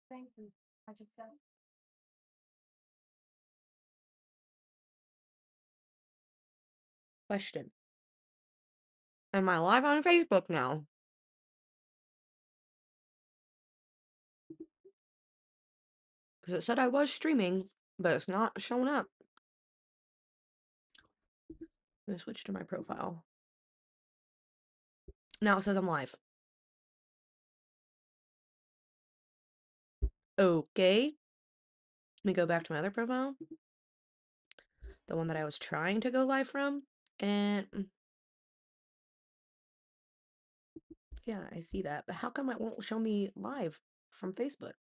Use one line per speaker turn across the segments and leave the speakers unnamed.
Thank you. I just said. Question. Am I live on Facebook now? Because it said I was streaming, but it's not showing up. Let me switch to my profile. Now it says I'm live. Okay. Let me go back to my other profile. The one that I was trying to go live from. And yeah, I see that. But how come it won't show me live from Facebook?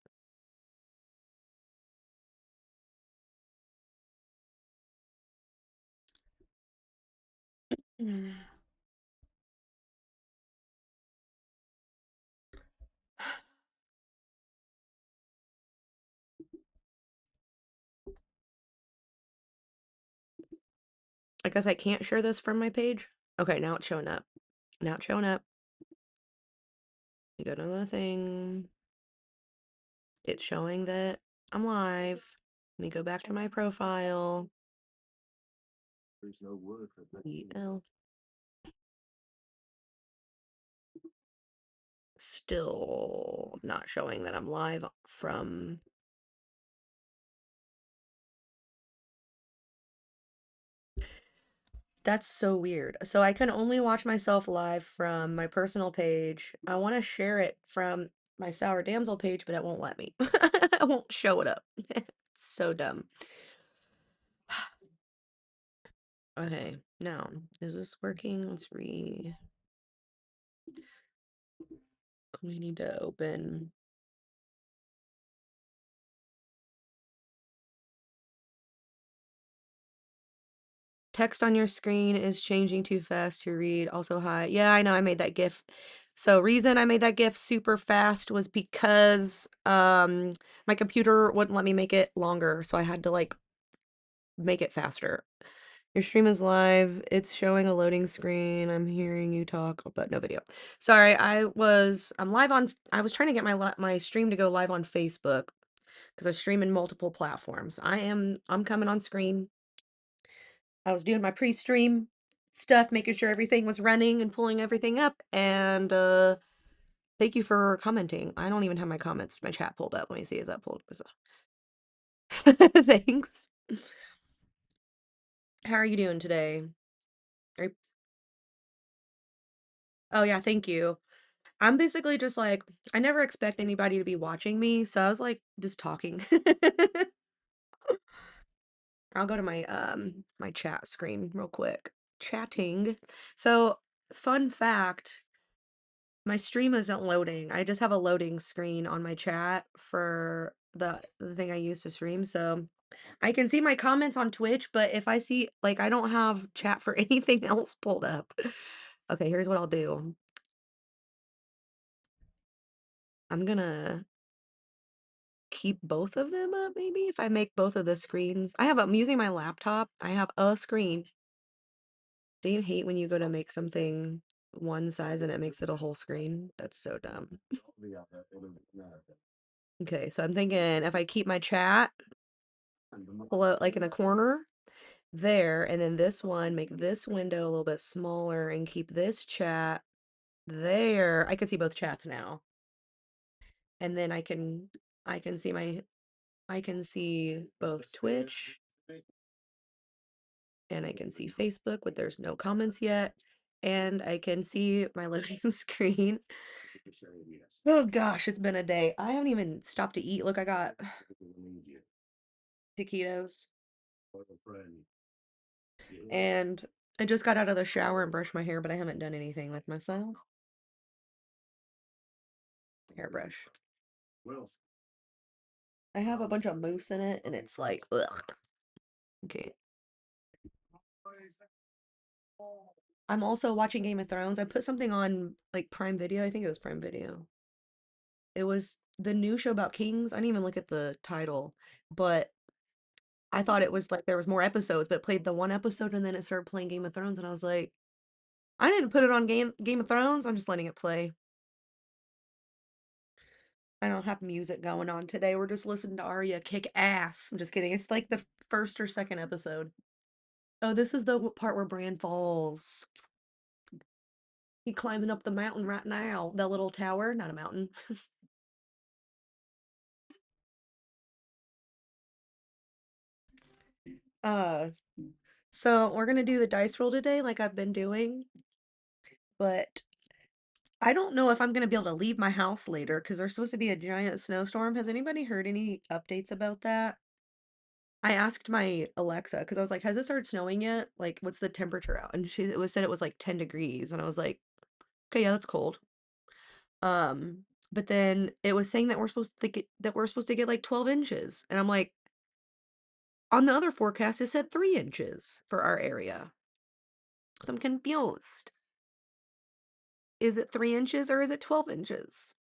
I guess I can't share this from my page. Okay, now it's showing up. Now it's showing up. You go to the thing. It's showing that I'm live. Let me go back to my profile. EL. Still not showing that I'm live from. That's so weird. So I can only watch myself live from my personal page. I want to share it from my Sour Damsel page, but it won't let me. It won't show it up. It's so dumb. Okay, now, is this working? Let's re... We need to open... Text on your screen is changing too fast to read. Also, hi. Yeah, I know I made that GIF. So reason I made that GIF super fast was because my computer wouldn't let me make it longer, so I had to like make it faster. Your stream is live. It's showing a loading screen. I'm hearing you talk, but no video. Sorry, I'm live on I was trying to get my stream to go live on Facebook because I stream in multiple platforms. I'm coming on screen. I was doing my pre-stream stuff, making sure everything was running and pulling everything up. And thank you for commenting. I don't even have my comments, my chat pulled up. Let me see, is that pulled? Thanks. How are you doing today? Are Oh yeah, thank you. I'm basically just like, I never expect anybody to be watching me, so I was like just talking. I'll go to my chat screen real quick. Chatting. So, fun fact, my stream isn't loading. I just have a loading screen on my chat for the thing I use to stream. So I can see my comments on Twitch, but if I see like I don't have chat for anything else pulled up. Okay, here's what I'll do. I'm gonna keep both of them up maybe if I make both of the screens. I'm using my laptop. I have a screen. Do you hate when you go to make something one size and it makes it a whole screen? That's so dumb. Okay, so I'm thinking if I keep my chat below, like in the corner there, and then this one, make this window a little bit smaller and keep this chat there. I can see both chats now. And then I can see both Twitch and I can see Facebook, but there's no comments yet. And I can see my loading screen. Oh gosh, it's been a day. I haven't even stopped to eat. Look, I got taquitos. And I just got out of the shower and brushed my hair, but I haven't done anything with myself. Hairbrush. I have a bunch of mousse in it, and it's like, ugh. Okay. I'm also watching Game of Thrones. I put something on like Prime Video. I think it was Prime Video. It was the new show about kings. I didn't even look at the title, but I thought it was like there was more episodes, but it played the one episode and then it started playing Game of Thrones, and I was like, I didn't put it on Game of Thrones. I'm just letting it play. I don't have music going on today. We're just listening to Arya kick ass. I'm just kidding. It's like the first or second episode. Oh, this is the part where Bran falls. He climbing up the mountain right now. The little tower, not a mountain. Uh, so we're gonna do the dice roll today, like I've been doing, but I don't know if I'm gonna be able to leave my house later because there's supposed to be a giant snowstorm. Has anybody heard any updates about that? I asked my Alexa because I was like, "Has it started snowing yet? Like, what's the temperature out?" And she it was said it was like 10 degrees, and I was like, "Okay, yeah, that's cold." But then it was saying that we're supposed to get like 12 inches, and I'm like, on the other forecast, it said 3 inches for our area. So I'm confused. Is it 3 inches or is it 12 inches?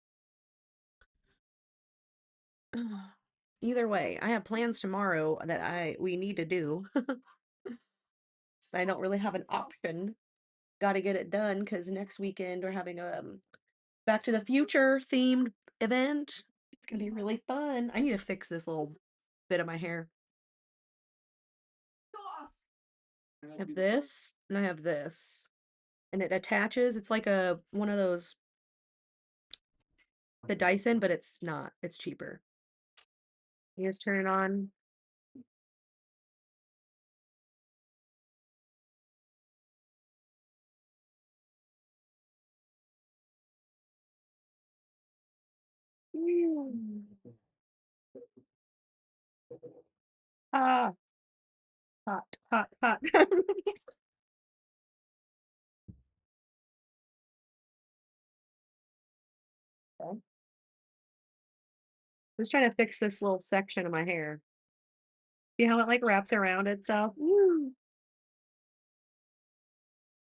Either way, I have plans tomorrow that we need to do. I don't really have an option. Got to get it done because next weekend we're having a Back to the Future themed event. It's gonna be really fun. I need to fix this little bit of my hair. I have this and I have this, and it attaches. It's like a one of those the Dyson, but it's not. It's cheaper. You just turn it on. Mm. Ah, hot, hot, hot. Okay. I was trying to fix this little section of my hair. See how it like wraps around itself? Woo.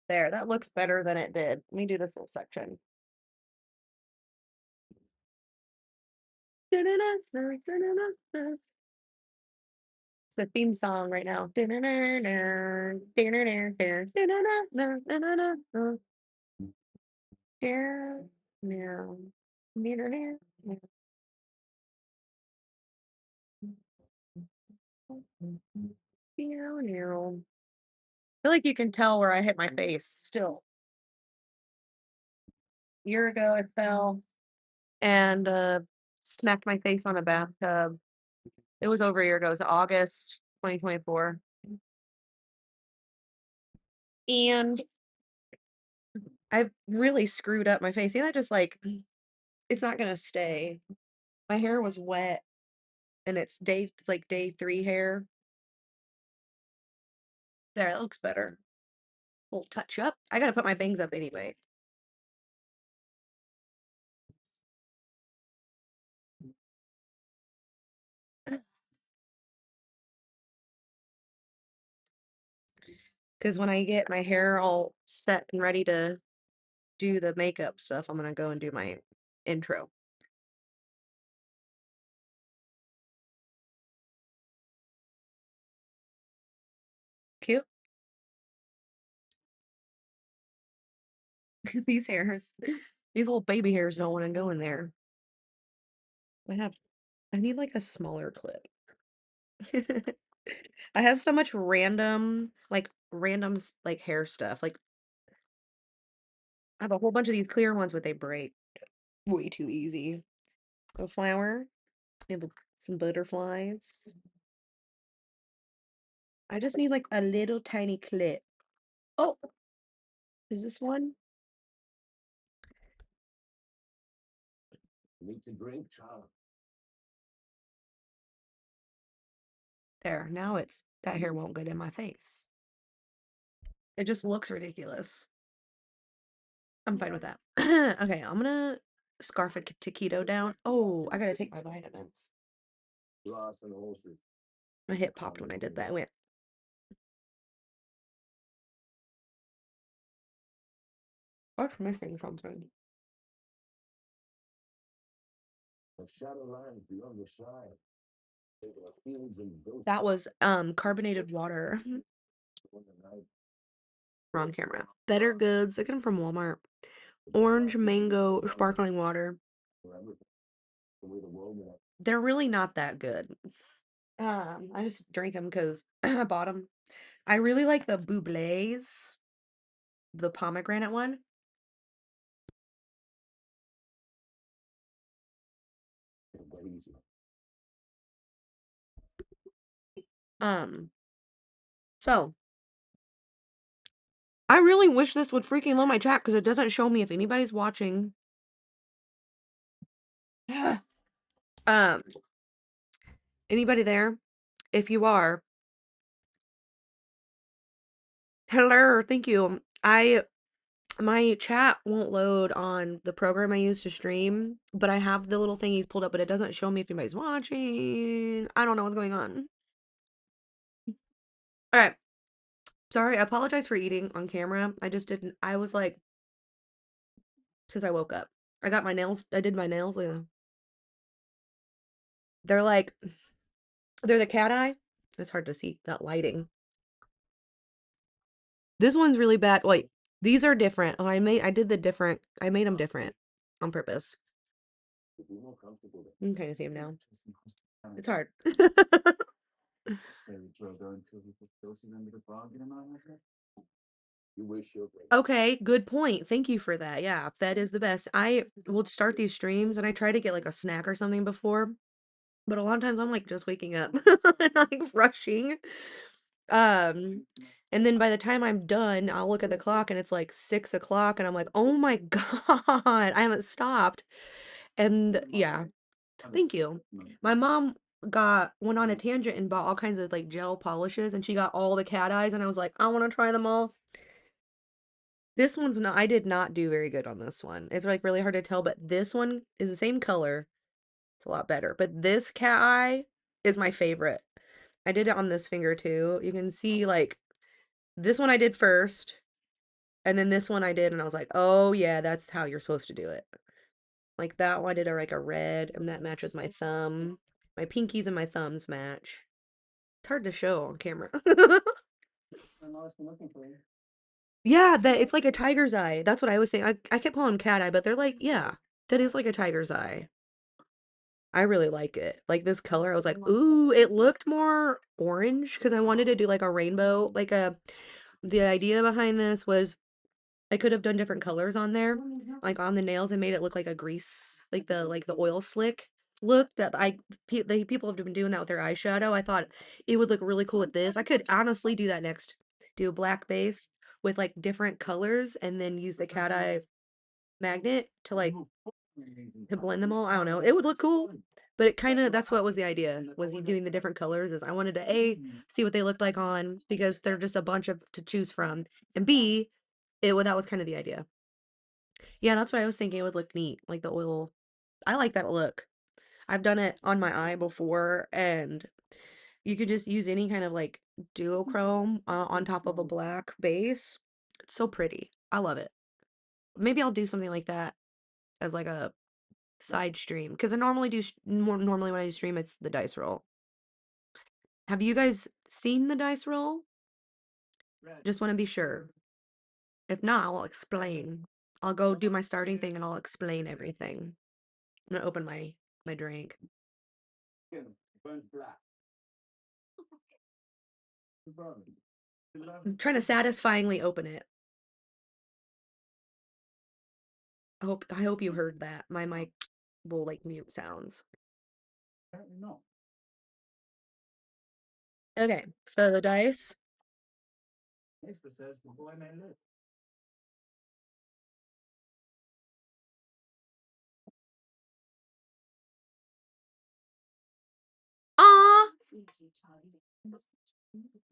There, that looks better than it did. Let me do this little section. It's the theme song right now. I feel like you can tell where I hit my face still. A year ago, I fell and smacked my face on a bathtub. It was over a year ago. It was August 2024. And I really screwed up my face. Yeah, just like it's not gonna stay. My hair was wet and it's like day 3 hair. There, it looks better. Little touch up. I gotta put my bangs up anyway. Because when I get my hair all set and ready to do the makeup stuff, I'm gonna go and do my intro. Cute. These hairs, these little baby hairs don't want to go in there. I have, I need like a smaller clip. I have so much like hair stuff. Like I have a whole bunch of these clear ones, but they break way too easy. A flower, and some butterflies. I just need like a little tiny clip. Oh, is this one? There, now that hair won't get in my face. It just looks ridiculous. I'm fine with that. Okay, I'm gonna scarf a taquito down. Oh, I gotta take my vitamins. My hip popped when I did that. I went, what's missing something? That was carbonated water. Wrong camera. Better Goods. I get them from Walmart. Orange mango sparkling water. They're really not that good. I just drink them because I bought them. I really like the Bublé's, the pomegranate one. Um, so I really wish this would freaking load my chat because it doesn't show me if anybody's watching. Um, anybody there? If you are, hello, thank you. My chat won't load on the program I use to stream, but I have the little thingies pulled up, but it doesn't show me if anybody's watching. I don't know what's going on. All right. Sorry, I apologize for eating on camera. I just didn't. I was like, since I woke up, I got my nails. I did my nails. Yeah. They're like, they're the cat eye. It's hard to see that lighting. This one's really bad. Wait, these are different. Oh, I did the different. I made them different on purpose. You can kind of see them now. It's hard. Okay, good point. Thank you for that. Yeah, fed is the best. I will start these streams and I try to get like a snack or something before, but a lot of times I'm like just waking up and like rushing. Um, and then by the time I'm done, I'll look at the clock and it's like 6 o'clock and I'm like, oh my God, I haven't stopped. And yeah, thank you. My mom went on a tangent and bought all kinds of like gel polishes and she got all the cat eyes and I was like, I want to try them all. This one's not, I did not do very good on this one. It's like really hard to tell, but this one is the same color. It's a lot better. But this cat eye is my favorite. I did it on this finger too. You can see like this one I did first, and then this one I did, and I was like, oh yeah, that's how you're supposed to do it. Like that one I did like a red, and that matches my thumb. My pinkies and my thumbs match. It's hard to show on camera. Yeah, that it's like a tiger's eye. That's what I was saying. I kept calling them cat eye, but they're like, yeah, that is like a tiger's eye. I really like it. Like this color, I was like, ooh, it looked more orange because I wanted to do like a rainbow. The idea behind this was I could have done different colors on there, like on the nails and made it look like a grease, like the oil slick look that the people have been doing that with their eyeshadow. I thought it would look really cool with this. I could honestly do that next. Do a black base with like different colors and then use the cat eye magnet to blend them all. I don't know. It would look cool, but it kind of that's what was the idea. Was he doing the different colors? Is I wanted to see what they looked like on because they're just a bunch of to choose from, and B, that was kind of the idea. Yeah, that's what I was thinking. It would look neat, like the oil. I like that look. I've done it on my eye before, and you could just use any kind of like duochrome on top of a black base. It's so pretty. I love it. Maybe I'll do something like that as like a side stream because I normally do more normally when I do stream it's the dice roll. Have you guys seen the dice roll? Just want to be sure. If not, I'll explain. I'll go do my starting thing and I'll explain everything. I'm gonna open my drink. I'm trying to satisfyingly open it. I hope you heard that. My mic will like mute sounds. Okay, so the dice. Ah,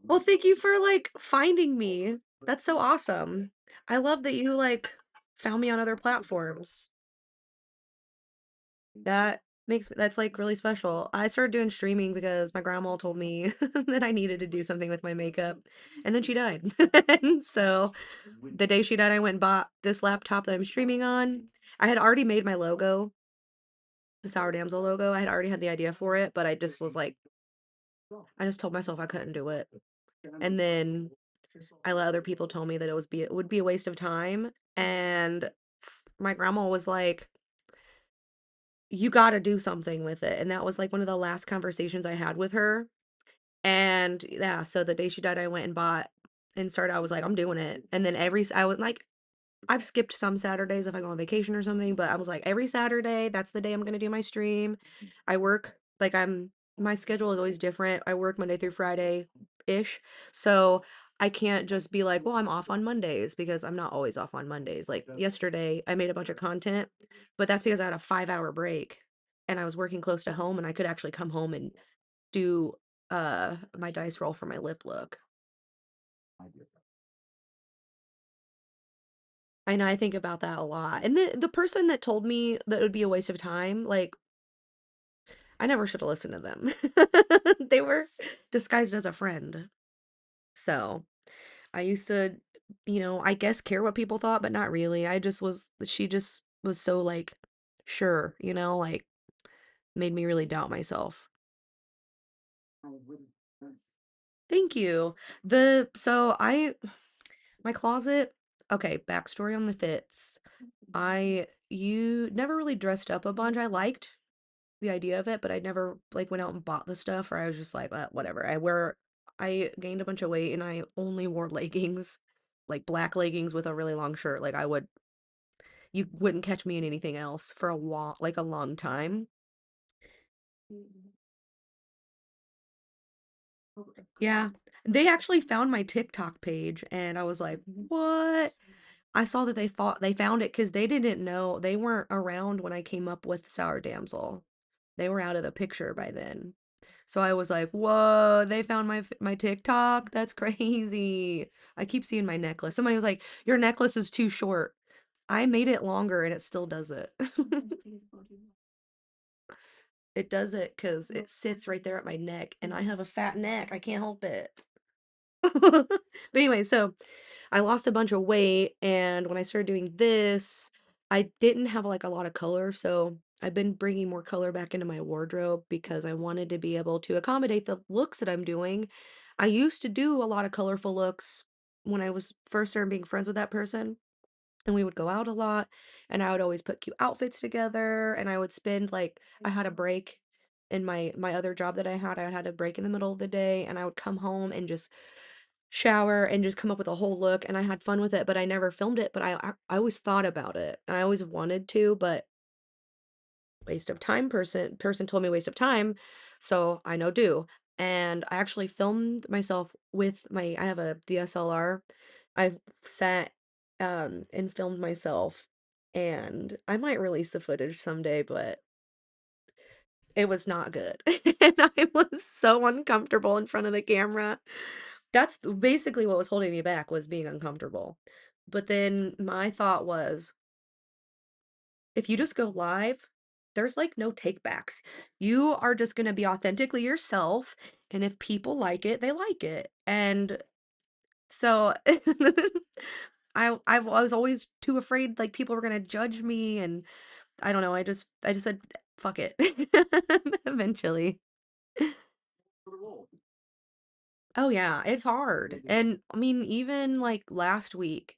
well, thank you for like finding me. That's so awesome. I love that you like found me on other platforms. That's like really special. I started doing streaming because my grandma told me that I needed to do something with my makeup, and then she died. And so the day she died, I went and bought this laptop that I'm streaming on. I had already made my logo, the Sour Damsel logo. I had already had the idea for it, but I just was like, I just told myself I couldn't do it. And then I let other people tell me that it would be a waste of time. And my grandma was like, you gotta do something with it. And that was like one of the last conversations I had with her. And yeah, so the day she died, I went and bought and started, I was like, I'm doing it. And then I was like, I've skipped some Saturdays if I go on vacation or something, but I was like, every Saturday, that's the day I'm gonna do my stream. I work like my schedule is always different. I work Monday through Friday ish. So I can't just be like, well, I'm off on Mondays because I'm not always off on Mondays. Like yesterday, I made a bunch of content, but that's because I had a 5 hour break and I was working close to home and I could actually come home and do my dice roll for my lip look. I know I think about that a lot. And the person that told me that it would be a waste of time, like I never should have listened to them. They were disguised as a friend. So, I used to, I guess care what people thought, but not really. She just was so like sure, like made me really doubt myself. Thank you. My closet, okay, backstory on the fits. You never really dressed up a bunch. I liked the idea of it, but I never like went out and bought the stuff, or I was just like, whatever. I gained a bunch of weight and I only wore leggings, like black leggings with a really long shirt. You wouldn't catch me in anything else for a long time. Yeah. They actually found my TikTok page and I was like, "What?" I saw that they found it because they didn't know they weren't around when I came up with Sour Damsel. They were out of the picture by then. So I was like, "Whoa, they found my TikTok? That's crazy." I keep seeing my necklace. Somebody was like, "Your necklace is too short." I made it longer and it still does it. It does it because it sits right there at my neck and I have a fat neck. I can't help it. But anyway, so I lost a bunch of weight, and when I started doing this, I didn't have like a lot of color, so I've been bringing more color back into my wardrobe because I wanted to be able to accommodate the looks that I'm doing. I used to do a lot of colorful looks when I was first started being friends with that person, and we would go out a lot, and I would always put cute outfits together, and I would spend like I had a break in my other job that I had a break in the middle of the day, and I would come home and just shower and just come up with a whole look, and I had fun with it, but I never filmed it, but I always thought about it, and I always wanted to, but waste of time person told me waste of time, so I no do. And I actually filmed myself with my I have a DSLR. I've sat and filmed myself, and I might release the footage someday, but it was not good. And I was so uncomfortable in front of the camera. That's basically what was holding me back was being uncomfortable. But then my thought was, if you just go live, there's like no takebacks. You are just going to be authentically yourself, and if people like it, they like it. And so I was always too afraid like people were going to judge me, and I don't know, I just said fuck it. Eventually. Oh yeah, it's hard. And I mean, even like last week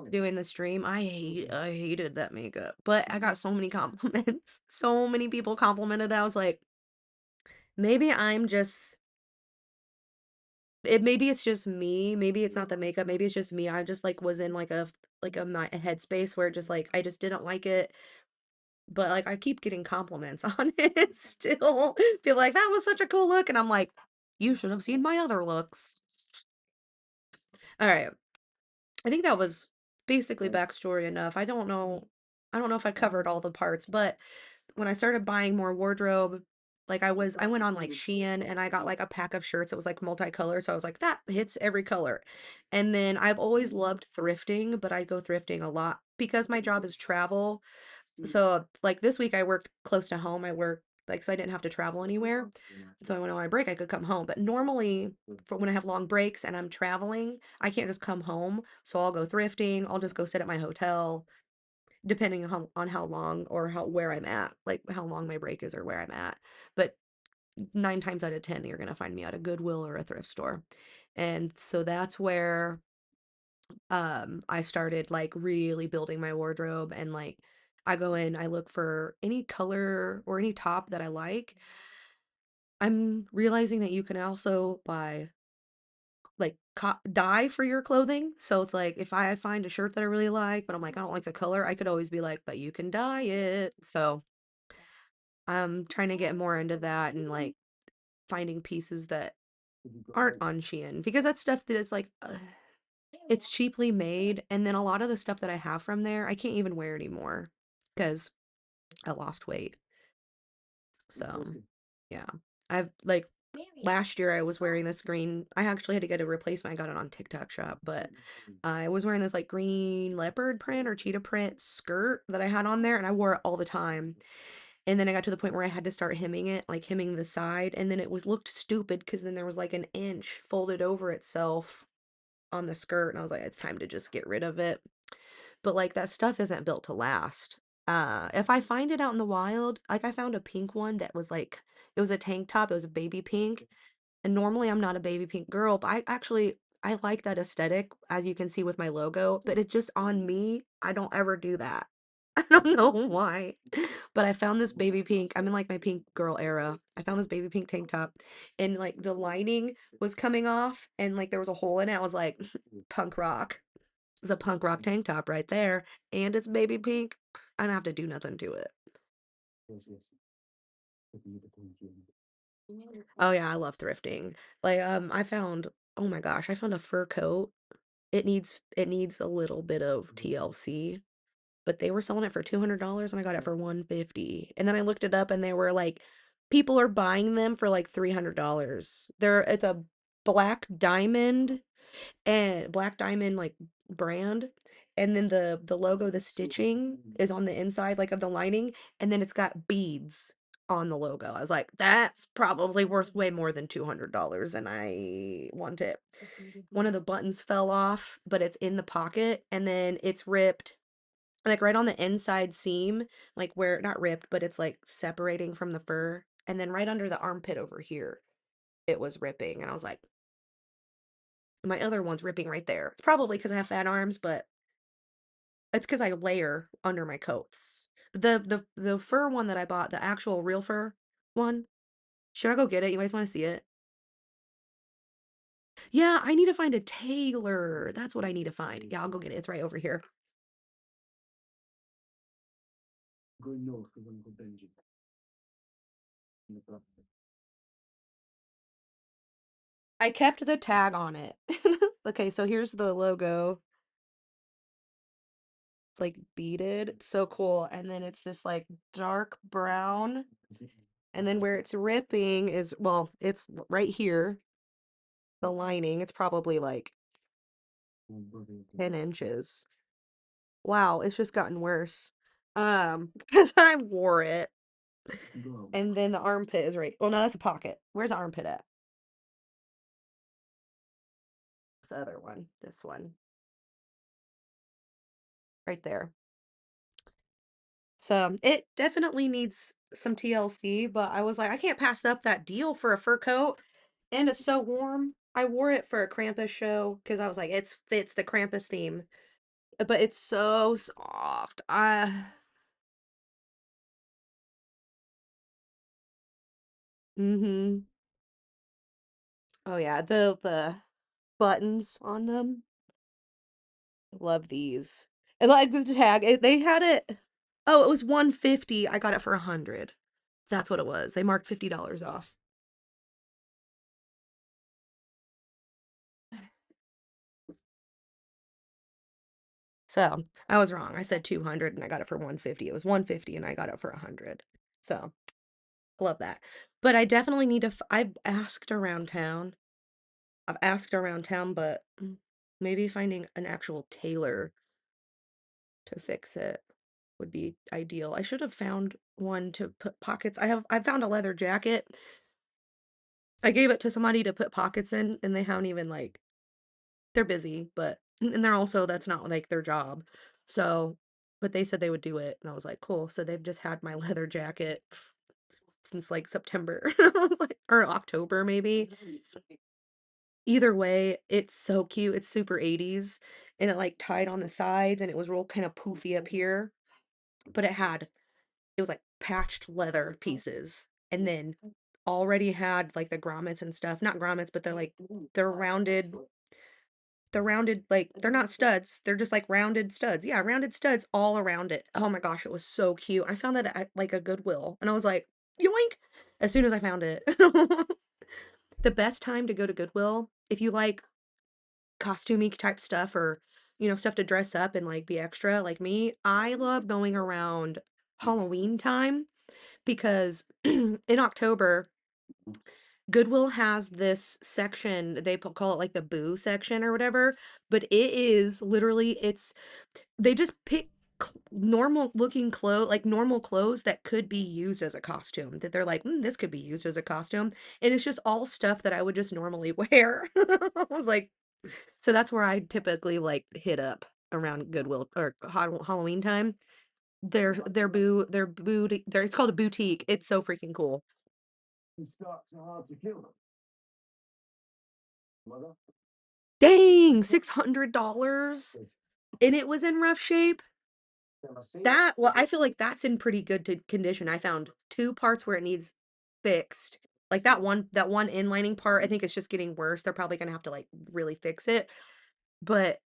doing the stream, I hated that makeup. But I got so many compliments. So many people complimented it. I was like, maybe I'm just maybe it's just me. Maybe it's not the makeup. Maybe it's just me. I just like was in a headspace where just like I just didn't like it. But like I keep getting compliments on it still. Feel like that was such a cool look. And I'm like, you should have seen my other looks. All right. I think that was basically backstory enough. I don't know if I covered all the parts, but when I started buying more wardrobe, like I went on like Shein and I got like a pack of shirts that was like multicolor. So I was like, that hits every color. And then I've always loved thrifting, but I go thrifting a lot because my job is travel. So, like this week I worked close to home. I work like so I didn't have to travel anywhere. So when I went on my break, I could come home. But normally, for when I have long breaks and I'm traveling, I can't just come home. So I'll go thrifting. I'll just go sit at my hotel, depending on how long or how where I'm at, like how long my break is or where I'm at. But 9 times out of 10, you're gonna find me at a Goodwill or a thrift store. And so that's where I started like really building my wardrobe and like I go in, I look for any color or any top that I like. I'm realizing that you can also buy like dye for your clothing. So it's like if I find a shirt that I really like, but I'm like, I don't like the color, I could always be like, but you can dye it. So I'm trying to get more into that and like finding pieces that aren't on Shein because that's stuff that is like, it's cheaply made. And then a lot of the stuff that I have from there, I can't even wear anymore because I lost weight. So yeah, I've like last year I was wearing this green. I actually had to get a replacement. I got it on TikTok shop, but I was wearing this like green leopard print or cheetah print skirt that I had on there, and I wore it all the time. And then I got to the point where I had to start hemming it, like hemming the side, and then it was looked stupid because then there was like an inch folded over itself on the skirt, and I was like, it's time to just get rid of it. But like that stuff isn't built to last. If I find it out in the wild, like I found a pink one that was like it was a tank top, it was a baby pink. And normally I'm not a baby pink girl, but I like that aesthetic as you can see with my logo, but it's just on me. I don't ever do that. I don't know why. But I found this baby pink. I'm in like my pink girl era. I found this baby pink tank top and like the lining was coming off and like there was a hole in it. I was like, punk rock. It's a punk rock tank top right there, and it's baby pink. I don't have to do nothing to it. Oh yeah, I love thrifting. Like I found oh my gosh, I found a fur coat. It needs a little bit of TLC, but they were selling it for $200 and I got it for 150. And then I looked it up and they were like people are buying them for like $300. It's a black diamond and black diamond like brand, and then the logo, the stitching is on the inside like of the lining, and then it's got beads on the logo. I was like, that's probably worth way more than $200 and I want it. One of the buttons fell off, but it's in the pocket and then it's ripped like right on the inside seam, like where not ripped, but it's like separating from the fur, and then right under the armpit over here it was ripping, and I was like, my other one's ripping right there. It's probably because I have fat arms, but it's because I layer under my coats. The fur one that I bought, the actual real fur one, should I go get it? You guys want to see it? Yeah, I need to find a tailor. That's what I need to find. Yeah, I'll go get it. It's right over here. I kept the tag on it. Okay, so here's the logo. It's like beaded. It's so cool. And then it's this like dark brown. And then where it's ripping is, well, it's right here, the lining. It's probably like 10 inches. Wow, it's just gotten worse. Because I wore it. And then the armpit is right. Well, no, that's a pocket. Where's the armpit at? It's the other one. This one. Right there. So it definitely needs some TLC, but I was like, I can't pass up that deal for a fur coat. And it's so warm. I wore it for a Krampus show because I was like, it fits the Krampus theme. But it's so soft. Mm-hmm. Oh yeah, the buttons on them. Love these. And like the tag, they had it. Oh, it was 150. I got it for 100. That's what it was. They marked $50 off. So I was wrong. I said 200 and I got it for 150. It was 150 and I got it for 100. So I love that. But I definitely need to. I've asked around town. I've asked around town, but maybe finding an actual tailor to fix it would be ideal. I should have found one to put pockets. I found a leather jacket. I gave it to somebody to put pockets in and they haven't even like they're busy, but and they're also that's not like their job. So, but they said they would do it and I was like, "Cool." So they've just had my leather jacket since like September or October maybe. Either way, it's so cute. It's super 80s and it like tied on the sides and it was real kind of poofy up here. but it was like patched leather pieces, and then already had like the grommets and stuff. Not grommets, but they're rounded. They're rounded, like they're not studs. They're just like rounded studs. Yeah, rounded studs all around it. Oh my gosh, it was so cute. I found that at like a Goodwill, and I was like, yoink! As soon as I found it. The best time to go to Goodwill, if you like costumey type stuff or, stuff to dress up and like be extra like me, I love going around Halloween time because in October, Goodwill has this section, they call it like the boo section or whatever, but they just pick normal looking clothes, like normal clothes that could be used as a costume, that they're like, this could be used as a costume. And it's just all stuff that I would just normally wear. I was like, so that's where I typically like hit up around Goodwill or Halloween time. It's called a boutique. It's so freaking cool. Dang, $600 and it was in rough shape. Well, I feel like that's in pretty good condition. I found two parts where it needs fixed. Like that one inlining part, I think it's just getting worse. They're probably gonna have to like really fix it. But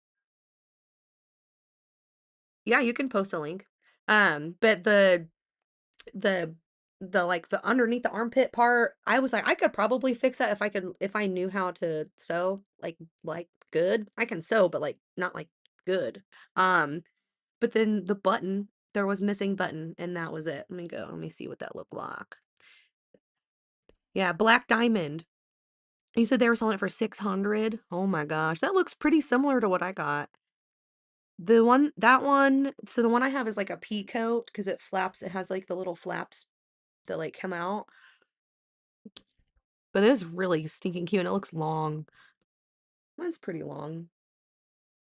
yeah, you can post a link. But the like the underneath the armpit part, I was like, I could probably fix that if I knew how to sew like good. I can sew, but like not like good. Um, but then the button, there was missing button, and that was it. Let me go. Let me see what that looked like. Yeah, black diamond. You said they were selling it for 600. Oh my gosh, that looks pretty similar to what I got. So the one I have is like a pea coat because it flaps. It has like the little flaps that like come out. But it is really stinking cute and it looks long. Mine's pretty long.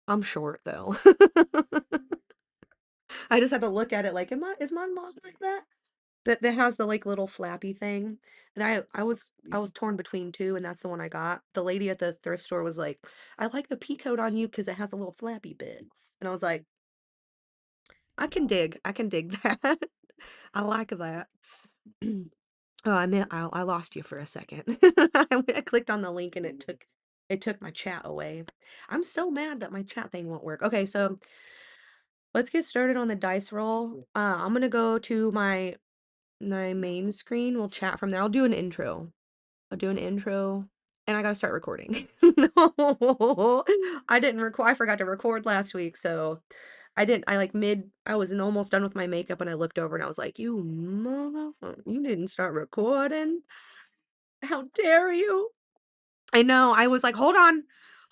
I'm short though. I just had to look at it like, is mine long like that? But that has the like little flappy thing. And I was torn between two, and that's the one I got. The lady at the thrift store was like, I like the pea coat on you because it has the little flappy bits. And I was like, I can dig that. I like that. Oh, I lost you for a second. I clicked on the link and it took my chat away. I'm so mad that my chat thing won't work. Okay, so let's get started on the dice roll. I'm gonna go to my main screen. We'll chat from there. I'll do an intro. And I gotta start recording. No, I didn't record. I forgot to record last week, so I didn't. I was almost done with my makeup, and I looked over and I was like, "You motherfucker! You didn't start recording. How dare you?" I know. I was like, hold on,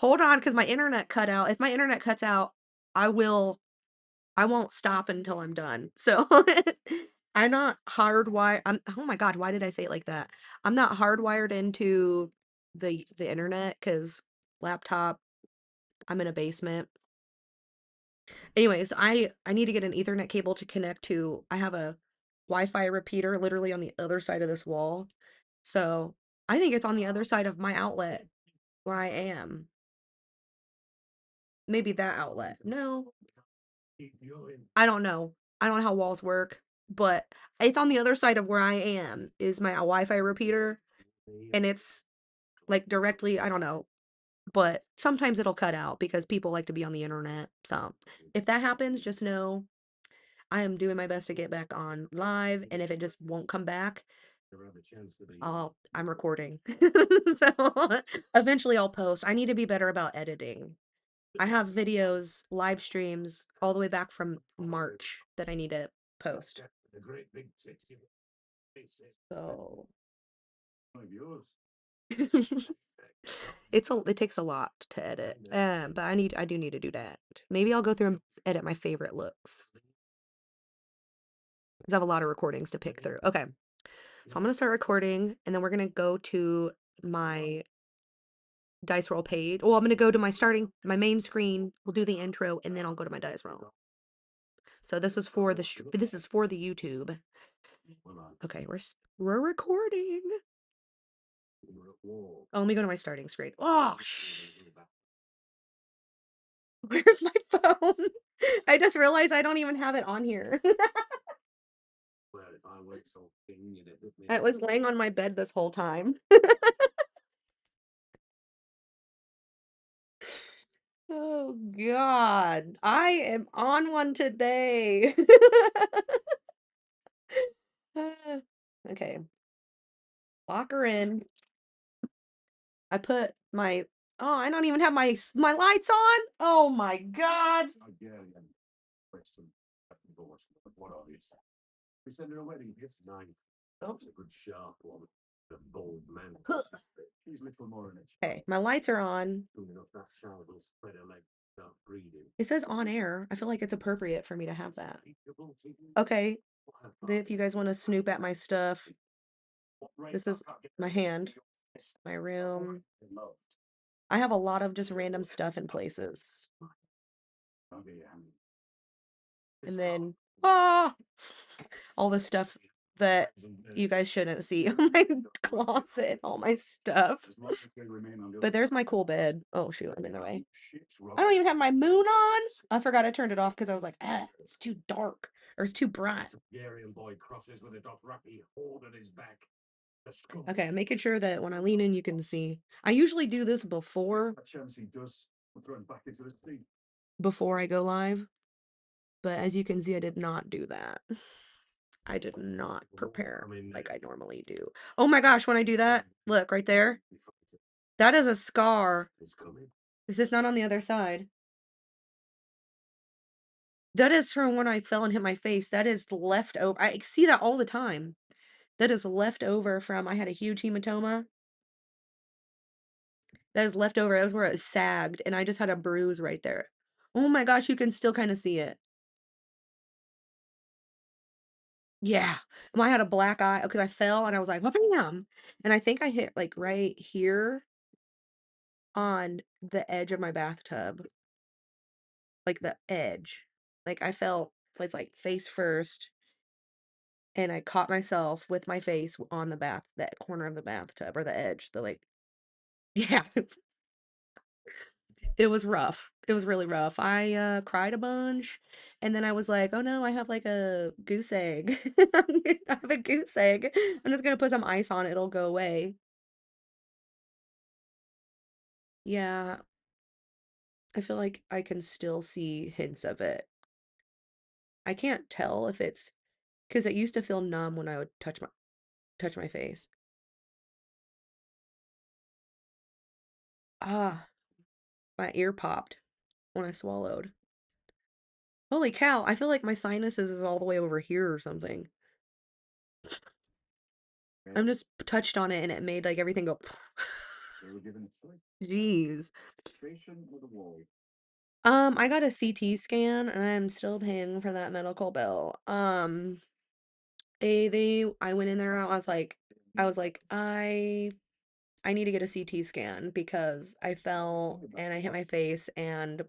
because my internet cut out. If my internet cuts out, I will. I won't stop until I'm done. So I'm not hardwired. Oh my God, why did I say it like that? I'm not hardwired into the internet because laptop, I'm in a basement. Anyways, I need to get an Ethernet cable to connect to. I have a Wi-Fi repeater literally on the other side of this wall. So I think it's on the other side of my outlet where I am. Maybe that outlet. No, I don't know. I don't know how walls work, but it's on the other side of where I am is my Wi-Fi repeater, and it's like directly, I don't know, but sometimes it'll cut out because people like to be on the internet. So if that happens, just know I am doing my best to get back on live, and if it just won't come back, I'm recording. So eventually I'll post. I need to be better about editing. I have videos, live streams all the way back from March that I need to post. So it takes a lot to edit. But I do need to do that. Maybe I'll go through and edit my favorite looks. Because I have a lot of recordings to pick through. Okay. So I'm gonna start recording and then we're gonna go to my dice roll page. Well, I'm gonna go to my main screen. We'll do the intro and then I'll go to my dice roll. So this is for the YouTube. Okay, we're recording. Oh, let me go to my starting screen. Oh, where's my phone? I just realized I don't even have it on here. I was laying on my bed this whole time. Oh God, I am on one today. Okay, lock her in. I put my, oh, I don't even have my lights on. Oh my God. Okay, my lights are on. It says on air. I feel like it's appropriate for me to have that. Okay, if you guys want to snoop at my stuff, this is my hand, my room. I have a lot of just random stuff in places. And then, ah, all the stuff that you guys shouldn't see on my closet, all my stuff. But there's my cool bed. Oh shoot, I'm in the way. I don't even have my moon on. I forgot I turned it off because I was like, ah, it's too dark or it's too bright. Okay, I'm making sure that when I lean in, you can see. I usually do this before I go live, but as you can see, I did not do that. I did not prepare like I normally do. Oh my gosh, when I do that, look right there. That is a scar. Is this not on the other side? That is from when I fell and hit my face. That is left over. I see that all the time. That is left over from, I had a huge hematoma. That is left over. That was where it sagged, and I just had a bruise right there. Oh my gosh, you can still kind of see it. Yeah. I had a black eye because I fell and I was like, bam. And I think I hit like right here on the edge of my bathtub. Like the edge. Like I fell, it's like face first, and I caught myself with my face on that corner of the bathtub or the edge, the like, yeah, it was rough. It was really rough. I cried a bunch, and then I was like, oh no, I have like a goose egg. I have a goose egg. I'm just gonna put some ice on it, it'll go away. Yeah, I feel like I can still see hints of it. I can't tell if it's because it used to feel numb when I would touch my face. Ah, my ear popped when I swallowed. Holy cow, I feel like my sinuses is all the way over here or something. I'm just touched on it and it made like everything go. Jeez. I got a CT scan and I'm still paying for that medical bill. I went in there, I need to get a CT scan because I fell and I hit my face and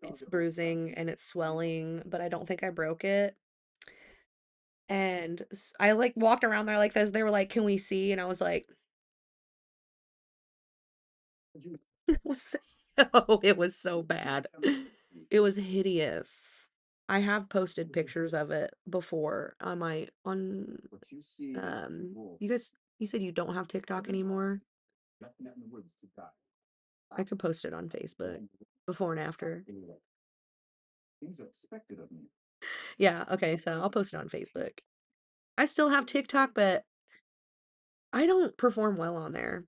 it's bruising and it's swelling, but I don't think I broke it. And I like walked around there like this. They were like, "Can we see?" And I was like, it was oh, it was so bad. It was hideous. I have posted pictures of it before on you guys, you said you don't have TikTok anymore. I could post it on Facebook before and after. Yeah, okay, so I'll post it on Facebook. I still have TikTok, but I don't perform well on there.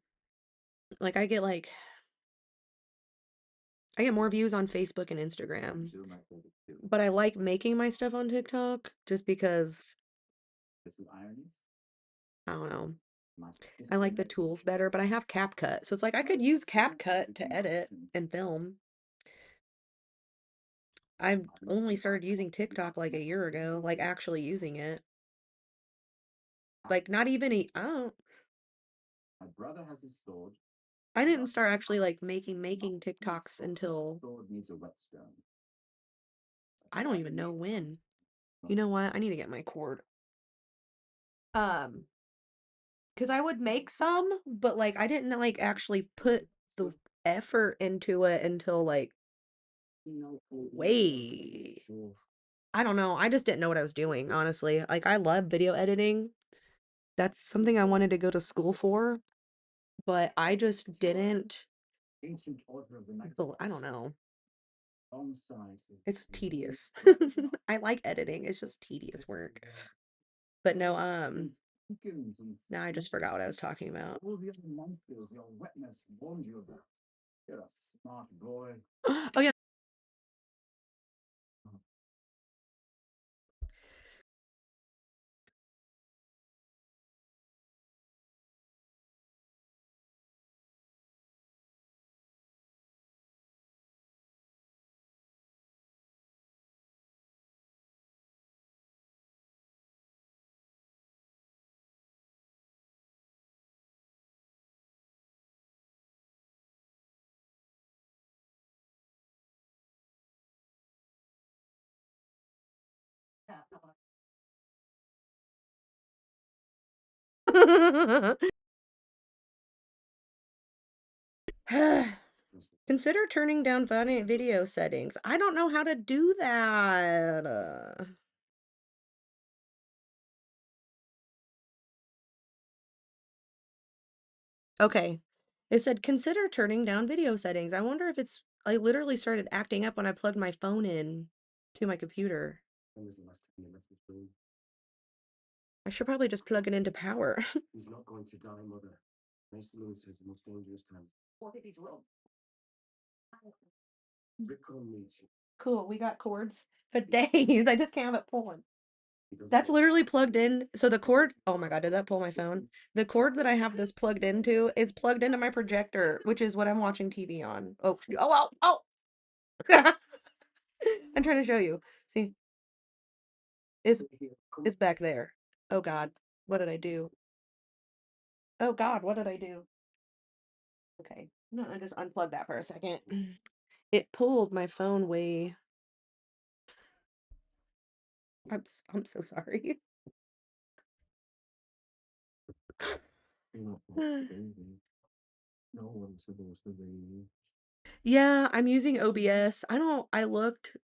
Like I get more views on Facebook and Instagram. But I like making my stuff on TikTok just because I don't know. I like the tools better, but I have CapCut. So it's like I could use CapCut to edit and film. I've only started using TikTok like a year ago, like actually using it. Like not even I didn't start actually like making TikToks until I don't even know when. You know what? I need to get my cord. Um, because I would make some, but like I didn't like actually put the effort into it until like way. I don't know. I just didn't know what I was doing, honestly. Like, I love video editing. That's something I wanted to go to school for, but I just didn't. I don't know. It's tedious. I like editing. It's just tedious work. But no, now I just forgot what I was talking about. Oh yeah. Consider turning down video settings. I don't know how to do that. Okay. It said consider turning down video settings. I wonder if it's I literally started acting up when I plugged my phone in to my computer. I should probably just plug it into power. Cool, we got cords for days. I just can't have it pulling. That's literally plugged in. So the cord, oh my God, did that pull my phone? The cord that I have this plugged into is plugged into my projector, which is what I'm watching TV on. Oh, oh, oh, oh. I'm trying to show you. See, is back there. Oh God, what did I do? Oh God, what did I do? Okay, no, I just unplugged that for a second. It pulled my phone way. I'm so sorry. Yeah, I'm using OBS. I looked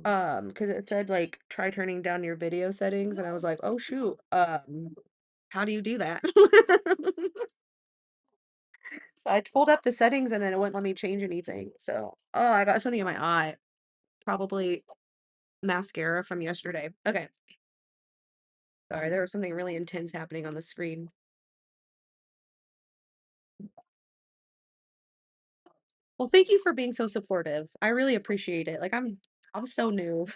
because it said like try turning down your video settings and I was like, "Oh shoot. How do you do that?" So I pulled up the settings and then it wouldn't let me change anything. So, oh, I got something in my eye. Probably mascara from yesterday. Okay. Sorry, there was something really intense happening on the screen. Well, thank you for being so supportive. I really appreciate it. Like I'm so new.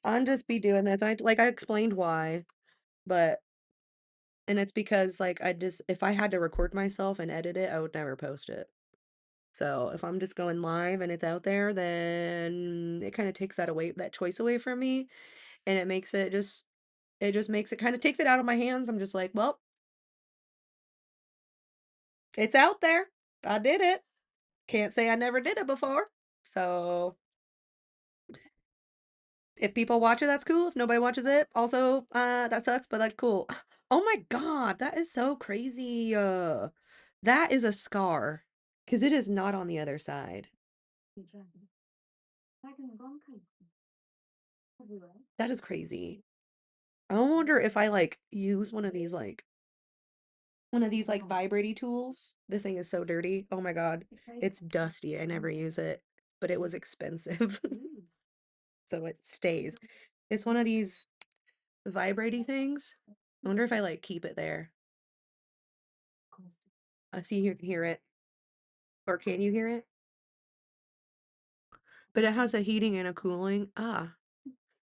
I'm just be doing this. I explained why, but and it's because like I just if I had to record myself and edit it, I would never post it. So if I'm just going live and it's out there, then it kind of takes that choice away from me, and it just makes it kind of takes it out of my hands. I'm just like, well, it's out there. I did it. Can't say I never did it before. So if people watch it, that's cool. If nobody watches it, also, that sucks, but like cool. Oh my God, that is so crazy. That is a scar. Because it is not on the other side. That is crazy. I wonder if I like use one of these like vibrating tools. This thing is so dirty. Oh my God. It's dusty. I never use it, but it was expensive. So it stays. It's one of these vibrating things. I wonder if I like keep it there. I see you can hear it. Or can you hear it? But it has a heating and a cooling. Ah,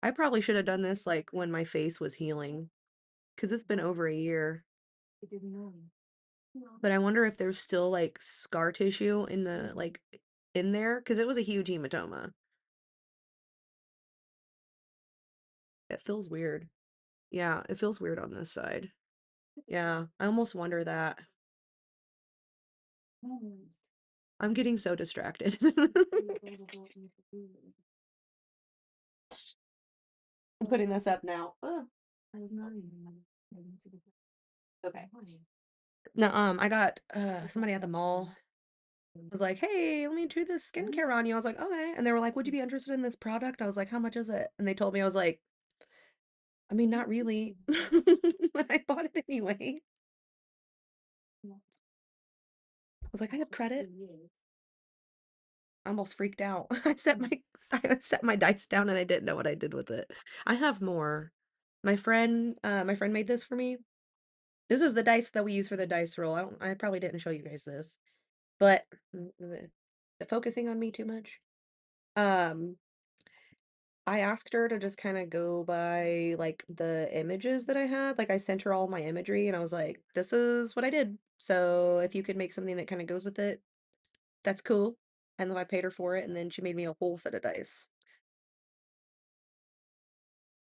I probably should have done this like when my face was healing. Because it's been over a year. But I wonder if there's still like scar tissue in the like in there because it was a huge hematoma. It feels weird. Yeah, it feels weird on this side. Yeah, I almost wonder that. I'm getting so distracted. I'm putting this up now. Ah, okay. No, I got somebody at the mall. was like, "Hey, let me do this skincare on you." I was like, "Okay." And they were like, "Would you be interested in this product?" I was like, "How much is it?" And they told me, I was like, "I mean, not really." But I bought it anyway. I was like, "I have credit." I almost freaked out. I set my dice down and I didn't know what I did with it. I have more. My friend made this for me. This is the dice that we use for the dice roll. I probably didn't show you guys this, but is it focusing on me too much? Um, I asked her to just kind of go by like the images that I had. Like I sent her all my imagery and I was like, this is what I did. So if you could make something that kind of goes with it, that's cool. And then I paid her for it and then she made me a whole set of dice.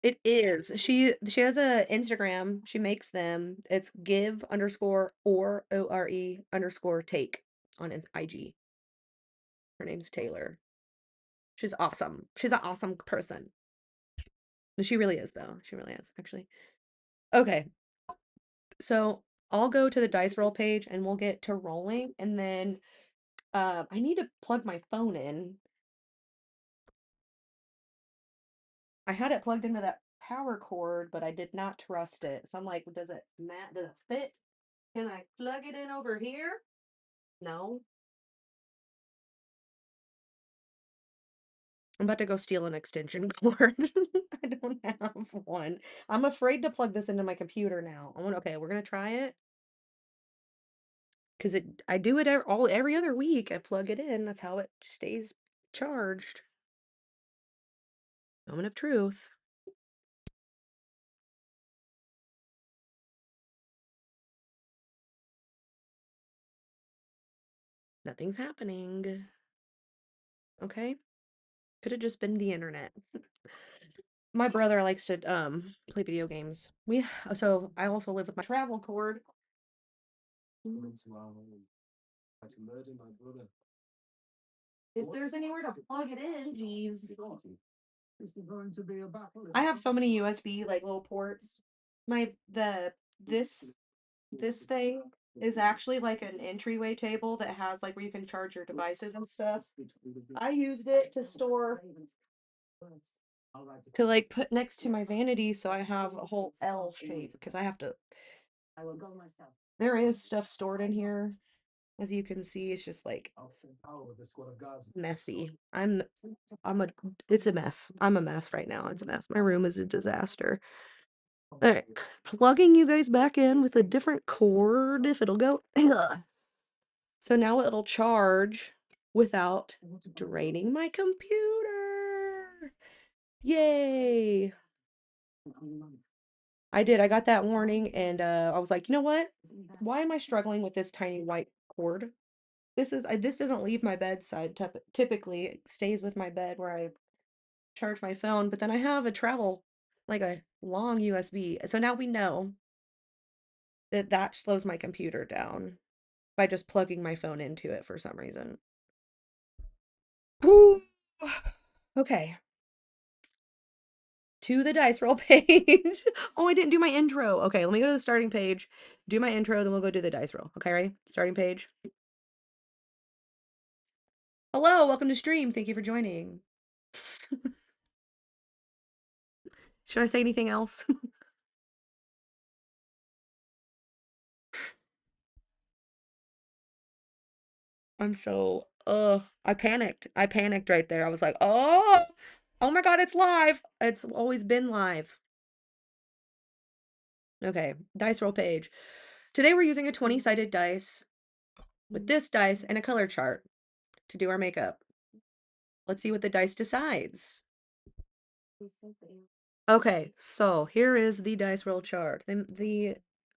It is. She has a Instagram. She makes them. It's give underscore or ORE underscore take on IG. Her name's Taylor. She's awesome. She's an awesome person. She really is, though. She really is, actually. Okay, so I'll go to the dice roll page and we'll get to rolling, and then I need to plug my phone in. I had it plugged into that power cord, but I did not trust it. So I'm like, does it fit? Can I plug it in over here? No. I'm about to go steal an extension cord. I don't have one. I'm afraid to plug this into my computer now. Okay, we're gonna try it. Because I do it every other week. I plug it in. That's how it stays charged. Moment of truth. Nothing's happening. Okay. Could have just been the internet. My brother likes to play video games. So I also live with my travel cord. If there's anywhere to plug it in, geez. I have so many USB like little ports. My the this thing is actually like an entryway table that has like where you can charge your devices and stuff. I used it to store to like put next to my vanity so I have a whole L shape because I have to there is stuff stored in here. As you can see, it's just like messy. I'm a it's a mess. I'm a mess right now. It's a mess. My room is a disaster. All right, plugging you guys back in with a different cord if it'll go. So now it'll charge without draining my computer. Yay! I did. I got that warning and I was like, you know what? Why am I struggling with this tiny white cord? This doesn't leave my bedside typically. It stays with my bed where I charge my phone, but then I have a travel like a long USB. So now we know that that slows my computer down by just plugging my phone into it for some reason. Whew. Okay, to the dice roll page. Oh, I didn't do my intro. Okay, let me go to the starting page, do my intro, then we'll go do the dice roll. Okay, ready? Starting page. Hello, welcome to stream. Thank you for joining. Should I say anything else? I'm so, I panicked. I panicked right there. I was like, oh my God, it's live. It's always been live. Okay, dice roll page. Today we're using a 20-sided dice with this dice and a color chart to do our makeup. Let's see what the dice decides. Okay, so here is the dice roll chart.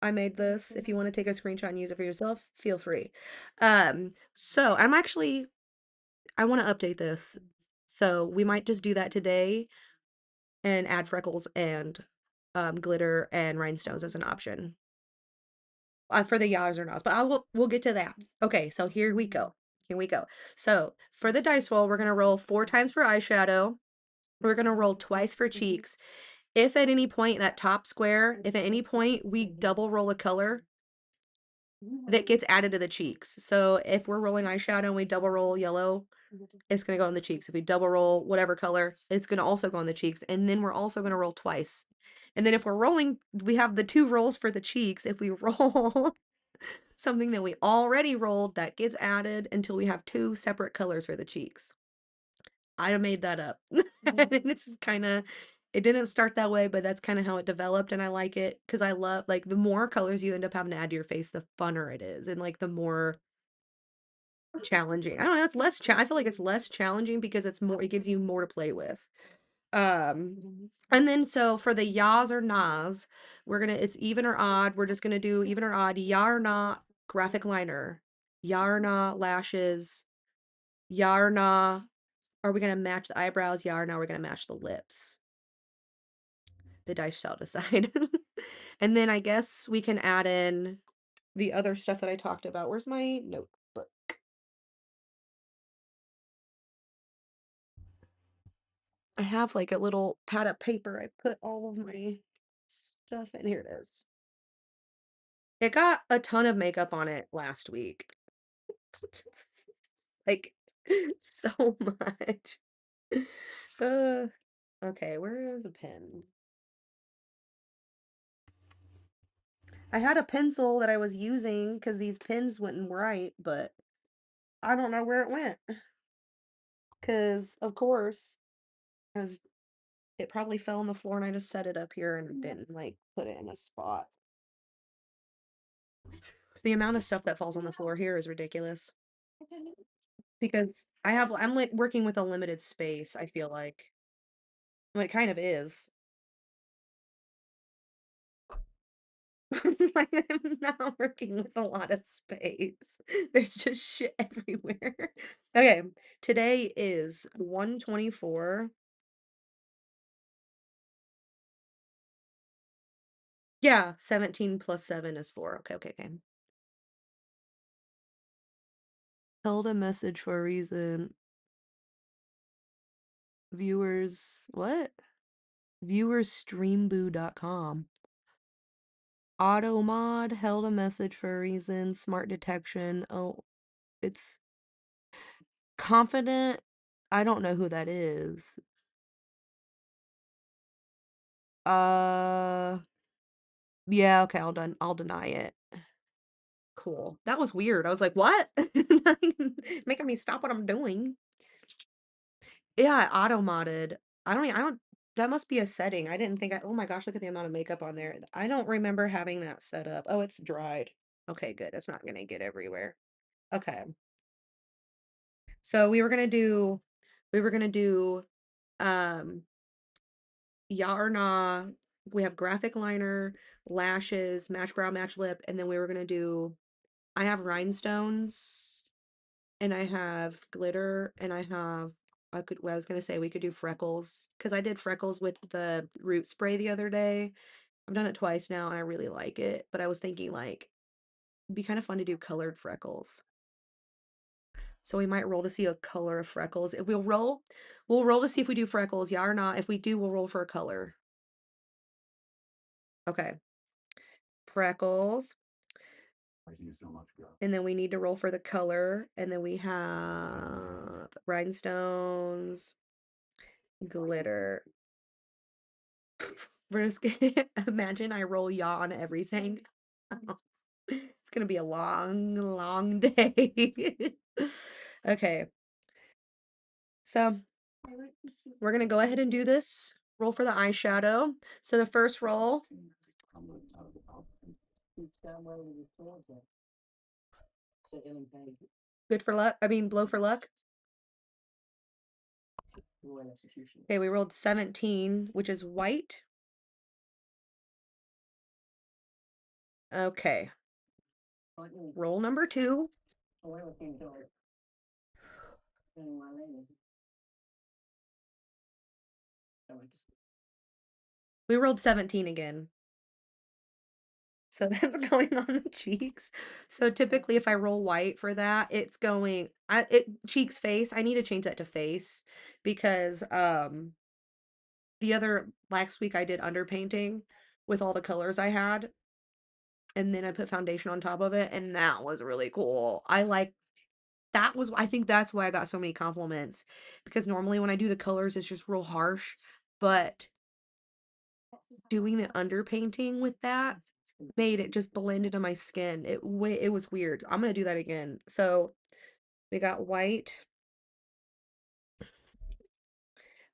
I made this. If you want to take a screenshot and use it for yourself, feel free. So I want to update this. So we might just do that today and add freckles and glitter and rhinestones as an option for the yas or nos. But we'll get to that. Okay, so here we go. Here we go. So for the dice roll, we're gonna roll 4 times for eyeshadow. We're gonna roll twice for cheeks. If at any point that top square, if at any point we double roll a color, that gets added to the cheeks. So if we're rolling eyeshadow and we double roll yellow, it's going to go on the cheeks. If we double roll whatever color, it's going to also go on the cheeks. And then we're also going to roll twice. And then if we're rolling, we have the two rolls for the cheeks. If we roll something that we already rolled, that gets added until we have two separate colors for the cheeks. I made that up. And it's kind of, it didn't start that way, but that's kind of how it developed. And I like it because I love, like, the more colors you end up having to add to your face, the funner it is. And like the more challenging. I don't know, it's less I feel like it's less challenging because it's more, it gives you more to play with. And then so for the yas or nas, we're gonna, it's even or odd. We're just gonna do even or odd. Ya or na graphic liner, ya or na lashes, ya or na. Are we gonna match the eyebrows? Ya or na we're gonna match the lips. The dice shall decide. And then I guess we can add in the other stuff that I talked about. Where's my notebook? I have like a little pad of paper. I put all of my stuff in. Here it is. It got a ton of makeup on it last week. Like, so much. Uh, okay, where is a pen? I had a pencil that I was using because these pens wouldn't write, but I don't know where it went. Because, of course, I was, it probably fell on the floor and I just set it up here and didn't, like, put it in a spot. The amount of stuff that falls on the floor here is ridiculous. Because I'm like working with a limited space, I feel like. Well, it kind of is. Like, I'm not working with a lot of space. There's just shit everywhere. Okay, today is 124. Yeah, 17 plus 7 is 4. Okay, okay, okay. Held a message for a reason. Viewers, what? Viewersstreamboo.com. Automod held a message for a reason. Smart detection. Oh, it's confident. I don't know who that is. Uh, yeah, okay, I'll deny it. Cool. That was weird. I was like, what? Making me stop what I'm doing. Yeah, auto modded. I don't, that must be a setting. I didn't think oh my gosh, look at the amount of makeup on there. I don't remember having that set up. Oh, it's dried. Okay, good. It's not gonna get everywhere. Okay. So we were gonna do, um, ya or nah. We have graphic liner, lashes, match brow, match lip, and then we were gonna do, I have rhinestones and I have glitter and I have, I was gonna say we could do freckles because I did freckles with the root spray the other day. I've done it twice now and I really like it, but I was thinking like it'd be kind of fun to do colored freckles. So we might roll to see a color of freckles. If we'll roll to see if we do freckles, yeah or not. If we do, we'll roll for a color. Okay. Freckles. And then we need to roll for the color. And then we have rhinestones, glitter. We're just gonna imagine I roll yaw on everything. It's gonna be a long, long day. Okay. So we're gonna go ahead and do this. Roll for the eyeshadow. So the first roll. Good for luck. I mean, blow for luck. Okay, we rolled 17, which is white. Okay. Roll number 2. We rolled 17 again. So that's going on the cheeks. So typically if I roll white for that, it's going, cheeks, face. I need to change that to face because the other last week I did underpainting with all the colors I had and then I put foundation on top of it, and that was really cool. I like that was I think that's why I got so many compliments because normally when I do the colors it's just real harsh, but doing the underpainting with that made it just blend into my skin. It was weird. I'm gonna do that again. So we got white.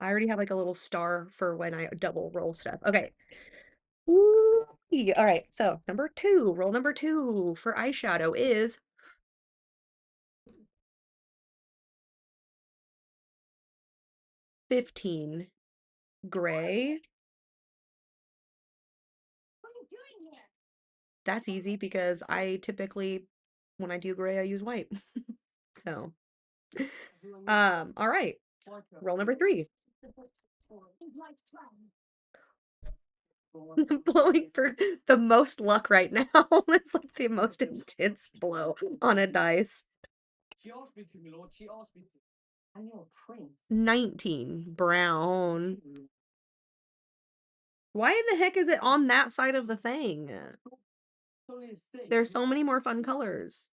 I already have like a little star for when I double roll stuff. Okay. Ooh. All right. So number two, roll number two for eyeshadow is 15 gray. That's easy because I typically, when I do gray, I use white. So, all right. Roll number three. I'm blowing for the most luck right now. It's like the most intense blow on a dice. 19 brown. Why in the heck is it on that side of the thing? There's so many more fun colors.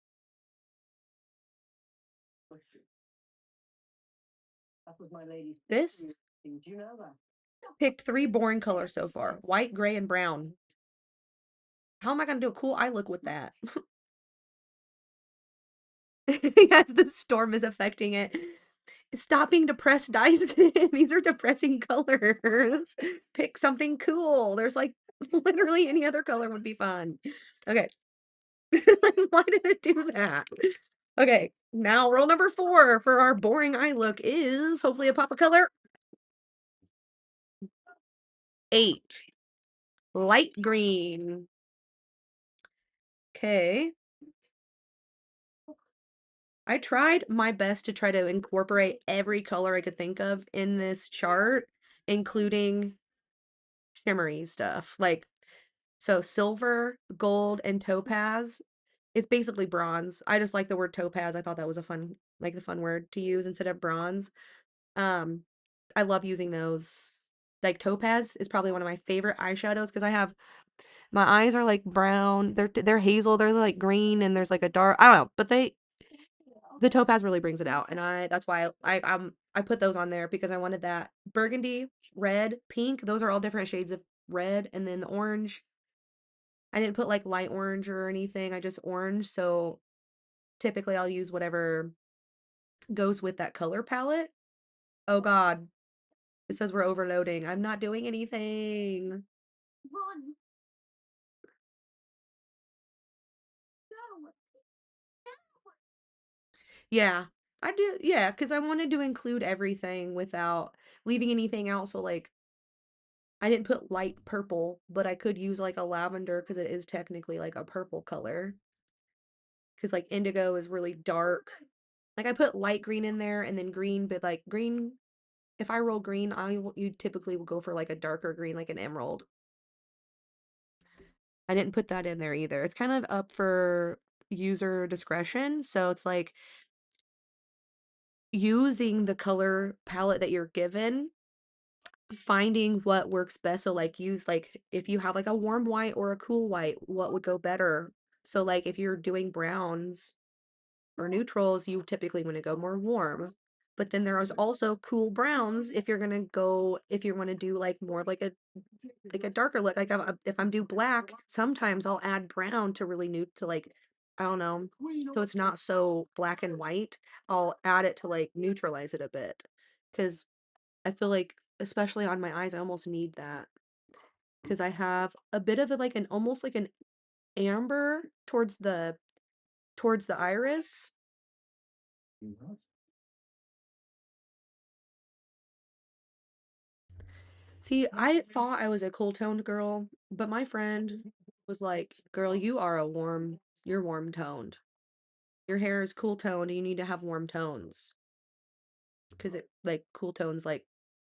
This picked three boring colors so far: white, gray, and brown. How am I gonna do a cool eye look with that? Yes, the storm is affecting it. Stopping depressed dice. These are depressing colors. Pick something cool. There's like literally any other color would be fun. Okay. Why did it do that? Okay, now roll number four for our boring eye look is hopefully a pop of color. 8. Light green. Okay. I tried my best to try to incorporate every color I could think of in this chart, including shimmery stuff. Like, so silver, gold, and topaz. It's basically bronze. I just like the word topaz. I thought that was a fun, like the fun word to use instead of bronze. Um, I love using those. Like topaz is probably one of my favorite eyeshadows because I have my eyes are like brown. They're hazel. They're like green, and there's like a dark. I don't know, but the topaz really brings it out, and that's why I put those on there because I wanted that burgundy, red, pink. Those are all different shades of red, and then the orange. I didn't put like light orange or anything. I just orange. So typically I'll use whatever goes with that color palette. Oh God, it says we're overloading. I'm not doing anything. Yeah, I do. Yeah, because I wanted to include everything without leaving anything out. So like I didn't put light purple, but I could use like a lavender because it is technically like a purple color. Because like indigo is really dark. Like I put light green in there and then green, but like green, if I roll green, you typically will go for like a darker green, like an emerald. I didn't put that in there either. It's kind of up for user discretion. So it's like using the color palette that you're given, finding what works best. So like use like if you have like a warm white or a cool white, what would go better? So like if you're doing browns or neutrals, you typically want to go more warm. But then there's also cool browns if you're gonna go if you want to do like more like a darker look. Like if I'm do black, sometimes I'll add brown to really new to like I don't know, so it's not so black and white. I'll add it to like neutralize it a bit because I feel like especially on my eyes, I almost need that because I have a bit of it like an almost like an amber towards the iris. See, I thought I was a cool toned girl, but my friend was like, "Girl, you're warm toned. Your hair is cool toned, and you need to have warm tones because it like cool tones like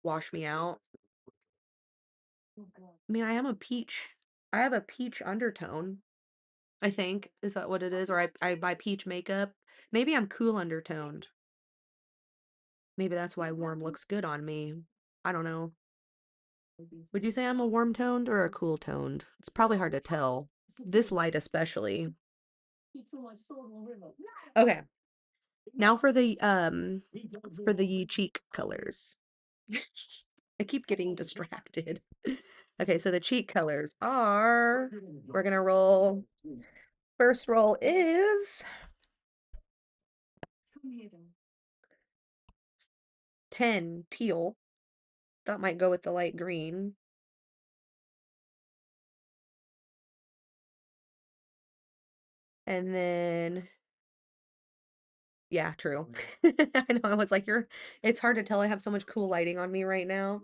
wash me out." I mean, I have a peach undertone, I think. Is that what it is? Or I buy peach makeup. Maybe I'm cool undertoned. Maybe that's why warm looks good on me. I don't know. Would you say I'm a warm toned or a cool toned? It's probably hard to tell. This light especially. Okay. Now for the cheek colors. I keep getting distracted. Okay, so the cheek colors are, we're gonna roll. First roll is 10 teal. That might go with the light green. And then, yeah, true. I know, I was like, it's hard to tell. I have so much cool lighting on me right now.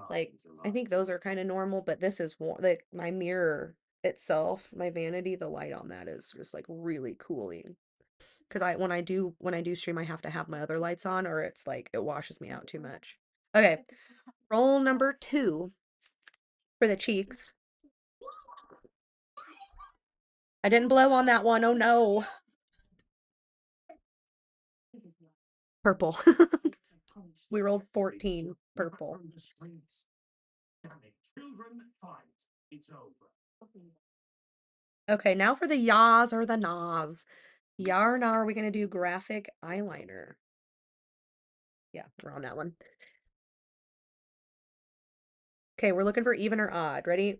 Like, I think those are kind of normal, but this is like my mirror itself, my vanity, the light on that is just like really cooling. Because when I do stream, I have to have my other lights on, or it's like it washes me out too much. Okay, roll number 2 for the cheeks. I didn't blow on that one. Oh no. Purple. We rolled 14 purple. Okay, now for the yas or the nas. Ya or na, are we gonna do graphic eyeliner? Yeah, we're on that one. Okay, we're looking for even or odd. Ready?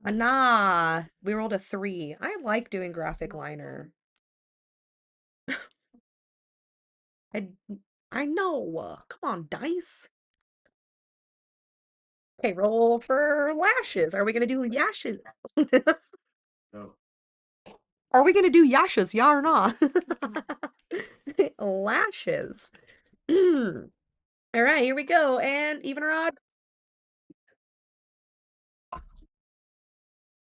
A nah. We rolled a 3. I like doing graphic liner. I I know. Come on, dice. Okay, roll for lashes. Are we gonna do lashes? Are we gonna do yashes? Yeah or not? Lashes. All right, here we go. And even or odd?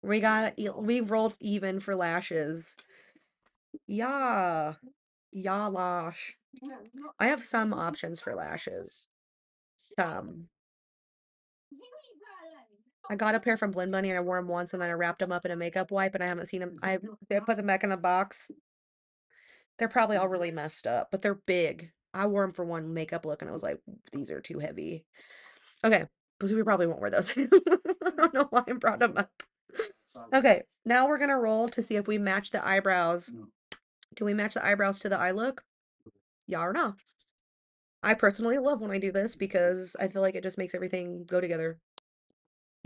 We rolled even for lashes. Yeah. Yeah, lash. I have some options for lashes. Some. I got a pair from Blend Bunny and I wore them once and then I wrapped them up in a makeup wipe and I haven't seen them. I put them back in the box. They're probably all really messed up, but they're big. I wore them for one makeup look and I was like, these are too heavy. Okay, because we probably won't wear those. I don't know why I brought them up. Okay, now we're gonna roll to see if we match the eyebrows. Do we match the eyebrows to the eye look? Yeah or no? I personally love when I do this because I feel like it just makes everything go together.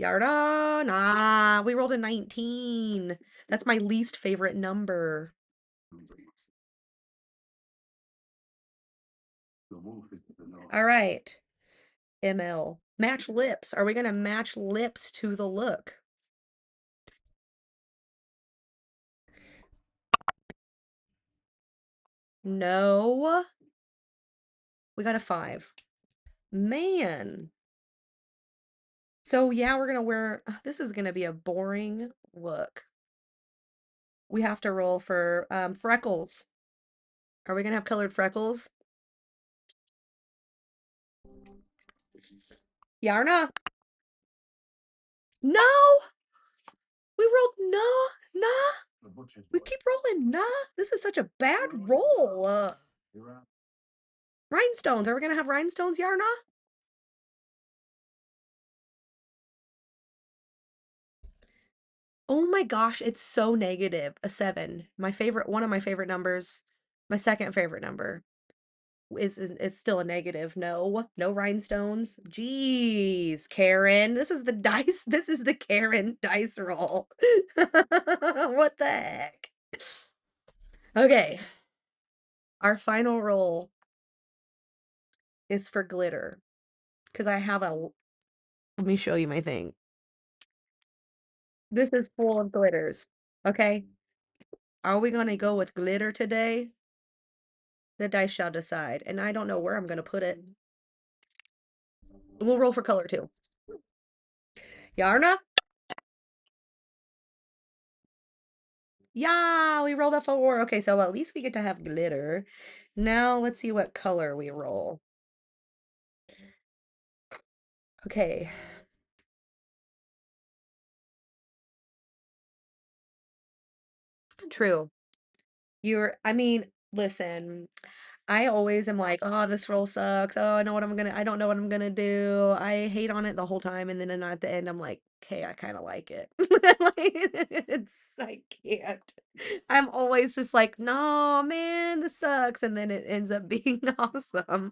Yarda, nah, we rolled a 19. That's my least favorite number. All right, ML. Match lips. Are we gonna match lips to the look? No. We got a 5. Man. So yeah, we're gonna wear, this is gonna be a boring look. We have to roll for freckles. Are we gonna have colored freckles? Yarna? No! We rolled no, nah. We keep rolling nah. This is such a bad roll. Rhinestones. Are we gonna have rhinestones, Yarna? Oh my gosh, it's so negative. A 7. One of my favorite numbers. My second favorite number. It's still a negative. No, no rhinestones. Jeez, Karen. This is the dice. This is the Karen dice roll. What the heck? Okay. Our final roll is for glitter. Because I have a. Let me show you my thing. This is full of glitters. Okay. Are we going to go with glitter today? The dice shall decide. And I don't know where I'm going to put it. We'll roll for color too. Yarna? Yeah, we rolled a 4. Okay, so at least we get to have glitter. Now let's see what color we roll. Okay. True. I mean, listen, I always am like, oh, this roll sucks. Oh, I don't know what I'm gonna do. I hate on it the whole time, and then at the end, I'm like, okay, I kind of like it. Like, I can't. I'm always just like, no, man, this sucks, and then it ends up being awesome.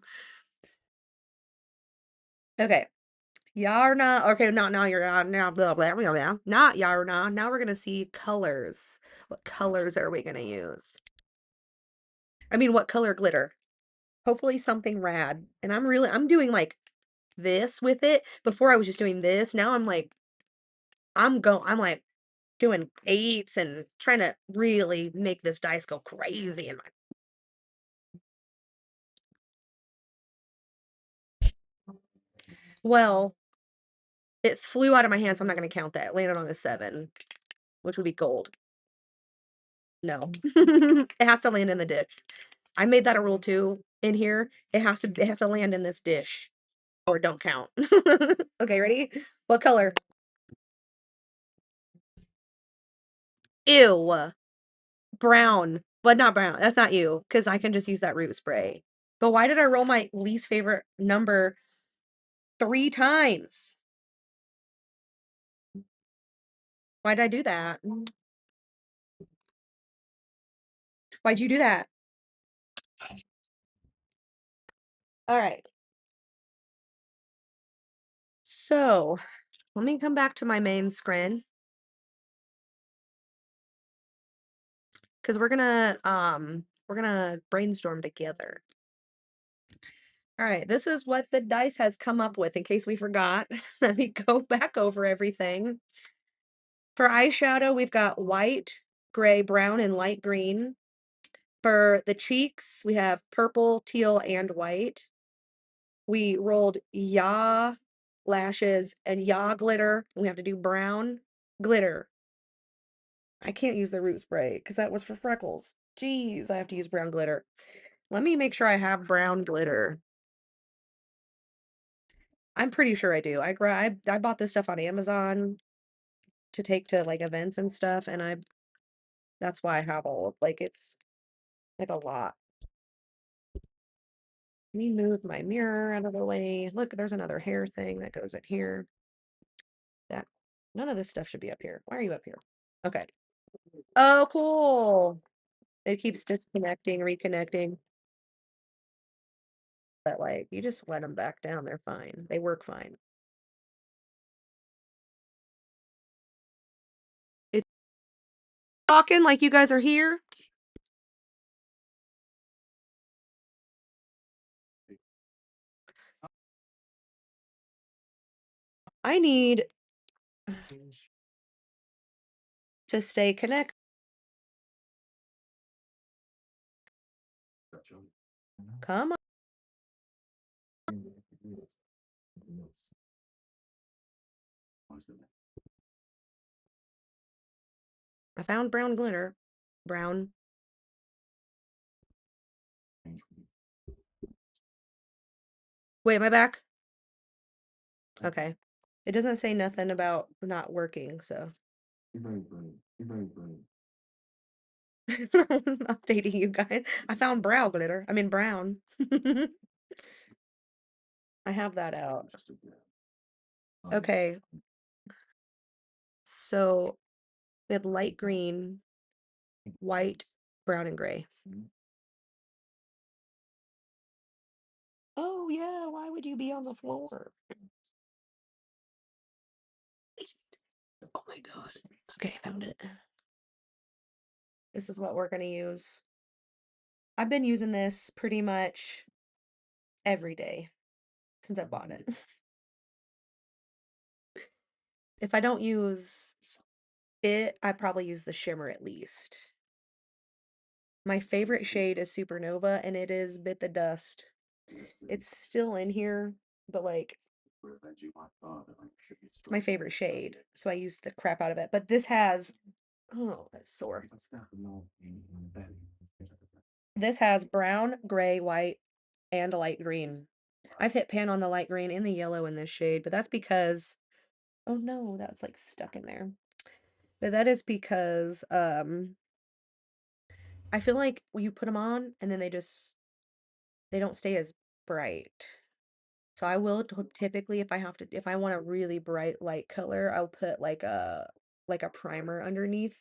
Okay. Yarna. Okay, not now you're on now blah blah blah blah. Not Yarna. Now we're gonna see colors. What colors are we gonna use? I mean, what color glitter? Hopefully something rad. And I'm doing like this with it. Before I was just doing this. Now I'm like I'm like doing eights and trying to really make this dice go crazy in my well, it flew out of my hand, so I'm not gonna count that. It landed on a 7, which would be gold. No. It has to land in the dish. I made that a rule too in here. It has to land in this dish or don't count. Okay, ready? What color? Ew. Brown. But not brown. That's not you, because I can just use that root spray. But why did I roll my least favorite number 3 times? Why did I do that? Why'd you do that? All right. So let me come back to my main screen because we're gonna brainstorm together. All right, this is what the dice has come up with in case we forgot. Let me go back over everything. For eyeshadow, we've got white, gray, brown, and light green. For the cheeks, we have purple, teal, and white. We rolled ya lashes and ya glitter. And we have to do brown glitter. I can't use the root spray because that was for freckles. Jeez, I have to use brown glitter. Let me make sure I have brown glitter. I'm pretty sure I do. I bought this stuff on Amazon to take to like events and stuff, and that's why I have all like it's like a lot. Let me move my mirror out of the way. Look, there's another hair thing that goes in here. That none of this stuff should be up here. Why are you up here? Okay. Oh, cool. It keeps disconnecting, reconnecting. But like you just let them back down, they're fine. They work fine. It's talking like you guys are here. I need to stay connected. Come on. I found brown glitter. Brown. Wait, am I back? Okay. It doesn't say nothing about not working, so. Updating you guys. I found brow glitter. I mean brown. I have that out. Okay. So we had light green, white, brown, and gray. Oh yeah, why would you be on the floor? Oh my god. Okay, I found it. This is what we're gonna use. I've been using this pretty much every day since I bought it. If I don't use it, I probably use the shimmer at least. My favorite shade is Supernova, and it is Bit the Dust. It's still in here, but like, it's my favorite shade, so I use the crap out of it. But this has, oh, that's sore. This has brown, gray, white, and a light green. I've hit pan on the light green and the yellow in this shade, but that's because, oh no, that's like stuck in there. But that is because, I feel like you put them on and then they just they don't stay as bright. So I will typically, if I have to, if I want a really bright light color, I'll put like a primer underneath,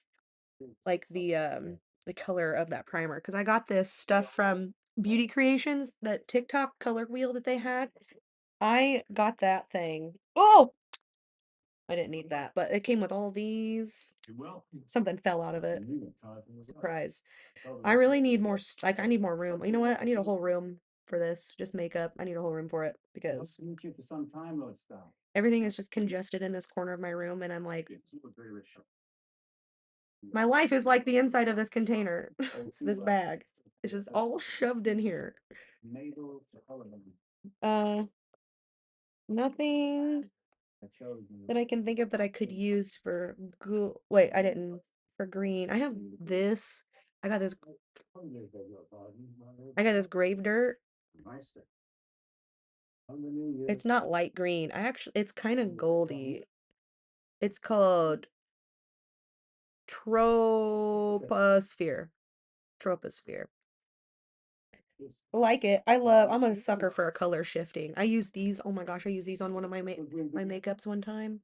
like the color of that primer. Because I got this stuff from Beauty Creations, that TikTok color wheel that they had. I got that thing. Oh, I didn't need that, but it came with all these. Something fell out of it. Surprise. I really need more, like, I need more room. You know what? I need a whole room for this. Just makeup. I need a whole room for it because everything is just congested in this corner of my room, and I'm like, my life is like the inside of this container, this bag. It's just all shoved in here. Uh, Nothing that I can think of that I could use for wait, I didn't for green. I have this. I got this I got this grave dirt. It's not light green. It's kind of goldy. It's called troposphere. Troposphere. Like it. I'm a sucker for a color shifting. I use these. Oh my gosh, I used these on one of my makeups one time.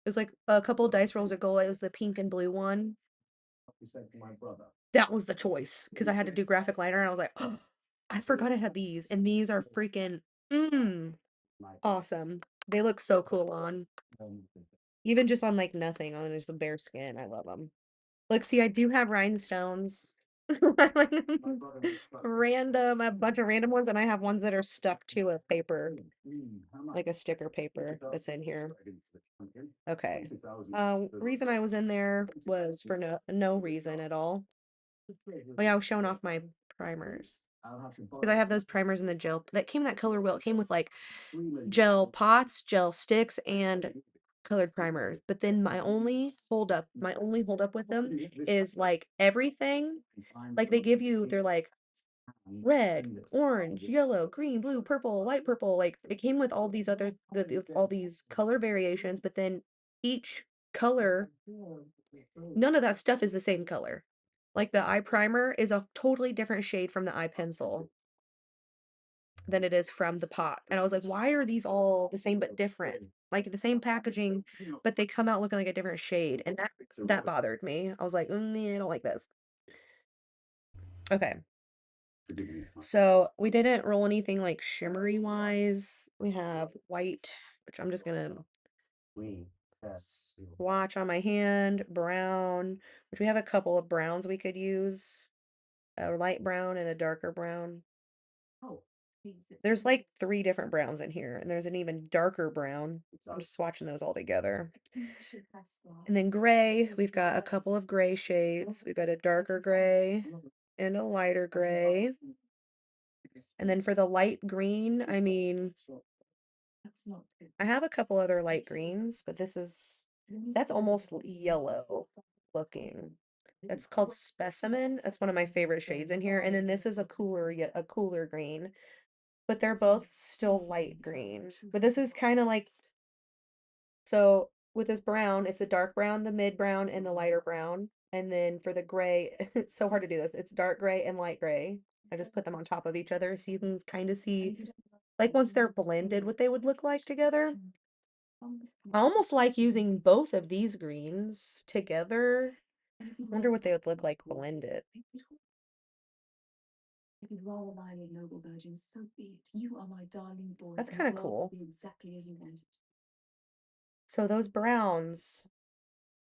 It was like a couple dice rolls ago. It was the pink and blue one. That was the choice because I had to do graphic liner and I was like, oh, I forgot I had these. And these are freaking awesome. They look so cool on. Even just on like nothing, on just a bare skin. I love them. Like, see, I do have rhinestones. Random, a bunch of random ones, and I have ones that are stuck to a paper, like a sticker paper that's in here. Okay. Reason I was in there was for no reason at all. Oh yeah, I was showing off my primers. Because I have those primers in the gel that came in that color wheel. It came with like gel pots, gel sticks, and colored primers. But then my only holdup with them is like everything. Like they give you, they're like red, orange, yellow, green, blue, purple, light purple. Like it came with all these all these color variations, but then each color, none of that stuff is the same color. Like the eye primer is a totally different shade from the eye pencil than it is from the pot. And I was like, why are these all the same but different? Like the same packaging, but they come out looking like a different shade. And that bothered me. I was like, I don't like this. Okay. So we didn't roll anything like shimmery wise. We have white, which I'm just gonna swatch on my hand, brown, which we have a couple of browns we could use. A light brown and a darker brown. There's like 3 different browns in here, and there's an even darker brown. I'm just swatching those all together. And then gray, we've got a couple of gray shades. We've got a darker gray and a lighter gray. And then for the light green, I mean, I have a couple other light greens, but that's almost yellow looking. That's called Specimen. That's one of my favorite shades in here. And then this is a cooler green, but they're both still light green. But this is kind of like, so with this brown, it's the dark brown, the mid brown, and the lighter brown. And then for the gray, it's so hard to do this. It's dark gray and light gray. I just put them on top of each other so you can kind of see, like once they're blended, what they would look like together. I almost like using both of these greens together. I wonder what they would look like blended. That's kind of cool. So those browns,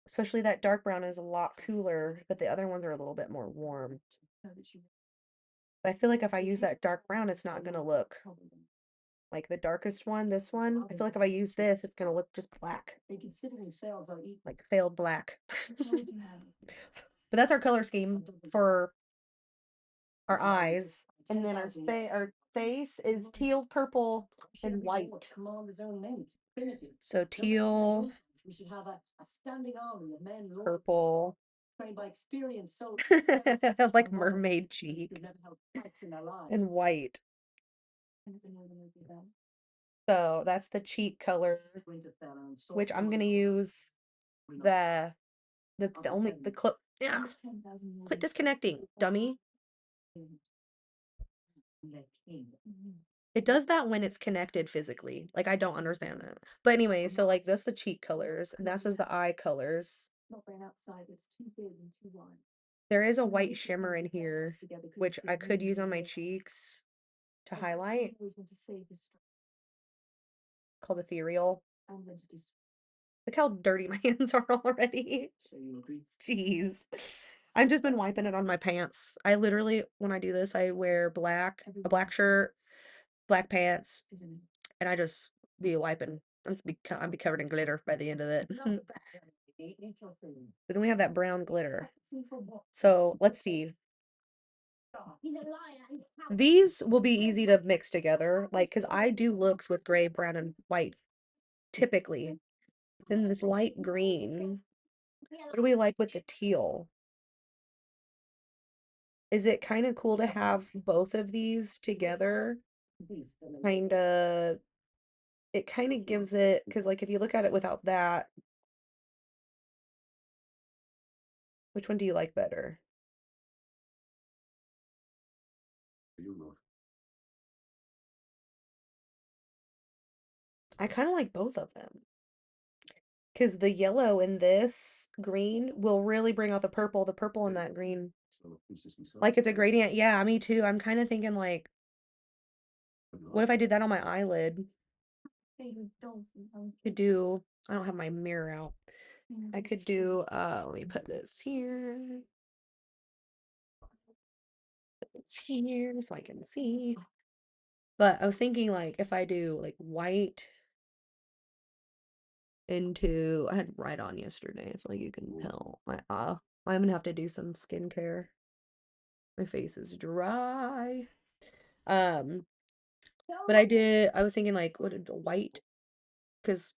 especially that dark brown, is a lot cooler, but the other ones are a little bit more warm. But I feel like if I use that dark brown, it's not gonna look like the darkest one, this one. I feel like if I use this, it's gonna look just black. Like failed black. But that's our color scheme for our eyes. And then our face is teal, purple, and white. So teal, purple, like mermaid cheek, and white. So that's the cheek color, which I'm gonna use the only the clip. Yeah, quit disconnecting, dummy. It does that when it's connected physically. Like, I don't understand that. But anyway, so like that's the cheek colors, and that's just the eye colors. There is a white shimmer in here, which I could use on my cheeks to highlight, called Ethereal. Look how dirty my hands are already. Jeez. I've just been wiping it on my pants. I literally, when I do this, I wear a black shirt, black pants, and I just be wiping. I'd be covered in glitter by the end of it. But then we have that brown glitter. So let's see. These will be easy to mix together, like, because I do looks with gray, brown, and white typically. Then this light green. What do we like with the teal? Is it kind of cool to have both of these together? Kind of, it kind of gives it, because like if you look at it without that, which one do you like better? I kind of like both of them. Because the yellow in this green will really bring out the purple in that green. Like it's a gradient. Yeah, me too. I'm kind of thinking like, what if I did that on my eyelid? Could do, I don't have my mirror out. I could do, let me put this here. Put this here so I can see. But I was thinking like if I do like white into, I had right on yesterday, so like you can tell. I'm gonna have to do some skincare. My face is dry. Um, but I was thinking like what a white, because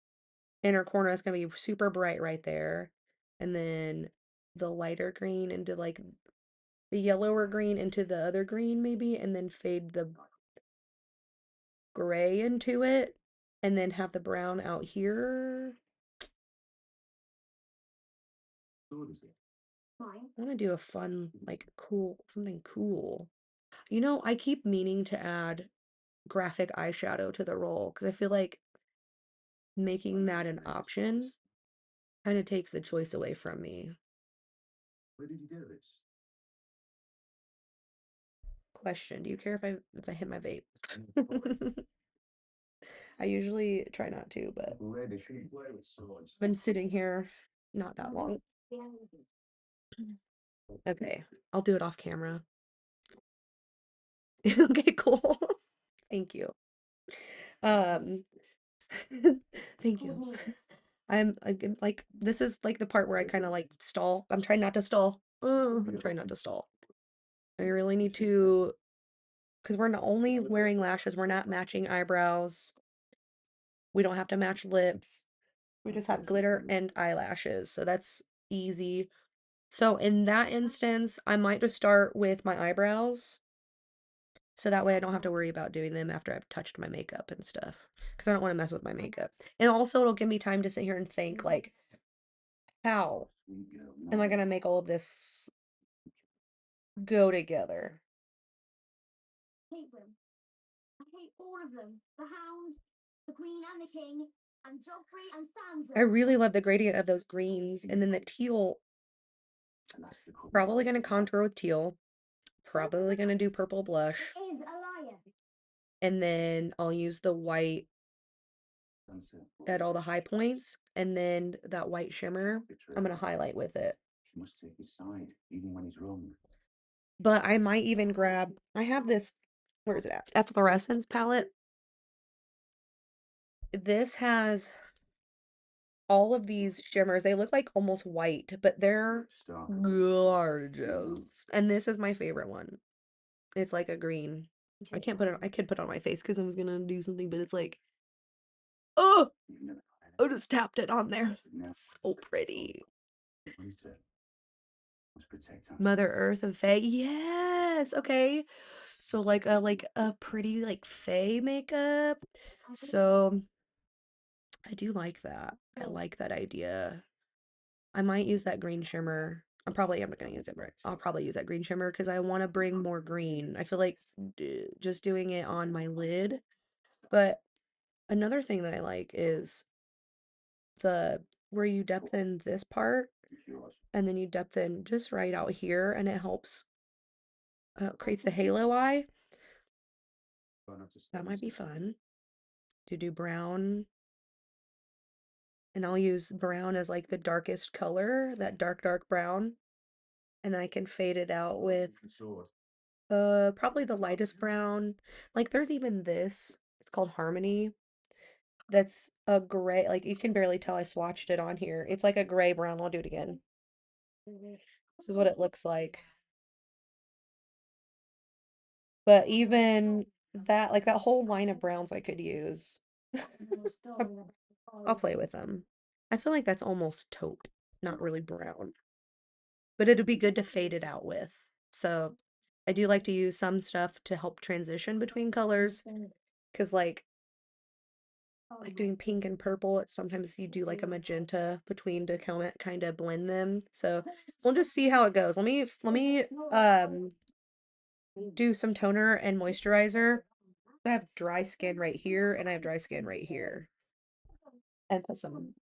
inner corner is gonna be super bright right there. And then the lighter green into like the yellower green into the other green maybe, and then fade the gray into it, and then have the brown out here. I want to do a fun, like cool, something cool. You know, I keep meaning to add graphic eyeshadow to the roll because I feel like making that an option kind of takes the choice away from me. Question, do you care if I hit my vape? I usually try not to, but I've been sitting here not that long. Okay, I'll do it off camera. Okay, cool. Thank you. Um, thank you. Like this is like the part where I kind of like stall. I'm trying not to stall. I'm trying not to stall. I really need to, because we're not only wearing lashes, we're not matching eyebrows. We don't have to match lips. We just have glitter and eyelashes. So that's easy. So in that instance, I might just start with my eyebrows. So that way I don't have to worry about doing them after I've touched my makeup and stuff. Because I don't want to mess with my makeup. And also it'll give me time to sit here and think like, how am I gonna make all of this go together? I really love the gradient of those greens, and then the teal, probably gonna contour with teal, probably gonna do purple blush, and then I'll use the white at all the high points, and then that white shimmer, I'm gonna highlight with it. But I might even grab, I have this, where is it at? Efflorescence palette. This has all of these shimmers. They look like almost white, but they're gorgeous. And this is my favorite one. It's like a green. I can't put it, I could put it on my face because I was gonna do something, but it's like, oh, I just tapped it on there. So pretty. Mother Earth and Fae. Yes. Okay. So like a pretty like Fae makeup. So I do like that. I like that idea. I might use that green shimmer I'm probably I'm not gonna use it, but I'll probably use that green shimmer because I want to bring more green. I feel like just doing it on my lid. But another thing that I like is the where you depth in this part and then you depth in just right out here and it helps creates the halo eye. That might be fun to do brown. And I'll use brown as like the darkest color, that dark brown. And I can fade it out with probably the lightest brown. Like there's even this. It's called Harmony. That's a gray, like you can barely tell I swatched it on here. It's like a gray brown. I'll do it again. This is what it looks like. But even that, like that whole line of browns I could use. I'll play with them. I feel like that's almost taupe, not really brown. But it'd be good to fade it out with. So I do like to use some stuff to help transition between colors. Because like doing pink and purple, it's sometimes you do like a magenta between to kind of blend them. So we'll just see how it goes. Let me do some toner and moisturizer. I have dry skin right here and I have dry skin right here. And put some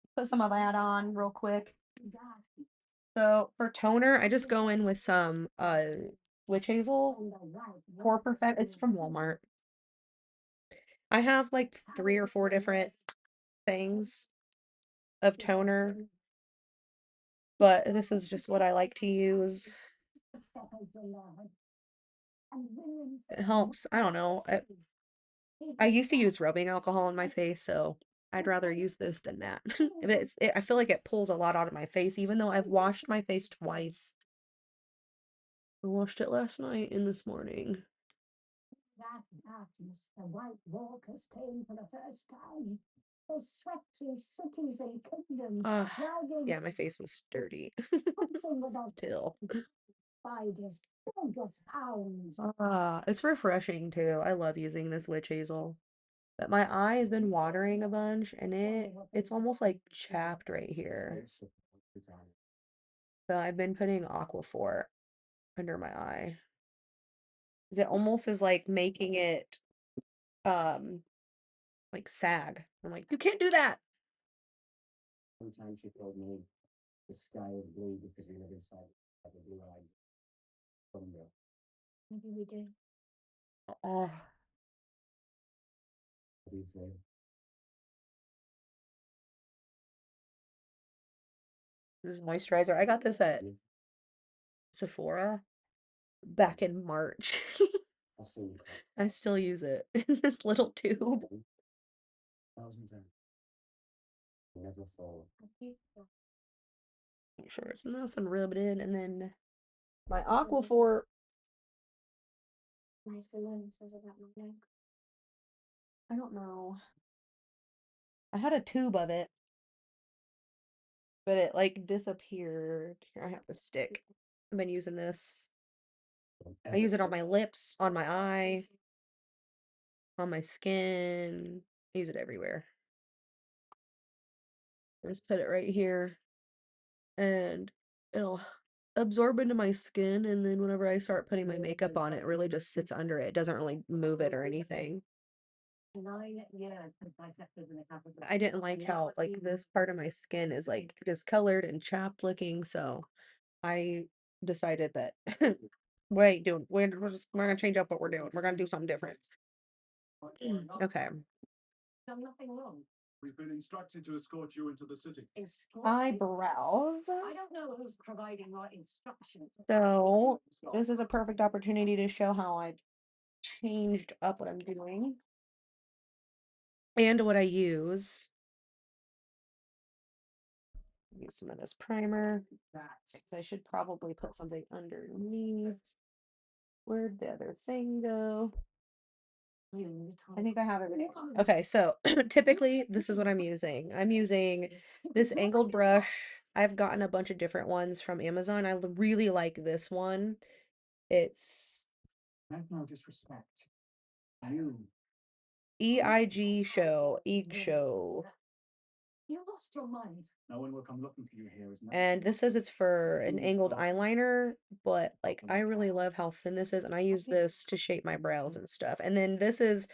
of that on real quick. So for toner, I just go in with some witch hazel Pore Perfect. It's from Walmart. I have like 3 or 4 different things of toner, but this is just what I like to use. It helps. I don't know. I used to use rubbing alcohol on my face, so I'd rather use this than that. I feel like it pulls a lot out of my face, even though I've washed my face twice. I washed it last night and this morning. That darkness, the white walkers came for the first time. They swept through cities and kingdoms, yeah, my face was dirty. Still. Spiders, big as hounds. It's refreshing too. I love using this witch hazel. But my eye has been watering a bunch and it's almost like chapped right here. So I've been putting Aquaphor under my eye. It almost is like making it um like sag. I'm like, you can't do that. Sometimes she told me the sky is blue because we live inside of a blue-eyed thunder. Maybe we do. What do you say? This is moisturizer. I got this at Sephora back in March. I still use it in this little tube. Never fall. Make sure it's nothing rubbed in, and then my Aquaphor. I don't know. I had a tube of it, but it like disappeared. Here, I have a stick. I've been using this. I use it on my lips, on my eye, on my skin. I use it everywhere. Just put it right here and it'll absorb into my skin, and then whenever I start putting my makeup on, it really just sits under it. It doesn't really move it or anything. I didn't like how like this part of my skin is like discolored and chapped looking, so I decided that we're gonna change up what we're doing. We're gonna do something different. Okay. Done nothing wrong. We've been instructed to escort you into the city. Eyebrows. I don't know who's providing what instructions. So this is a perfect opportunity to show how I've changed up what I'm doing and what I use. Use some of this primer. So I should probably put something underneath. Where'd the other thing go? I think I have everything. Okay, so typically this is what I'm using. I'm using this angled brush. I've gotten a bunch of different ones from Amazon. I really like this one. It's no disrespect. EIG show. And this says it's for an angled eyeliner, but like I really love how thin this is, and I use this to shape my brows and stuff. And then this is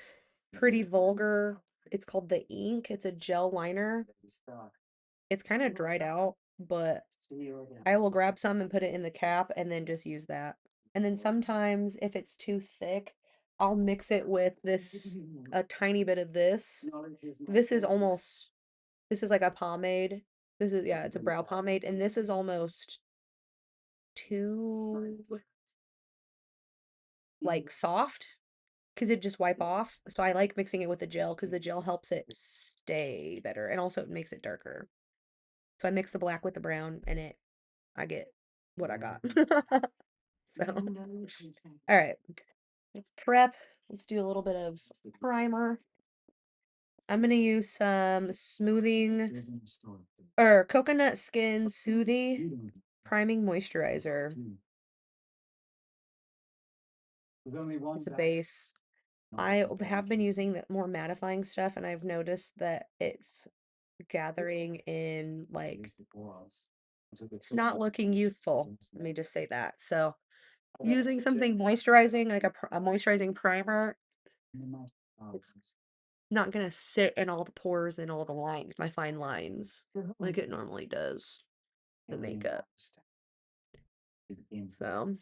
pretty vulgar. It's called the Ink. It's a gel liner. It's kind of dried out, but I will grab some and put it in the cap and then just use that. And then sometimes if it's too thick, I'll mix it with this, a tiny bit of this. This is almost, this is like a pomade. This is, yeah, it's a brow pomade. And this is almost too, like, soft because it just wipe off. So I like mixing it with the gel because the gel helps it stay better and also it makes it darker. So I mix the black with the brown and I get what I got. So, all right, let's prep. Let's do a little bit of primer. I'm gonna use some smoothing or coconut skin soothing priming moisturizer. It's a base. I have been using the more mattifying stuff, and I've noticed that it's gathering in like it's not looking youthful. Let me just say that. So using something moisturizing, like a moisturizing primer, it's not gonna sit in all the pores and all the lines, my fine lines, like it normally does the makeup. So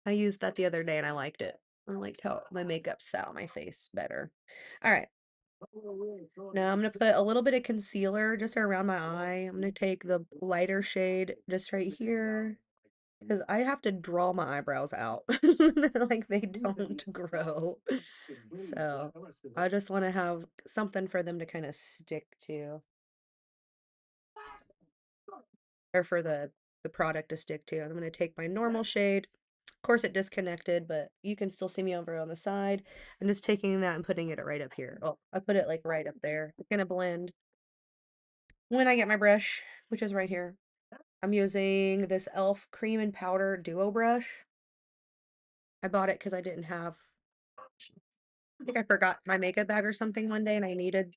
I used that the other day and I liked it. I liked how my makeup sat on my face better. All right. Now I'm gonna put a little bit of concealer just around my eye. I'm gonna take the lighter shade just right here because I have to draw my eyebrows out like they don't grow. So I just want to have something for them to kind of stick to, or for the product to stick to. I'm gonna take my normal shade. Of course, it disconnected, but you can still see me over on the side. I'm just taking that and putting it right up here. Oh, I put it like right up there. It's gonna blend when I get my brush, which is right here. I'm using this e.l.f. cream and powder duo brush. I bought it because I didn't have, I think I forgot my makeup bag or something one day and I needed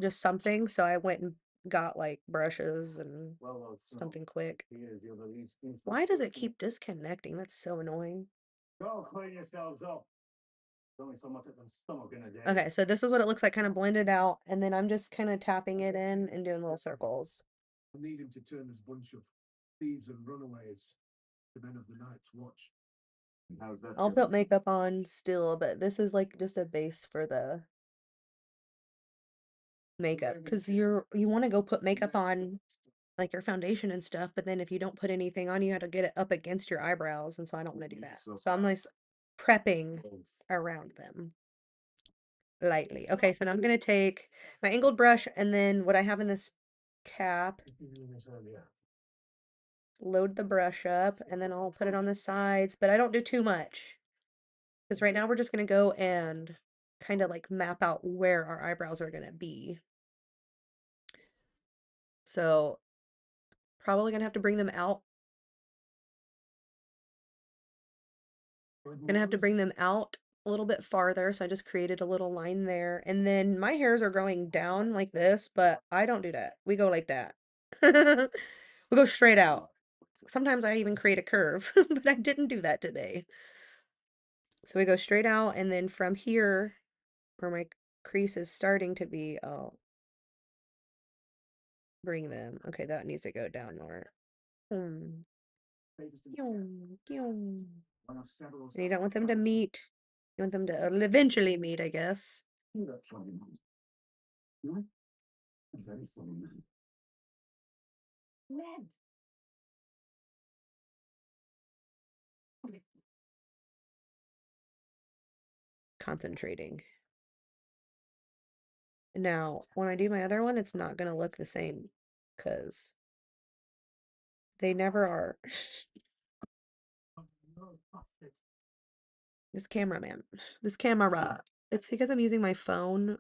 just something, so I went and got like brushes and something quick. Why does it keep disconnecting? That's so annoying. Okay, so this is what it looks like kind of blended out, and then I'm just kind of tapping it in and doing little circles. I'll put makeup on still, but this is like just a base for the makeup because you want to go put makeup on like your foundation and stuff, but then if you don't put anything on, you have to get it up against your eyebrows, and so I don't want to do that. So I'm like prepping around them lightly. Okay, so now I'm gonna take my angled brush and then what I have in this cap, load the brush up, and then I'll put it on the sides, but I don't do too much because right now we're just gonna go and kind of like map out where our eyebrows are gonna be. So probably gonna have to bring them out. Gonna have to bring them out a little bit farther, so I just created a little line there. And then my hairs are growing down like this, but I don't do that. We go like that. We go straight out. Sometimes I even create a curve, but I didn't do that today. So we go straight out, and then from here, where my crease is starting to be, I'll bring them. Okay, that needs to go down more. Hmm. Yoom, yoom. And you don't want them to meet. You want them to eventually meet, I guess. Concentrating. Now, when I do my other one, it's not gonna look the same because they never are. This cameraman, this camera, it's because I'm using my phone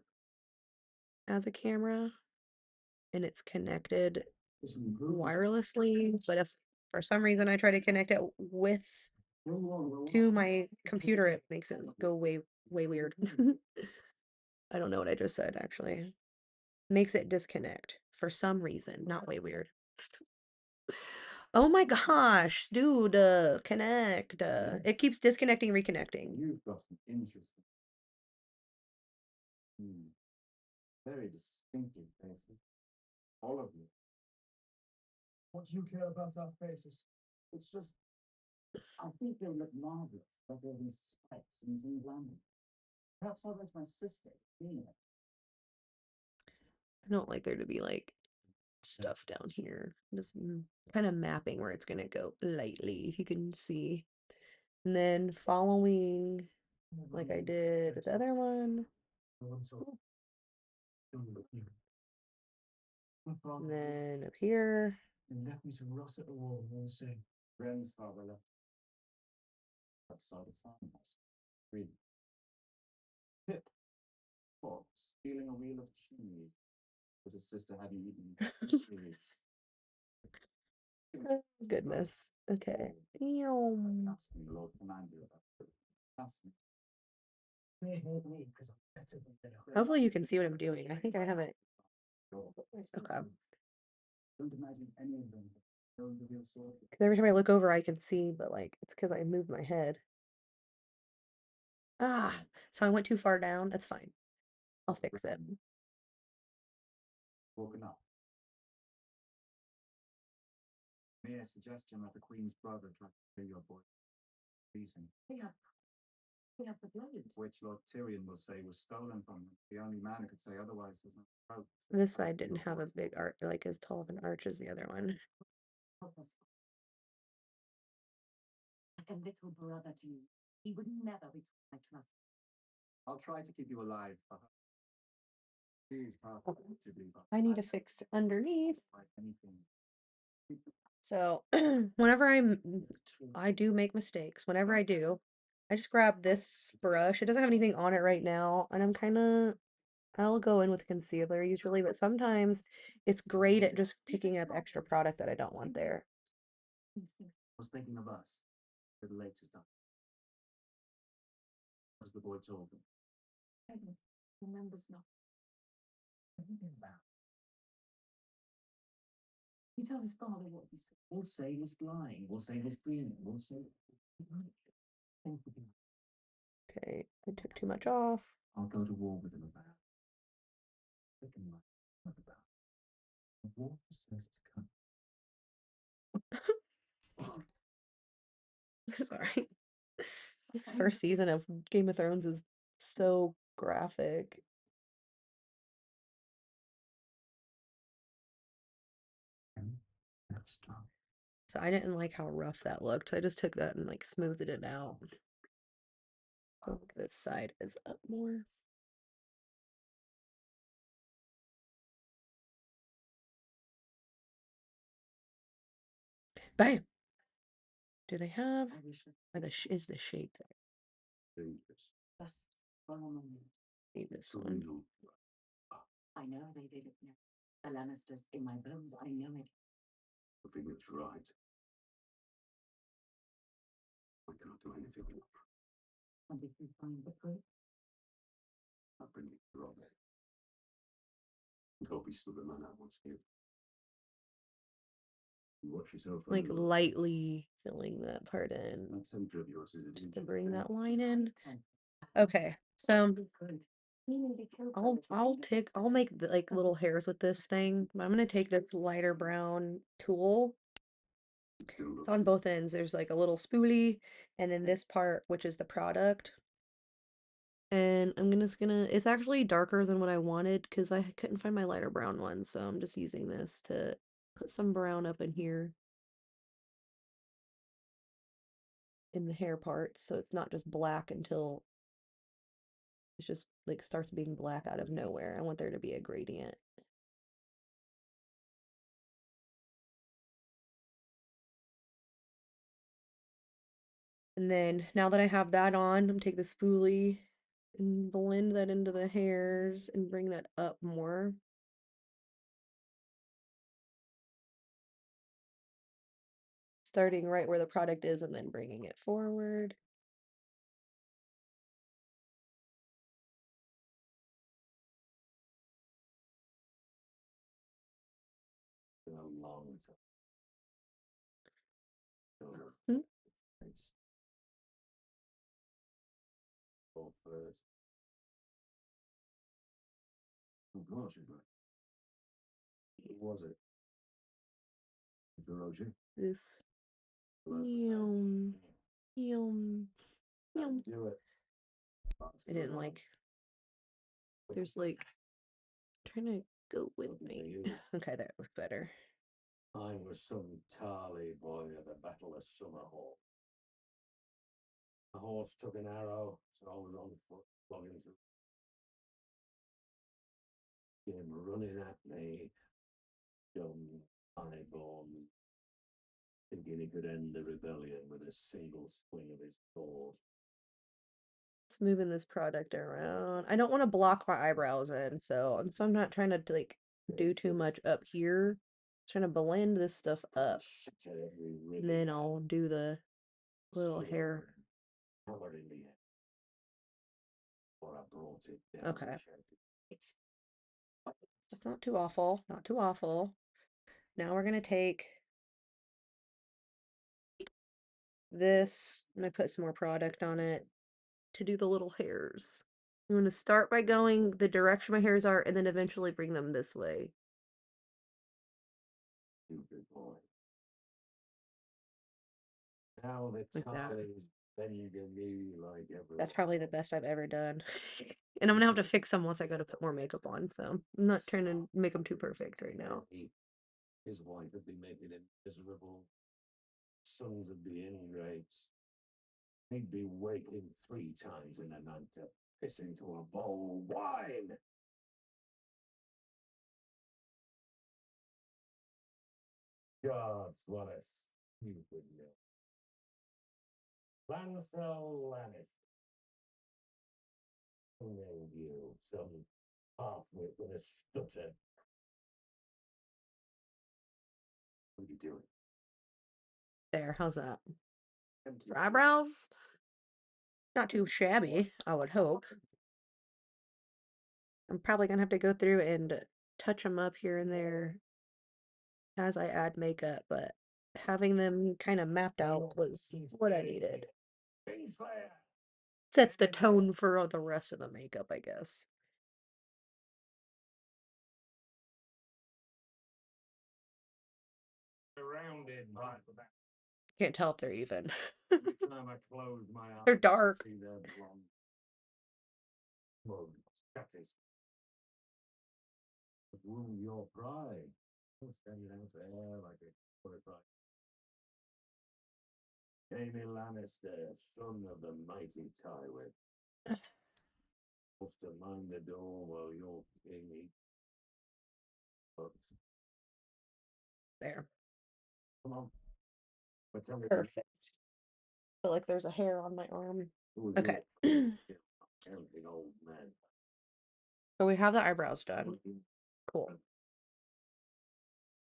as a camera and it's connected wirelessly. But if for some reason I try to connect it with to my computer, it makes it go way, way weird. I don't know what I just said, actually. Makes it disconnect for some reason. Not way weird. Oh my gosh, dude, connect. It keeps disconnecting, reconnecting.
You've got an interesting, very distinctive faces. All of you. What do you care about our faces? It's just, I think they look marvelous, but there are these spikes and things landing. Perhaps I'll let my sister clean it.
I don't like there to be like stuff down here. Just kind of mapping where it's gonna go lightly, you can see. And then following like I did with the other one. And then up here.
And left me to rot at the wall all the same. Ren's father left outside the farmhouse. Really. Pip. Fox stealing a wheel of cheese. But his sister hadn't eaten cheese.
Oh, goodness. Okay.
Asking the Lord Commander about it. Asking. They hate me because I'm better than they are.
Hopefully you can see what I'm doing. I think I have it. Okay.
Don't imagine any of them knowing the real sword.
Because every time I look over, I can see, but like it's because I moved my head. Ah, so I went too far down. That's fine. I'll fix it.
Woken up. Mere suggestion that the Queen's brother tried to kill your boy. Reason. We have the blade. Which Lord Tyrion will say was stolen from him. The only man who could say otherwise is not proud.
This side didn't have a big arch, like as tall of an arch as the other one.
Like a little brother to you. He would never betray my trust. I'll try to keep you alive for her.
I need to fix underneath.
Anything.
So whenever I do make mistakes, whenever I do, I just grab this brush. It doesn't have anything on it right now, and I'll go in with concealer usually, but sometimes it's great at just picking up extra product that I don't want there.
I was thinking of us. For the latest stuff. As the boy told him. I don't remember nothing. He tells his father what he said. We'll say he's lying. We'll say he's dreaming. We'll say.
Okay, I took too much off.
I'll go to war with him about. About. The war says it's coming.
Sorry. This first season of Game of Thrones is so graphic.
That's strong.
So I didn't like how rough that looked. So I just took that and like smoothed it out. Hope this side is up more. Bam. Do they have? Is the shape there?
Yes. Follow me.
Need this one.
I know they did it now. The Lannisters in my bones. I know it. I think it's right. I can't do anything. And if you find the proof, I'll bring it to Robert. And hope he's still the man I once knew. Watch yourself.
Like lightly filling that part in. Just to bring that line in. Okay, so I'll make like little hairs with this thing. I'm gonna take this lighter brown tool. It's on both ends. There's like a little spoolie, and then this part, which is the product. And I'm just gonna, it's actually darker than what I wanted because I couldn't find my lighter brown one, so I'm just using this to put some brown up in here. In the hair parts, so it's not just black until it's just like starts being black out of nowhere. I want there to be a gradient. And then now that I have that on, I'm gonna take the spoolie and blend that into the hairs and bring that up more. Starting right where the product is and then bringing it forward. Hmm?
Go first. Of course you got. Who was it? Roger.
This. Yum. Yum. Yum.
Do it.
I didn't like. There's like trying to go with me. Okay, that looks better.
I was some tarly boy at the Battle of Summerhall. The horse took an arrow, so I was on foot, flogging through. Came running at me, dumb, highborn, thinking he could end the rebellion with a single swing of his sword.
It's moving this product around. I don't want to block my eyebrows in, so I'm not trying to like do too much up here. Trying to blend this stuff up. And then I'll do the little hair. Okay. That's not too awful. Not too awful. Now we're gonna take this. I'm gonna put some more product on it to do the little hairs. I'm gonna start by going the direction my hairs are and then eventually bring them this way.
Stupid boy. Now the
Like that.
Charlie's bending me like everyone.
That's probably the best I've ever done. And I'm gonna have to fix them once I go to put more makeup on, so I'm not trying to make them too perfect right now.
His wife had been making him miserable. Sons would be ingrates. He'd be waking 3 times in the night to piss into a bowl of wine. Gods, what a stupid name. Lancel Lannister. Oh, you, some half-wit with a stutter. What are you doing?
There, how's that? For eyebrows? Not too shabby, I would hope. I'm probably gonna have to go through and touch them up here and there as I add makeup, but having them kind of mapped out was what I needed. Sets the tone for the rest of the makeup, I guess.
Surrounded by the back.
Can't tell if they're even.
Every time I close my eyes,
They're dark.
see their blonde mug catties. Just wound your pride. Standing out there like a butterfly. Jaime Lannister, son of the mighty Tywin. Supposed to mind the door while you're king eats bugs.
There.
Come on. But tell me
Perfect. Feel like there's a hair on my arm.
who
Okay.
helping old man.
So we have the eyebrows done. Cool.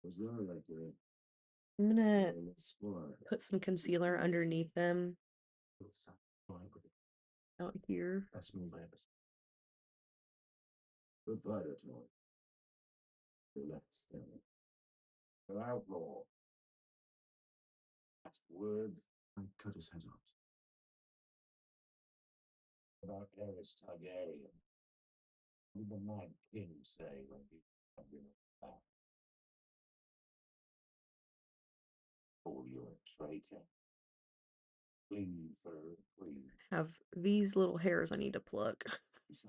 Was there like a
I'm gonna put some concealer underneath them out here.
That's move that. Good fighter, Tony. Relax, Stanley. An outlaw. That's words. I cut his head off. About Aerys Targaryen. What did the Mad King say when he had been back? Call you a traitor. Flee for a queen.
Have these little hairs I need to pluck. It's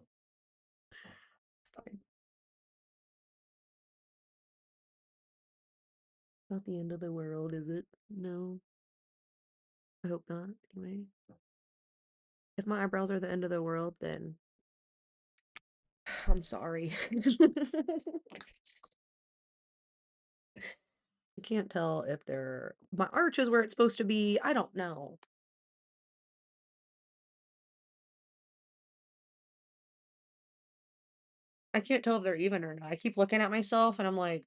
fine. Not the end of the world, is it? No. I hope not, anyway. If my eyebrows are the end of the world, then I'm sorry. I can't tell if they're my arch is where it's supposed to be. I don't know. I can't tell if they're even or not. I keep looking at myself and I'm like,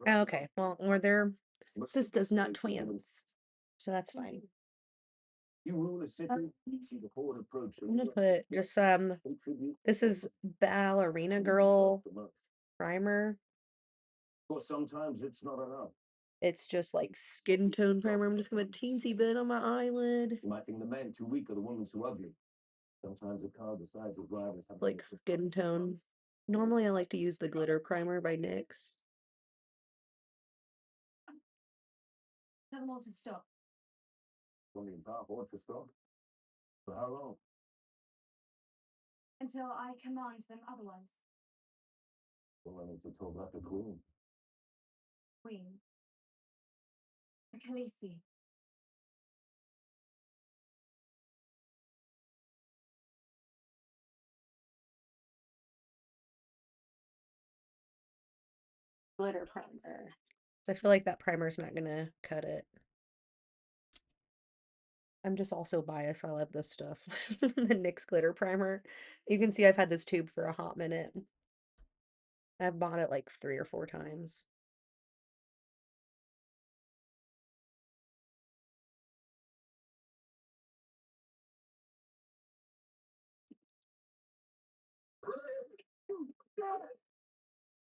okay, well, or they're sisters, not twins. So that's fine.
You rule a city, see the horde approach,
I'm gonna put just
contribute
this is Ballerina Girl
the most.
primer.
But sometimes it's not enough.
It's just like skin tone primer. I'm just gonna put a teensy bit on my eyelid.
You might think the men too weak or the women too ugly. Sometimes a car decides a driver's have
Like skin tone. Normally I like to use the glitter primer by NYX.
Tell them all to stop. From the entire horde to stop. For how long? Until I command them otherwise. Well, I need to talk about the queen. Queen. The Khaleesi.
Glitter primer. So I feel like that primer is not gonna cut it. I'm just also biased. I love this stuff. The NYX glitter primer. You can see I've had this tube for a hot minute. I've bought it like 3 or 4 times.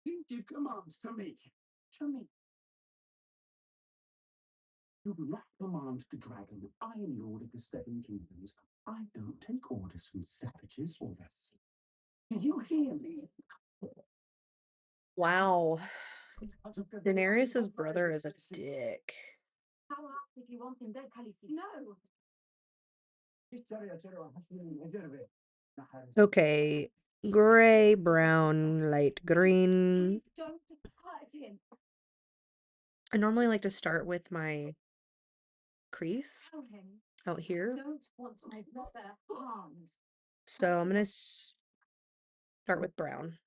You give commands to me. To me. You do not command the dragon that I am lord of the Seven Kingdoms. I don't take orders from savages or their slaves. Do you hear me?
Wow. Daenerys's brother is a dick.
How up if you want him dead, Khaleesi? No.
Okay. Gray, brown, light green.
Don't hurt him.
I normally like to start with my crease
Tell him.
out here.
Don't want my brother harmed.
So I'm gonna start with brown.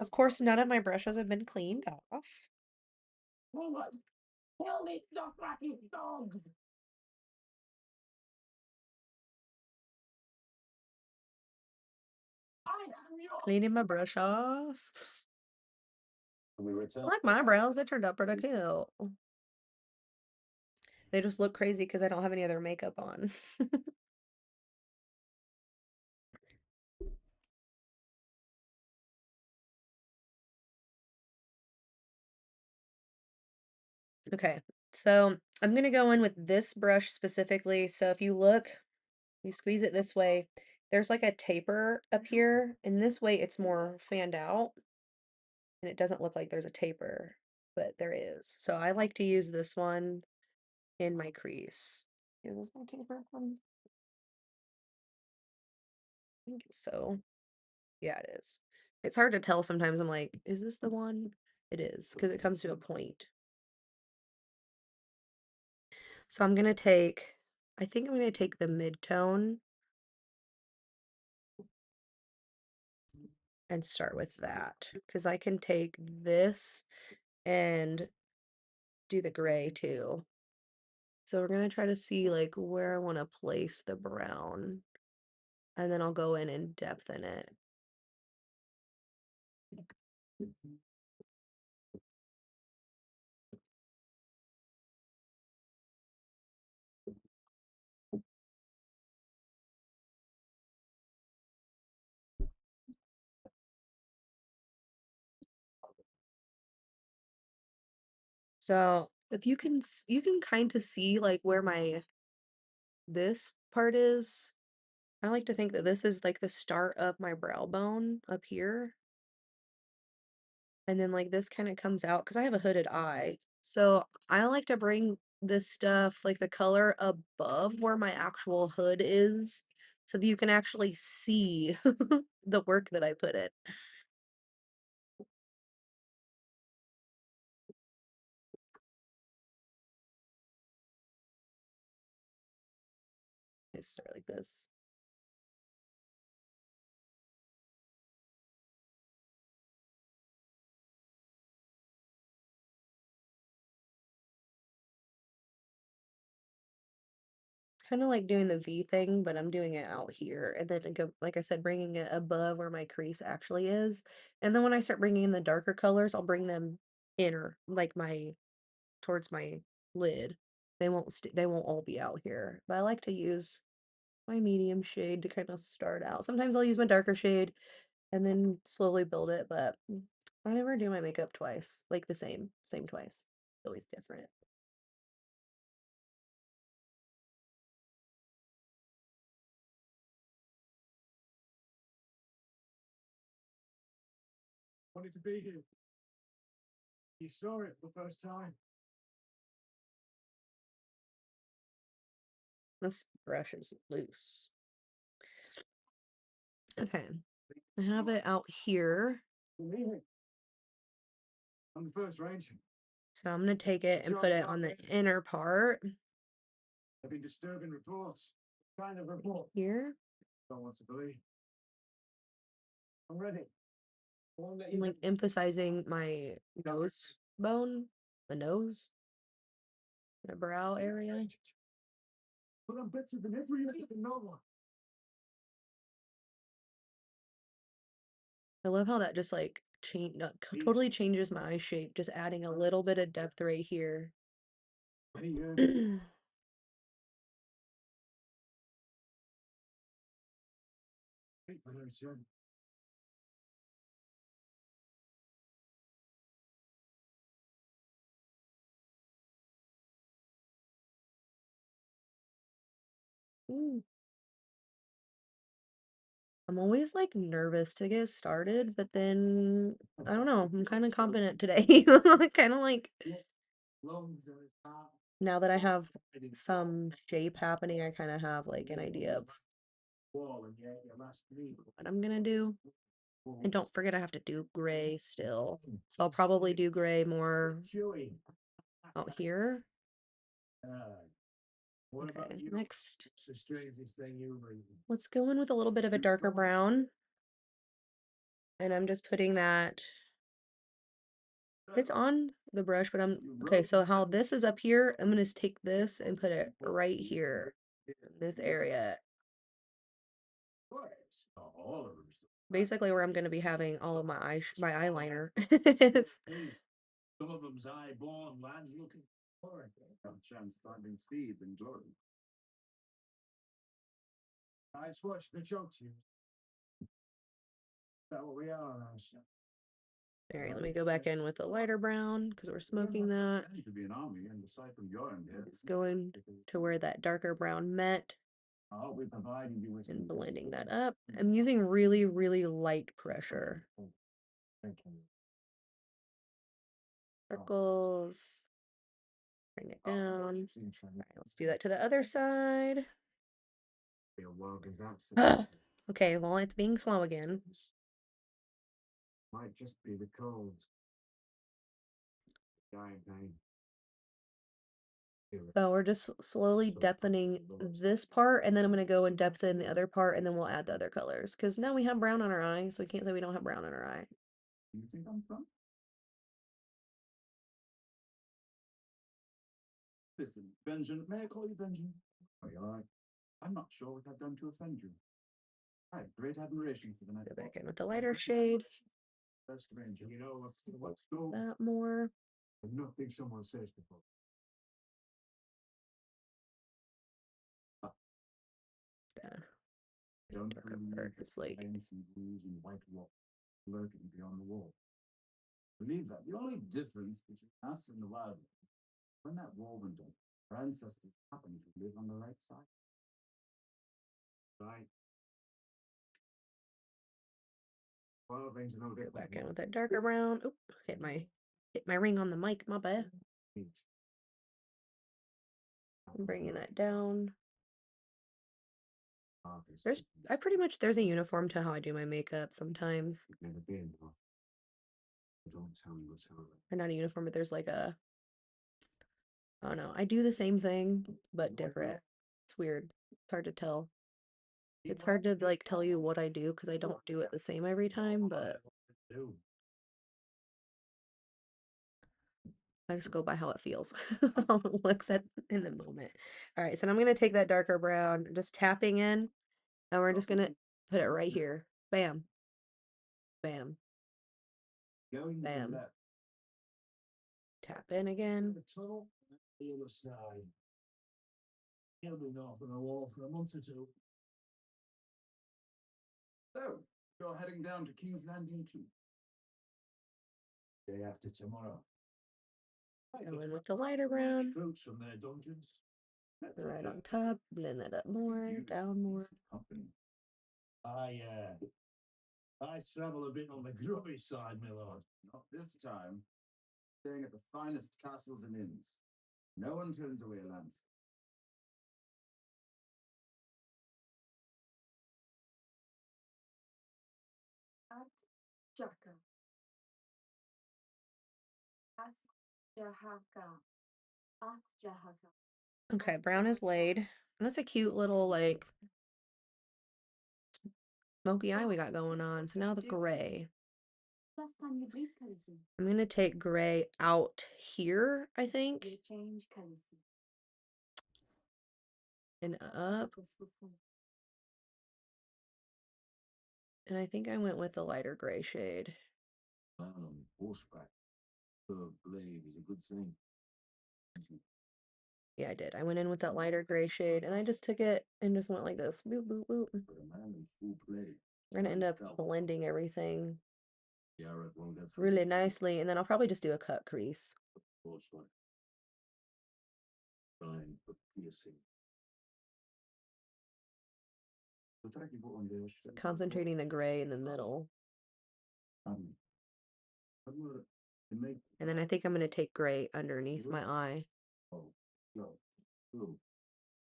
Of course, none of my brushes have been cleaned off.
Forward! Kill these dog-racking dogs! I am your...
Cleaning my brush off.
We return.
I like my brows. They turned out pretty cute. They just look crazy because I don't have any other makeup on. Okay, so I'm gonna go in with this brush specifically. So if you look, you squeeze it this way, there's like a taper up here, and this way it's more fanned out, and it doesn't look like there's a taper, but there is. So I like to use this one in my crease. Is this my taper one? I think so. Yeah, it is. It's hard to tell sometimes. I'm like, is this the one? It is, because it comes to a point. So I'm gonna take, I think I'm gonna take the mid-tone and start with that, because I can take this and do the gray too. So we're gonna try to see like where I want to place the brown, and then I'll go in and depthen it. So if you can, you can kind of see like where my this part is. I like to think that this is like the start of my brow bone up here. And then like this kind of comes out because I have a hooded eye. So I like to bring this stuff, like the color above where my actual hood is, so that you can actually see the work that I put in. I start like this. Kind of like doing the V thing, but I'm doing it out here. And then, like I said, bringing it above where my crease actually is. And then when I start bringing in the darker colors, I'll bring them inner, like my towards my lid. They won't all be out here. But I like to use my medium shade to kind of start out. Sometimes I'll use my darker shade and then slowly build it, but I never do my makeup twice, like the same twice. It's always different.
Wanted to be here. You saw it the first time.
This brush is loose. Okay, I have it out here.
Amazing. On the first range,
So I'm gonna take it and put it on the inner part
there have been disturbing reports. Kind of report.
here.
Don't want to believe. I'm ready.
I'm like emphasizing my nose bone, the nose, the brow area.
But I'm better than every other no one.
I love how that just like totally changes my eye shape, just adding a little bit of depth right here.
Many years. Wait for her return.
Mm. I'm always like nervous to get started, but then I don't know, I'm kind of confident today. Kind of like now that I have some shape happening, I kind of have like an idea of what I'm gonna do. And don't forget I have to do gray still. So I'll probably do gray more out here. Okay, next. Let's go in with a little bit of a darker brown. And I'm just putting that, it's on the brush, but okay, so how this is up here, I'm gonna take this and put it right here in this area. Basically where I'm gonna be having all of my eyeliner. It's
Some of them's high-born lads looking for it. Have a chance finding speed and glory. Nice watch the choke you. Is that what we are, Asha?
all right, let me go back in with a lighter brown because we're smoking that.
To be an army and aside from your end here.
It's going to where that darker brown met
I'll be providing you with
and blending that up. I'm using really, really light pressure.
Thank you.
Circles. Bring it down. All right, let's do that to the other side. Okay, well, it's being slow again.
Might just be the cold. Dying pain.
So we're just slowly depthening this part, and then I'm going to go and depthen the other part, and then we'll add the other colors. Because now we have brown on our eye, so we can't say we don't have brown on our eye.
Do you think I'm from? Listen, Benjamin, may I call you Benjamin? Are you all right? I'm not sure what I've done to offend you. I have great admiration for the night.
Go back in with the lighter shade.
Best ranger. You know what's
That more.
nothing someone says before. Don't
Darker part is like
and blues and white rock lurking beyond the wall. Believe that. The only difference between us and the wild when that wall went up, our ancestors happened to live on the right side. Right. Well, things a little
go
bit
back in with that darker brown. Oop, hit my ring on the mic, my bad. I'm bringing that down. There's a uniform to how I do my makeup sometimes.
Never been. Don't tell me what's happening.
Or not a uniform, but there's like a, I don't know. I do the same thing, but different. It's weird. It's hard to tell. It's hard to like tell you what I do because I don't do it the same every time, but I just go by how it feels. How it looks at in the moment. All right, so I'm gonna take that darker brown, just tapping in, and we're just gonna put it right here. Bam. Bam. Bam. tap in again.
The tunnel, the other side. He'll be north on the wall for a month or two. So, you're heading down to King's Landing too. Day after tomorrow.
Go in with the lighter brown.
Recruits from their dungeons.
Right on top. Blend that up more, down more.
I travel a bit on the grubby side, my lord. Not this time. Staying at the finest castles and inns. No one turns away a lance.
At Jaka. At Jahaka. At Jahaka.
Okay, brown is laid. And that's a cute little, like, smoky eye we got going on. So now the gray.
Last time you bleed, Khaleesi.
I'm going to take gray out here, I think,
You change, Khaleesi.
and up. And I think I went with the lighter gray shade.
Horseback. The blade is a good thing.
Yeah, I did. I went in with that lighter gray shade, and I just took it and just went like this. Boop, boop, boop.
For a man in full blade.
We're going to end up blending everything
The Arab won't have
really nicely, and then I'll probably just do a cut crease.
horseback. Fine, but piercing.
So concentrating the gray in the middle. And then I think I'm going to take gray underneath my eye.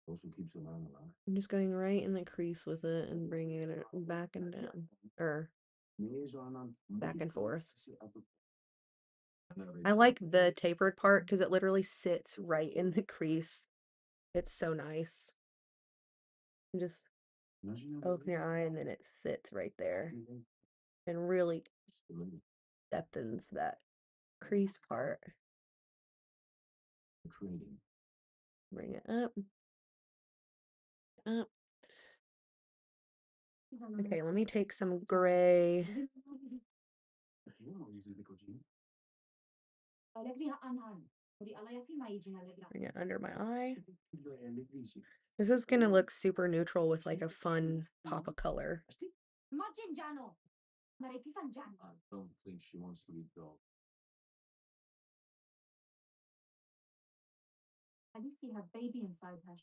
Also keeps a man alive.
I'm just going right in the crease with it and bringing it back and down, or back and forth. I like the tapered part because it literally sits right in the crease. It's so nice. You just open your eye and then it sits right there and really depthens that crease part. Bring it up. Up. Okay, let me take some gray. Bring it under my eye. This is gonna look super neutral with like a fun pop of color.
I don't think she wants to eat dog.
Khaleesi had baby inside her.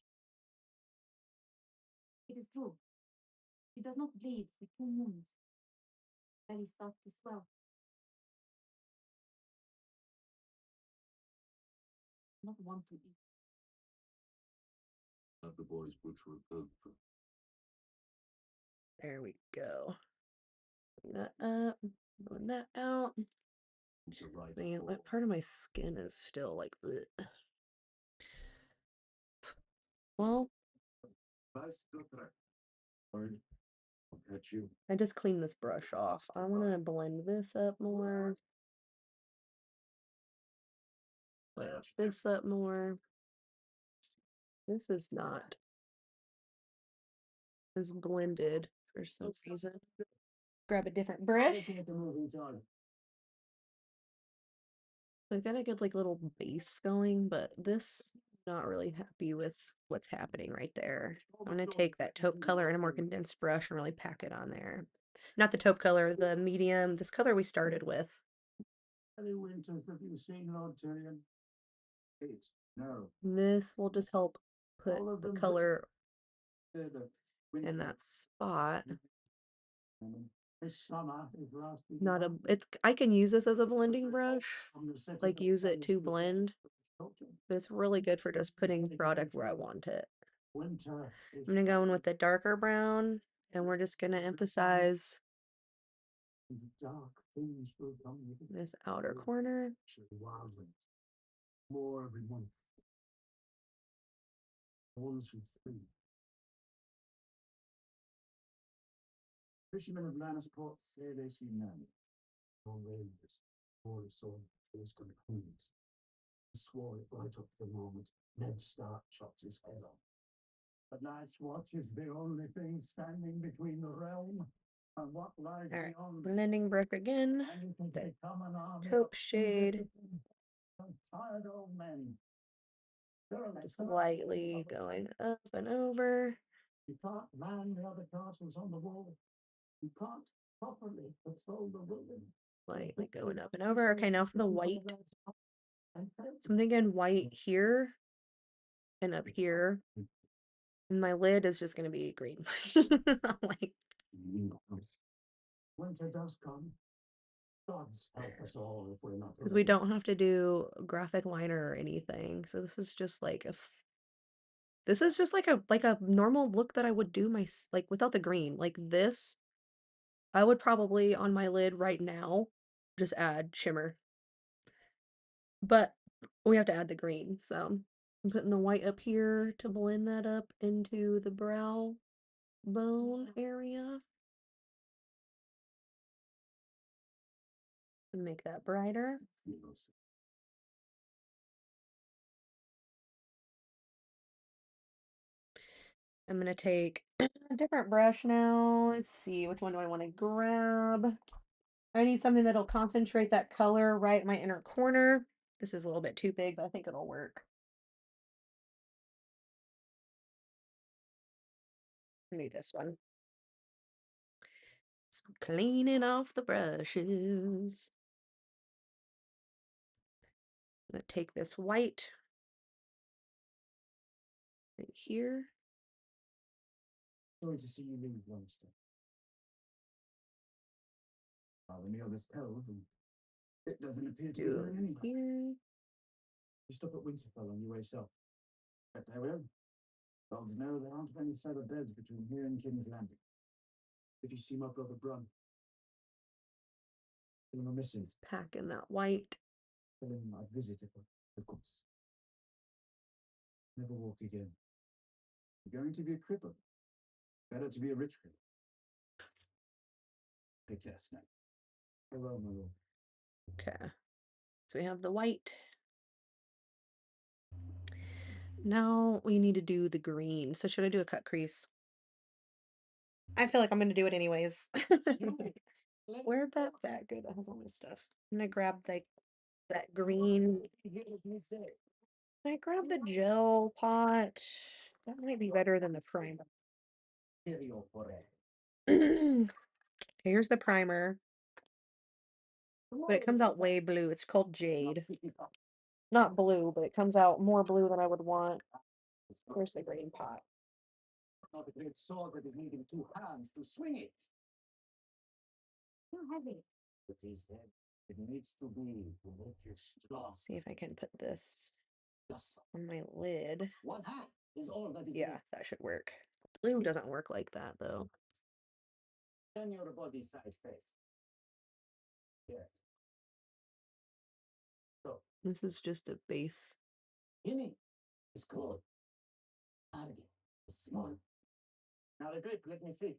It is true. She does not bleed for 2 moons. Belly starts to swell. Not want to eat.
Have the boys butcher a pig for
There we go. Bring that up. Blend that out.
the right.
Man, what part of my skin is still like, ugh. Well,
I'll catch you.
I just cleaned this brush off. I want to blend this up more. Blend this up more. This is not as blended for some reason. Grab a different brush. So I've got a good like little base going, but this not really happy with what's happening right there. I'm gonna take that taupe color and a more condensed brush and really pack it on there. Not the taupe color, the medium, this color we started with.
Any winters have you seen Lord Tyrion? No.
This will just help put
All of
the
them
color
They're the
in
winter-
that spot.
This summer is lasting.
Not a, it's, I can use this as a blending brush, like use it to blend. But it's really good for just putting product where I want it.
Winter
I'm gonna go in with the darker brown, and we're just gonna emphasize
dark things will come with it.
this outer corner.
Wildlands. More every month. Ones with food. Fishermen of Lannisport say they see none. On rangers, or saw his good queens. He swore it right up to the moment Ned Stark chopped his head off. The Night's Watch is the only thing standing between the realm and what lies
All right,
beyond.
blending brush again.
Anything to become an army
Taupe
of
shade.
tired old men.
Just lightly going up and over.
You can't man the other castles on the wall. You can't properly patrol the wilderness.
Lightly going up and over. Okay, now for the white. So I'm thinking white here and up here. And my lid is just going to be green. Like,
Winter does come. Gods help us all if we're not.
because we don't have to do graphic liner or anything. So this is just like this is just like a normal look that I would do like without the green. Like this, I would probably on my lid right now just add shimmer. But we have to add the green, so I'm putting the white up here to blend that up into the brow bone area and make that brighter. I'm gonna take a different brush now. Let's see, which one do I want to grab? I need something that'll concentrate that color right in my inner corner. This is a little bit too big, but I think it'll work. Maybe this one. Just cleaning off the brushes. I'm gonna take this white right here.
Sorry to see you leave, Lumsden. The meal is cold and it doesn't appear to be
Do
going anywhere.
here.
You stop at Winterfell on your way south. But they will. Gods know there aren't many feather beds between here and King's Landing. If you see my brother Brun, tell him I'm missing.
Just pack in that white.
Tell him I've visited him, of course. Never walk again. You're going to be a cripple. Better to be a rich cripple. Take care, Snap. Farewell, my lord.
Okay. So we have the white. Now we need to do the green. So should I do a cut crease? I feel like I'm going to do it anyways. Where'd that bag go that has all my stuff? I'm going to grab that green. Can I grab the gel pot? That might be better than the primer. Okay, here's the primer. But it comes out way blue. It's called Jade. Not blue, but it comes out more blue than I would want. Where's the green pot?
Not a great sword that is needing 2 hands to swing it.
Too heavy.
It is heavy. It needs to be to make you strong.
See if I can put this
Just
on my lid.
1 hand is all that is
Yeah,
needed.
that should work. Blue doesn't work like that though.
Turn your body side face. Yes. So,
This is just a base.
Guinea is good. Target is small. Now the grip, let me see.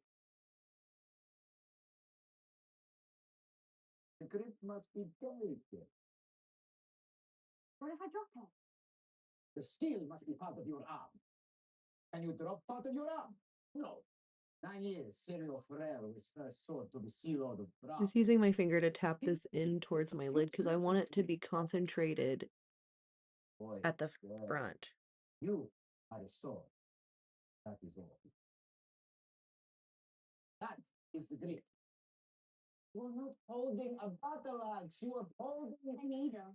The grip must be delicate.
What if I drop it?
The steel must be part of your arm. Can you drop part of your arm? No. 9 years, Serial Ferrer was first sword to the Sea Lord of Bra.
Just using my finger to tap this in towards my lid because I want it to be concentrated
Boy,
at the
yeah.
front.
You are a sword. That is all. That is the grip. You are not holding a battle axe. You are holding
A needle.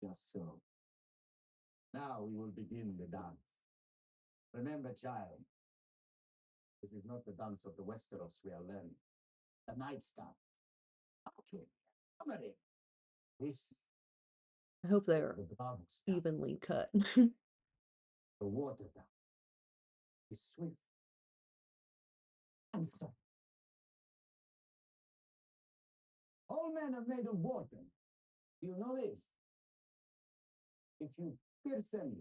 Just so. Now we will begin the dance. Remember, child, this is not the dance of the Westeros we are learning. The Night's Dance. Okay, comedy. This
I hope
is
they're
the blood dance.
evenly cut.
The water dance is swift and slow. All men are made of water. You know this. If you pierce them,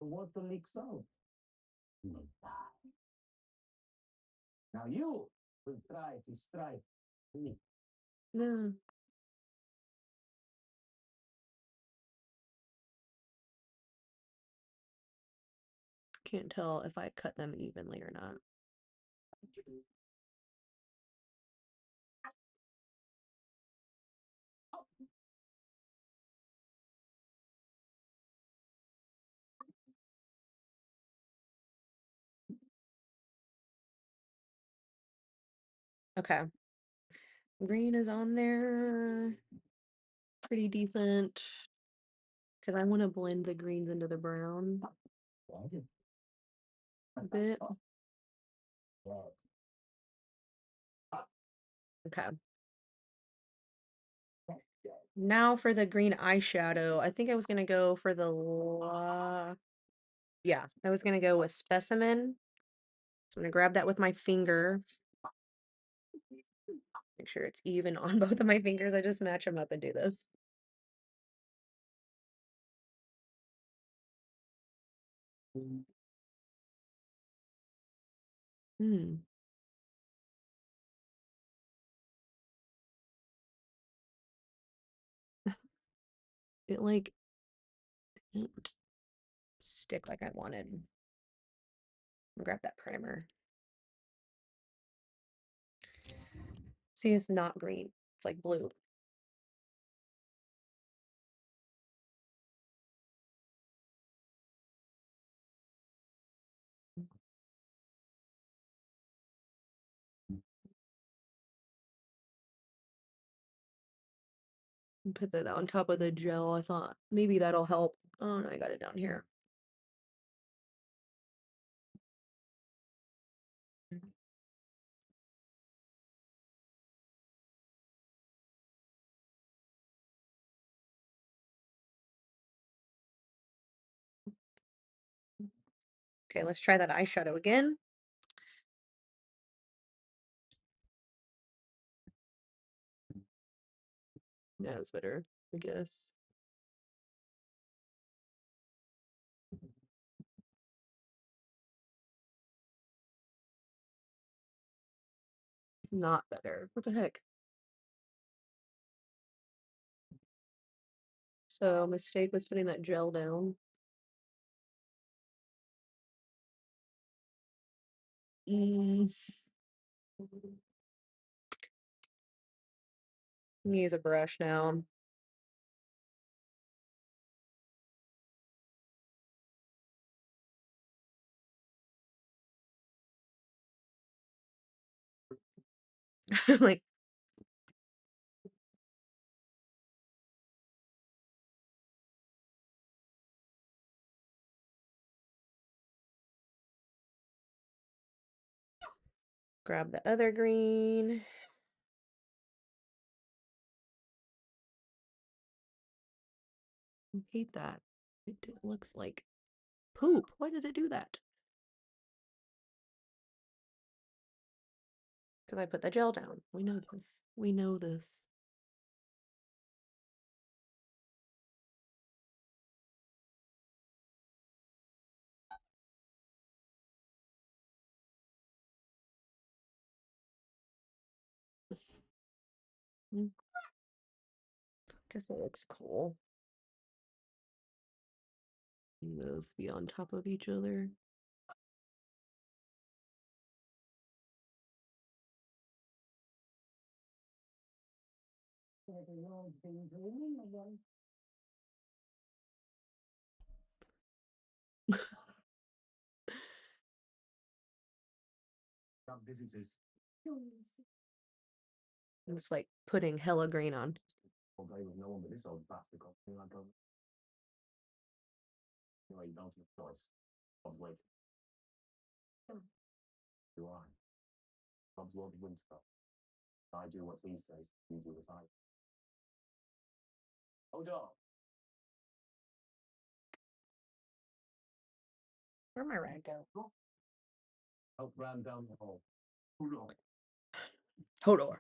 the water leaks out. You will die. Now you will try to strike me.
No. Can't tell if I cut them evenly or not. Okay. Green is on there. Pretty decent. Because I want to blend the greens into the brown a bit. Okay. Now for the green eyeshadow. I think I was gonna go for the yeah, I was gonna go with specimen. So I'm gonna grab that with my finger. Make sure it's even on both of my fingers. I just match them up and do this. Hmm. It like didn't stick like I wanted. Grab that primer. See, it's not green. It's like blue. Put that on top of the gel. I thought maybe that'll help. Oh no, I got it down here. Okay, let's try that eyeshadow again. Yeah, it's better, I guess. It's not better. What the heck? So mistake was putting that gel down. Mm. Use a brush now. Like, grab the other green. I hate that. Looks like poop. Why did it do that? Because I put the gel down. We know this. We know this. Mm, guess it looks cool. Those be on top of each other. It's like putting hella green on. Where'd my rag go? Hodor.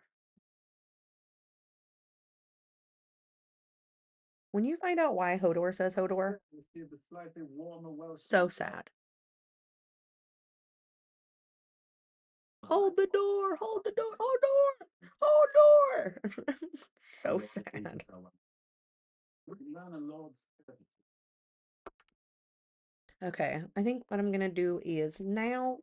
When you find out why Hodor says Hodor, so sad. Hold the door! Hold the door! Hodor! Hodor! So sad. Okay, I think what I'm gonna do is now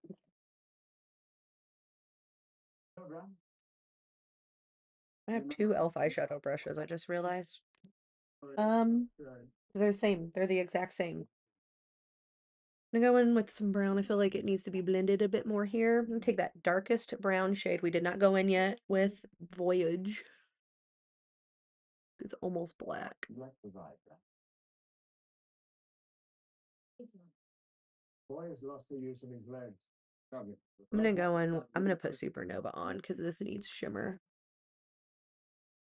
I have two elf eyeshadow brushes, I just realized. Um, they're the same. They're the exact same. I'm gonna go in with some brown. I feel like it needs to be blended a bit more here. I'm gonna take that darkest brown shade we did not go in yet with Voyage. It's almost black.
Boy has lost the use of his legs.
I'm gonna go in, I'm gonna put Supernova on because this needs shimmer.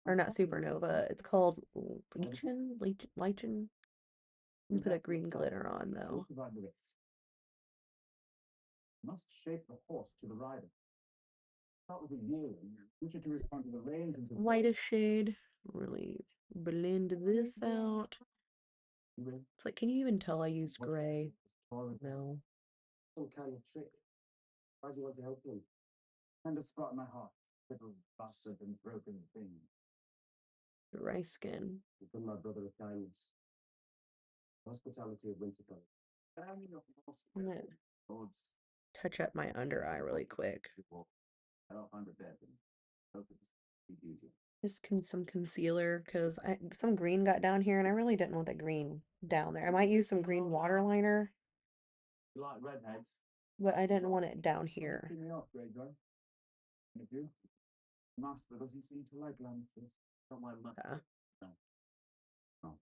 Or not Supernova, it's called Lichen? And put a green glitter on though.
Must shape the horse to the rider. Start with a yearling, teach it to respond to the reins and to
Lightest shade. Really blend this out. It's like, can you even tell I used gray? No.
some kind of trick. Why do you want to help him? And a spot in my heart. Little bastard and broken thing.
Dry skin.
You've done my brother a kindness. Hospitality of winter color.
I'm gonna touch up my under eye really quick.
I don't find it bad.
Just some concealer because some green got down here and I really didn't want that green down there. I might use some green waterliner,
You like redheads?
but I didn't want it down here.
Keep me off, Greyjoy. And if you? Master doesn't seem to like Lannisters. Don't mind much. No. No.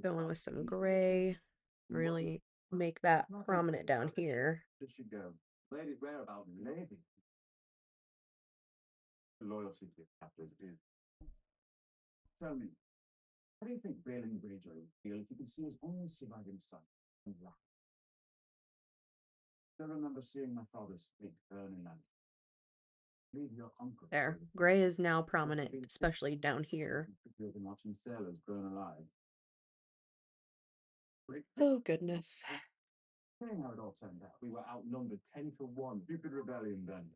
Going with some gray, really make that prominent down here.
This should go. Lady's whereabouts, lady. The loyalty to your captors is. Tell me, how do you think Balin Greyjoy would feel if you could see his only surviving son and laugh? I remember seeing my father's face burn in that. Leave your uncle.
There, gray is now prominent, especially down here.
You've been watching sailors burn alive.
Oh goodness.
Seeing how it all turned out, we were outnumbered 10-1. Stupid rebellion then.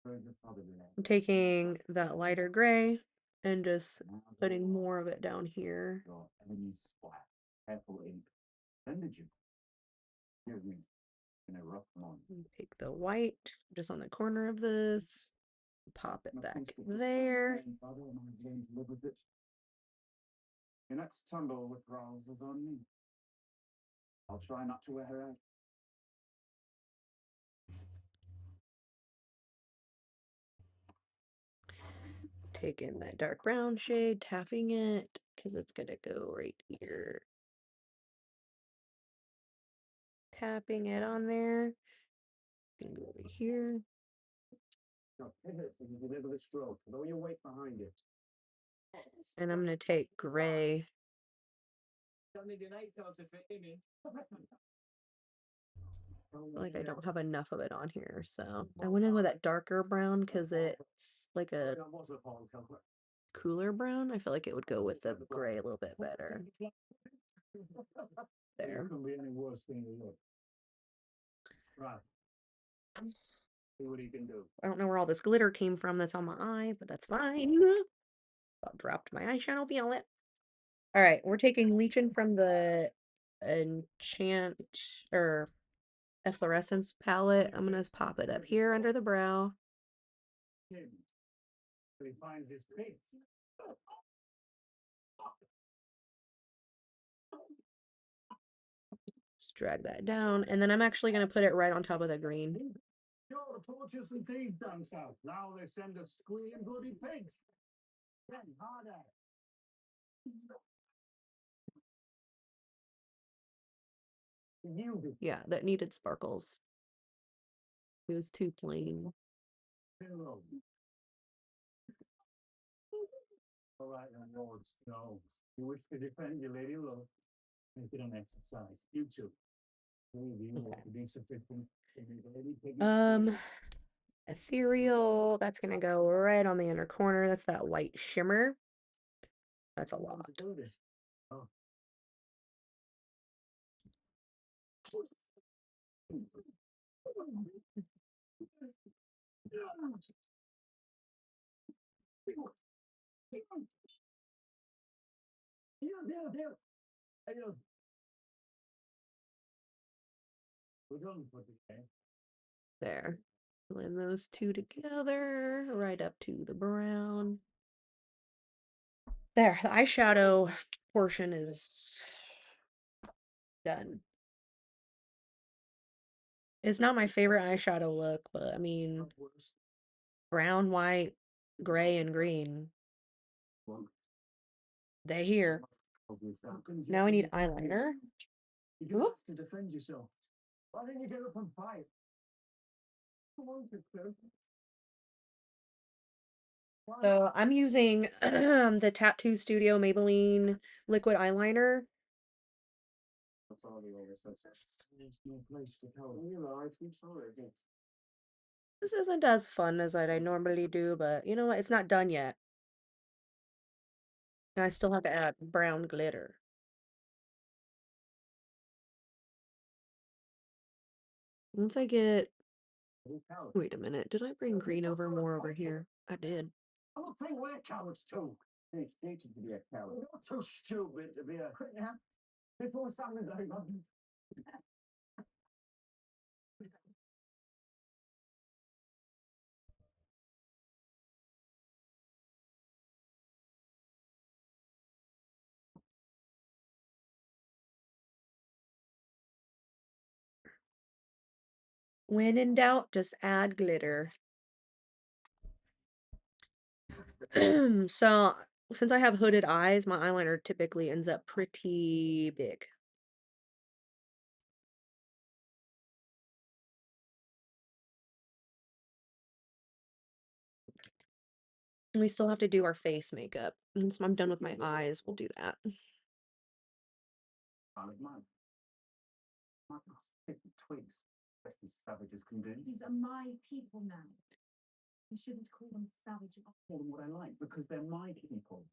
I'm taking that lighter gray and just putting more of it down here.
Your enemy's splat. Careful ink. When did you? Give me in a rough morning.
Take the white just on the corner of this, pop it back there.
Your next tumble with Rawls is on me. I'll try not to wear her out.
Taking that dark brown shade, tapping it, because it's gonna go right here. Tapping it on there. Gonna go over here.
Hit it and you deliver the stroke. Throw your weight behind it.
And I'm gonna take gray. Like I don't have enough of it on here, so I went in with that darker brown because it's like a cooler brown. I feel like it would go with the gray a little bit better. There.
Couldn't be any worse than you look. Right. See what you can do.
I don't know where all this glitter came from that's on my eye, but that's fine. I dropped my eyeshadow palette. All right, we're taking Leechin from the Enchant or Efflorescence palette. I'm gonna pop it up here under the brow.
So he finds his face.
Just drag that down, and then I'm actually gonna put it right on top of the green.
Sure, the torches and thieves down south. Now they send us squealing bloody pigs. Then harder.
Yeah, that needed sparkles. It was too plain.
All right, then, Lord Snow. You wish to defend your lady love. Make it an exercise. You too.
Ethereal, that's gonna go right on the inner corner. That's that white shimmer. That's a lot.
Oh. We're done for today.
There. Blend those two together, right up to the brown. There, the eyeshadow portion is done. It's not my favorite eyeshadow look, but I mean, brown, white, gray, and green. They here. Now I need eyeliner.
You have to defend yourself. Why didn't you get up and fight? I wanted to.
So I'm using the Tattoo Studio Maybelline liquid eyeliner.
That's all the always says. There's no place to go. You know, I think so.
This isn't as fun as I normally do, but you know what? It's not done yet. And I still have to add brown glitter. Once I get... Wait a minute. Did I bring green over more over here? I did.
I don't think we're cowards too. It's dated to be a coward. You're too stupid to be a. Yeah. Before something that happened.
When in doubt, just add glitter. So, since I have hooded eyes, my eyeliner typically ends up pretty big. And we still have to do our face makeup. Once I'm done with my eyes, we'll do that.
Mine. Might not stick the twigs. Best these savages can do.
These are my people now. You shouldn't call them savage.
I call them what I like because they're my people.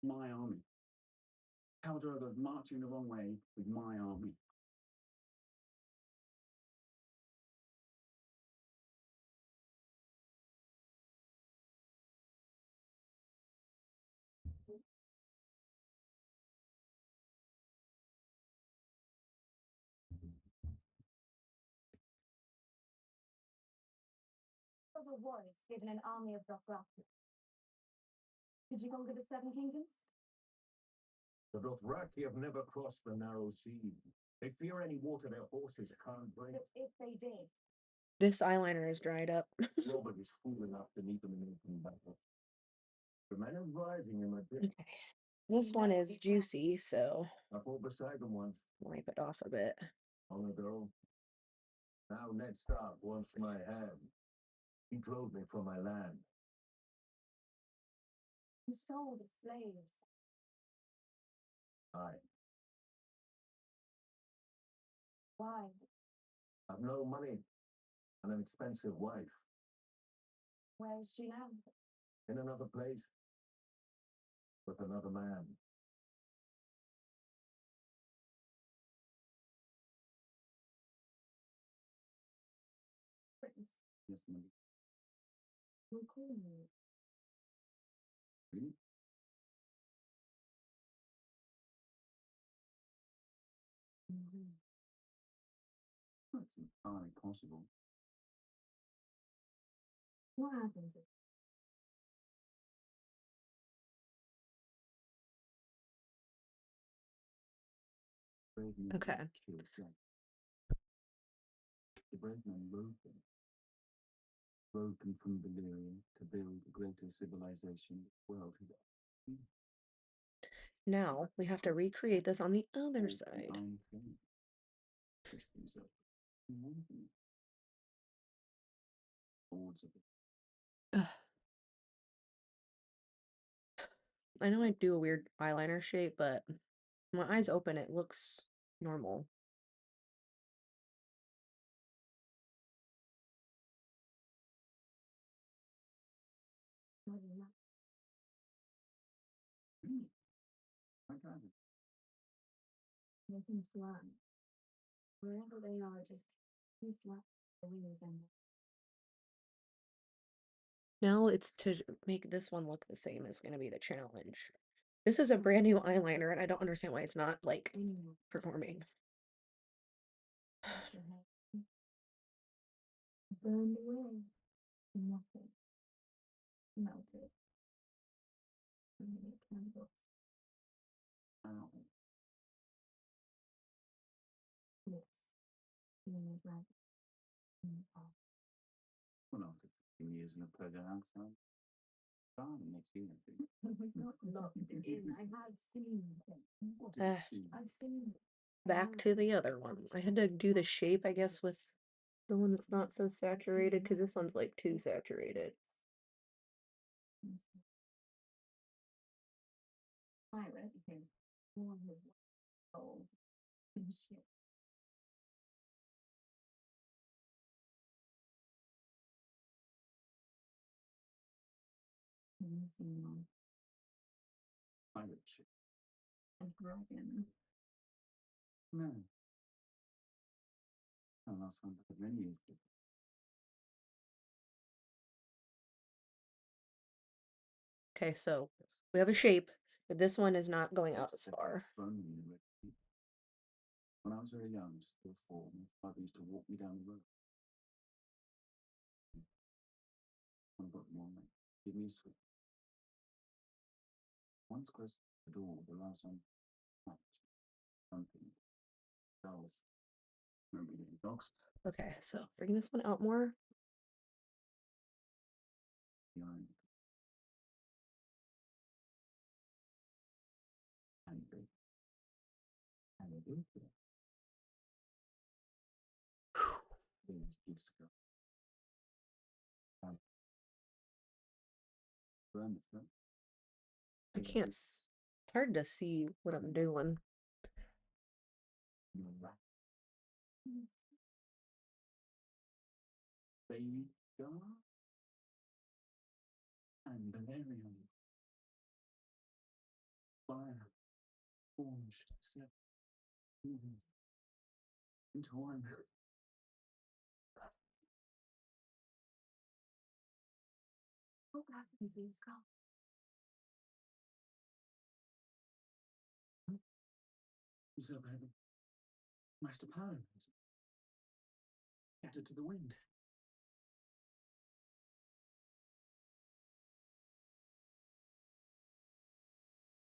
My army. Khal Drogo's marching the wrong way with my army.
Other warriors given an army of Dothraki. Did you conquer the Seven Kingdoms?
The Dothraki have never crossed the narrow sea. They fear any water their horses can't break.
But if they did,
This eyeliner is dried up.
Robert is fool enough to meet them in open battle. The men are rising in my
Okay. This one is juicy, so
I fought beside them once,
wipe it off a bit.
long ago. Now Ned Stark wants my hand. He drove me from my land.
you sold as slaves.
I
Why?
have no money and an expensive wife.
Where is she now?
In another place. With another man.
Prince.
Yes, ma'am.
You'll call me.
Really?
Mhm.
That's entirely possible.
What happens if
Brave men
Okay.
killed Jack. The brave men rode them. Rode them from Valyria to build a greater civilization the world had ever seen.
Now we have to recreate this on the other
All
side.
the iron frame. Push things up. And move them. Boards of it.
Ugh. I know I do a weird eyeliner shape, but when my eyes open, it looks normal.
more than that?
Really? My God.
Nothing's land. Wherever they are, just too flat the wings and
Now it's to make this one look the same is going to be the challenge. This is a brand new eyeliner, and I don't understand why it's not, like,
anymore.
performing.
The head. Burned away. Nothing. Melted. And then it candle.
Ow.
Right.
Well, after 15 years in a pleasure house, darling, makes you happy.
It's not locked in. I have seen it.
What did you
Uh,
see?
I've seen it.
Back to the other one. I had to do the shape, I guess, with the one that's not so saturated, because this one's like too saturated.
Pirate became one his old and shit. Missing
Pirate ship.
a dragon.
No. Oh, last time for many years.
Okay, so we have a shape, but this one is not going out as far.
When I was very young, just still 4, my father used to walk me down the road. One got one, give me a sweet. Once close to the door, the last one, something. Bells. Remember getting dogs
Okay, so bring this one out more.
behind. And they do. These kids go.
I can't. It's hard to see what I'm doing.
Baby Gar and Valerian. Fire, orange, set, into one.
Oh God, he's in skull.
Who's up heaven? Master Paladin. Scattered to the wind.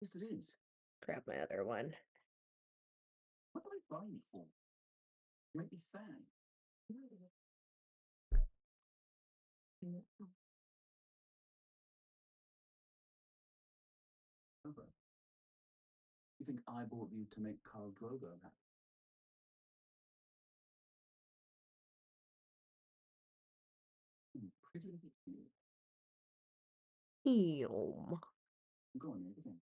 Yes, it is.
Grab my other one.
What do I buy you for? Make me sad. Drogo. You think I bought you to make Carl Drogo happy? Pretty little you.
Eom.
Go on, everything.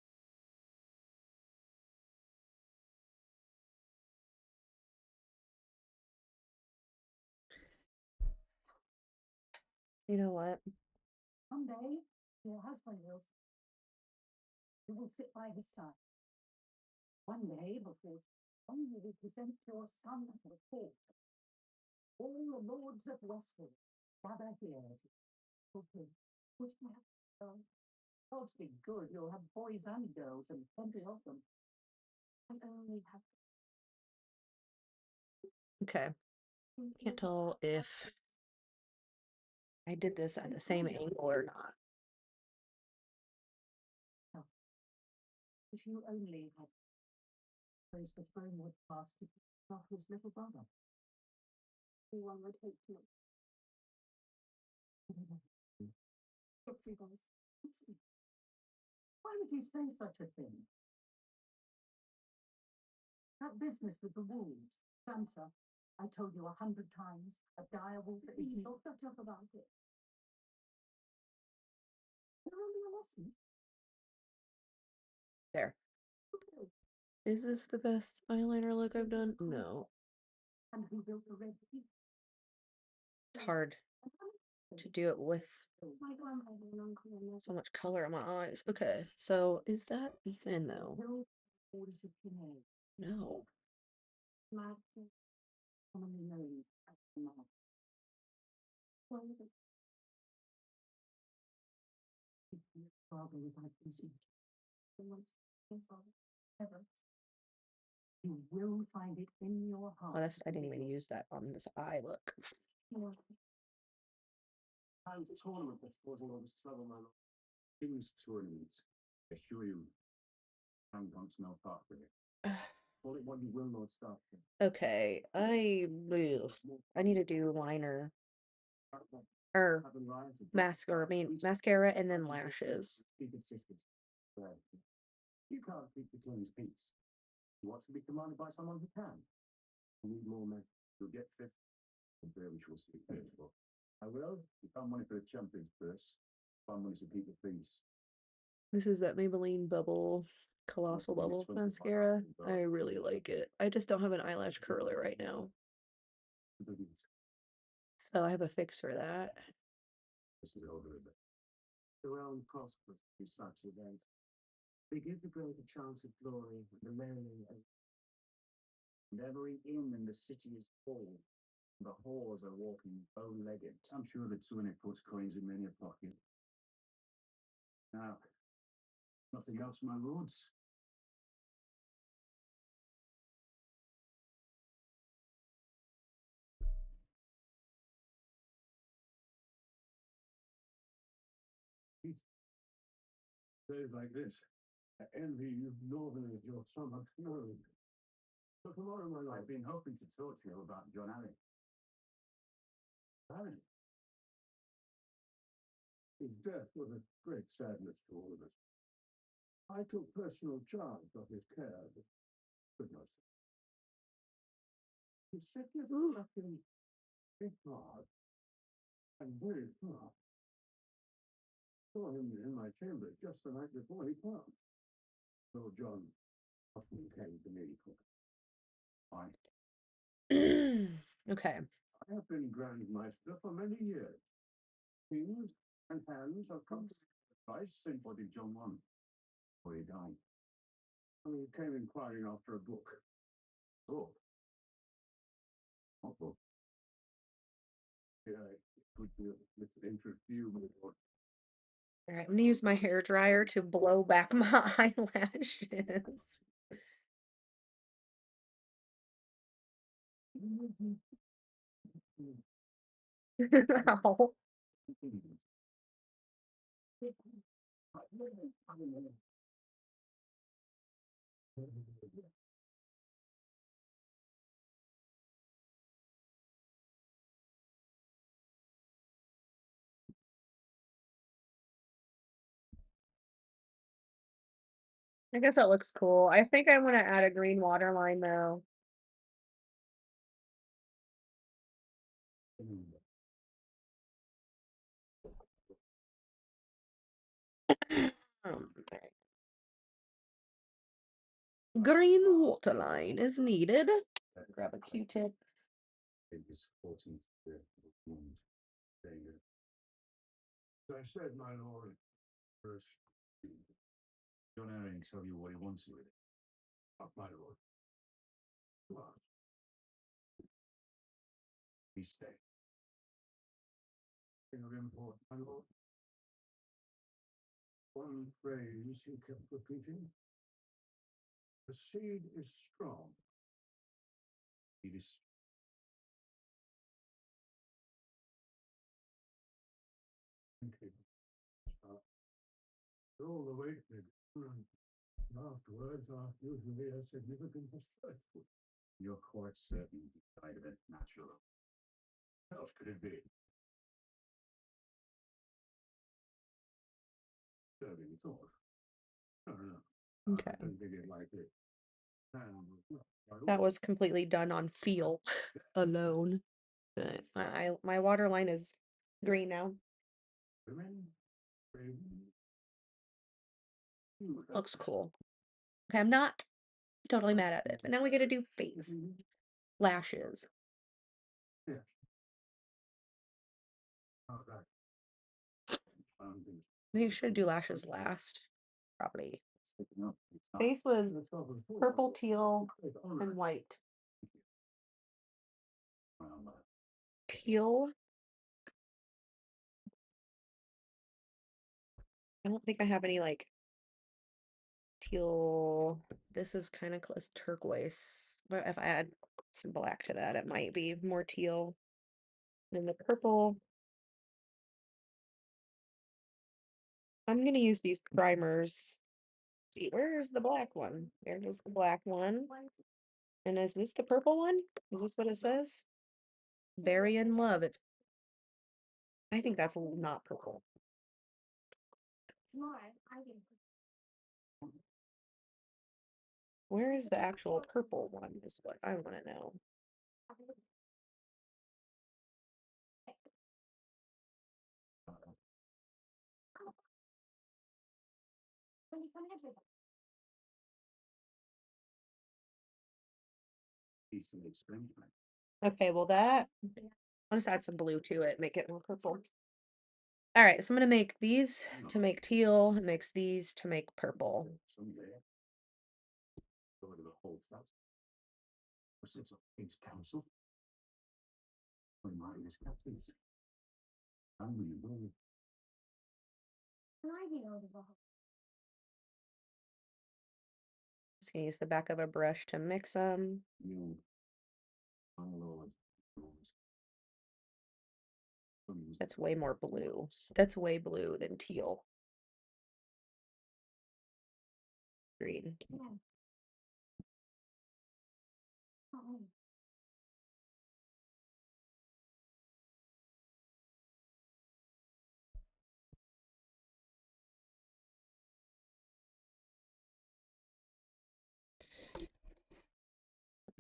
You know what?
Someday, your husband will. You will sit by his side. One day, before you will present your son at the court. All the lords of Westwood gather here. Okay. Would you have God be good, you'll have boys and girls and plenty of them. I only have.
Okay. Can't tell if I did this at the same angle or not.
If you only had raised the throne would pass to his little brother. Anyone would hate to. Why would you say such a thing? That business with the wolves, Sansa, I told you 100 times, a dire wolf is not shut up about it. You're only a lesson.
There. Is this the best eyeliner look I've done? No.
And who built the Red Keep?
It's hard to do it with
My grandfather and uncle and
so much color in my eyes. Okay, so is that even though?
orders of King
No.
Mad, commonly known as the Mad. Well, father without conceit. Ever. You will find it in your heart.
Oh, that's I didn't even use that on this eye look.
Time's a tournament that's causing all this trouble, my lord. King's tournament. I assure you, Sam wants no part of it. Call it what you will, Lord Stark.
Okay, I need to do liner or mascara and then lashes.
Be consistent. You can't keep the king's peace. You want to be commanded by someone who can. You need more men. You'll get fifth. The bear which will speak for. I will. You found money for the champion's purse. Find money to keep the peace.
This is that Maybelline Bubble Colossal Bubble mascara. I really like it. I just don't have an eyelash curler right now. So I have a fix for that.
This is over a bit. The realm prospers through such events. They give the great a chance of glory, the merry, and every inn in the city is full. The whores are walking bow-legged. I'm sure the Tunic puts coins in many a pocket. Now, nothing else, my lords. Days like this, I envy you northerners your summer snow. So tomorrow, my lord, I've been hoping to talk to you about John Allen. Allen? His death was a great sadness to all of us. I took personal charge of his care, but could not. His sickness left him very hard and very far. Saw him in my chamber just the night before he passed. Lord John often came to me. I
Okay.
I have been Grand Master for many years. Kings and hands have come to advice since what did John want before he died. He came inquiring after a book. Book? What book? Yeah, it would be a interest you, my lord.
All right, I'm gonna use my hair dryer to blow back my eyelashes. Ow. I guess that looks cool. I think I want to add a green waterline though. Alright. Green waterline is needed. Grab a Q-tip.
His 14th wound. Danger. So I said, my lord, first, John Arryn tell you what he wants with it. My lord. What? He stayed. Thing of import, my lord. One phrase he kept repeating. The seed is strong. It is all the weight afterwards are usually a significant stressful. You're quite certain he died of it natural. What else could it be? Disturbing thought. No, no, no.
Okay.
I don't think it like it.
That was completely done on feel alone. But my waterline is green now. Looks cool. Okay, I'm not totally mad at it. But now we gotta do face. Lashes.
Yeah.
Maybe you should do lashes last. Probably. Face was purple, teal, and white. Teal. I don't think I have any like teal. This is kind of close turquoise. But if I add some black to that, it might be more teal. Then the purple. I'm gonna use these primers. See, where's the black one? There is the black one. And is this the purple one? Is this what it says? Very in love. I think that's not purple.
Tomorrow, I will.
Where is the actual purple one is what I want to know.
Will you come ahead with us?
Decent extreme.
Okay, well I'll just add some blue to it, make it more purple. All right, so I'm gonna make these to make teal, and mix these to make purple.
Someday. Go to the whole fest. Or sits on King's Council. When Marty is captain. I'm really worried.
Can I be over the
Just gonna use the back of a brush to mix them.
You. Unload.
That's way more blue. That's way blue than teal. Green.
Yeah. Oh.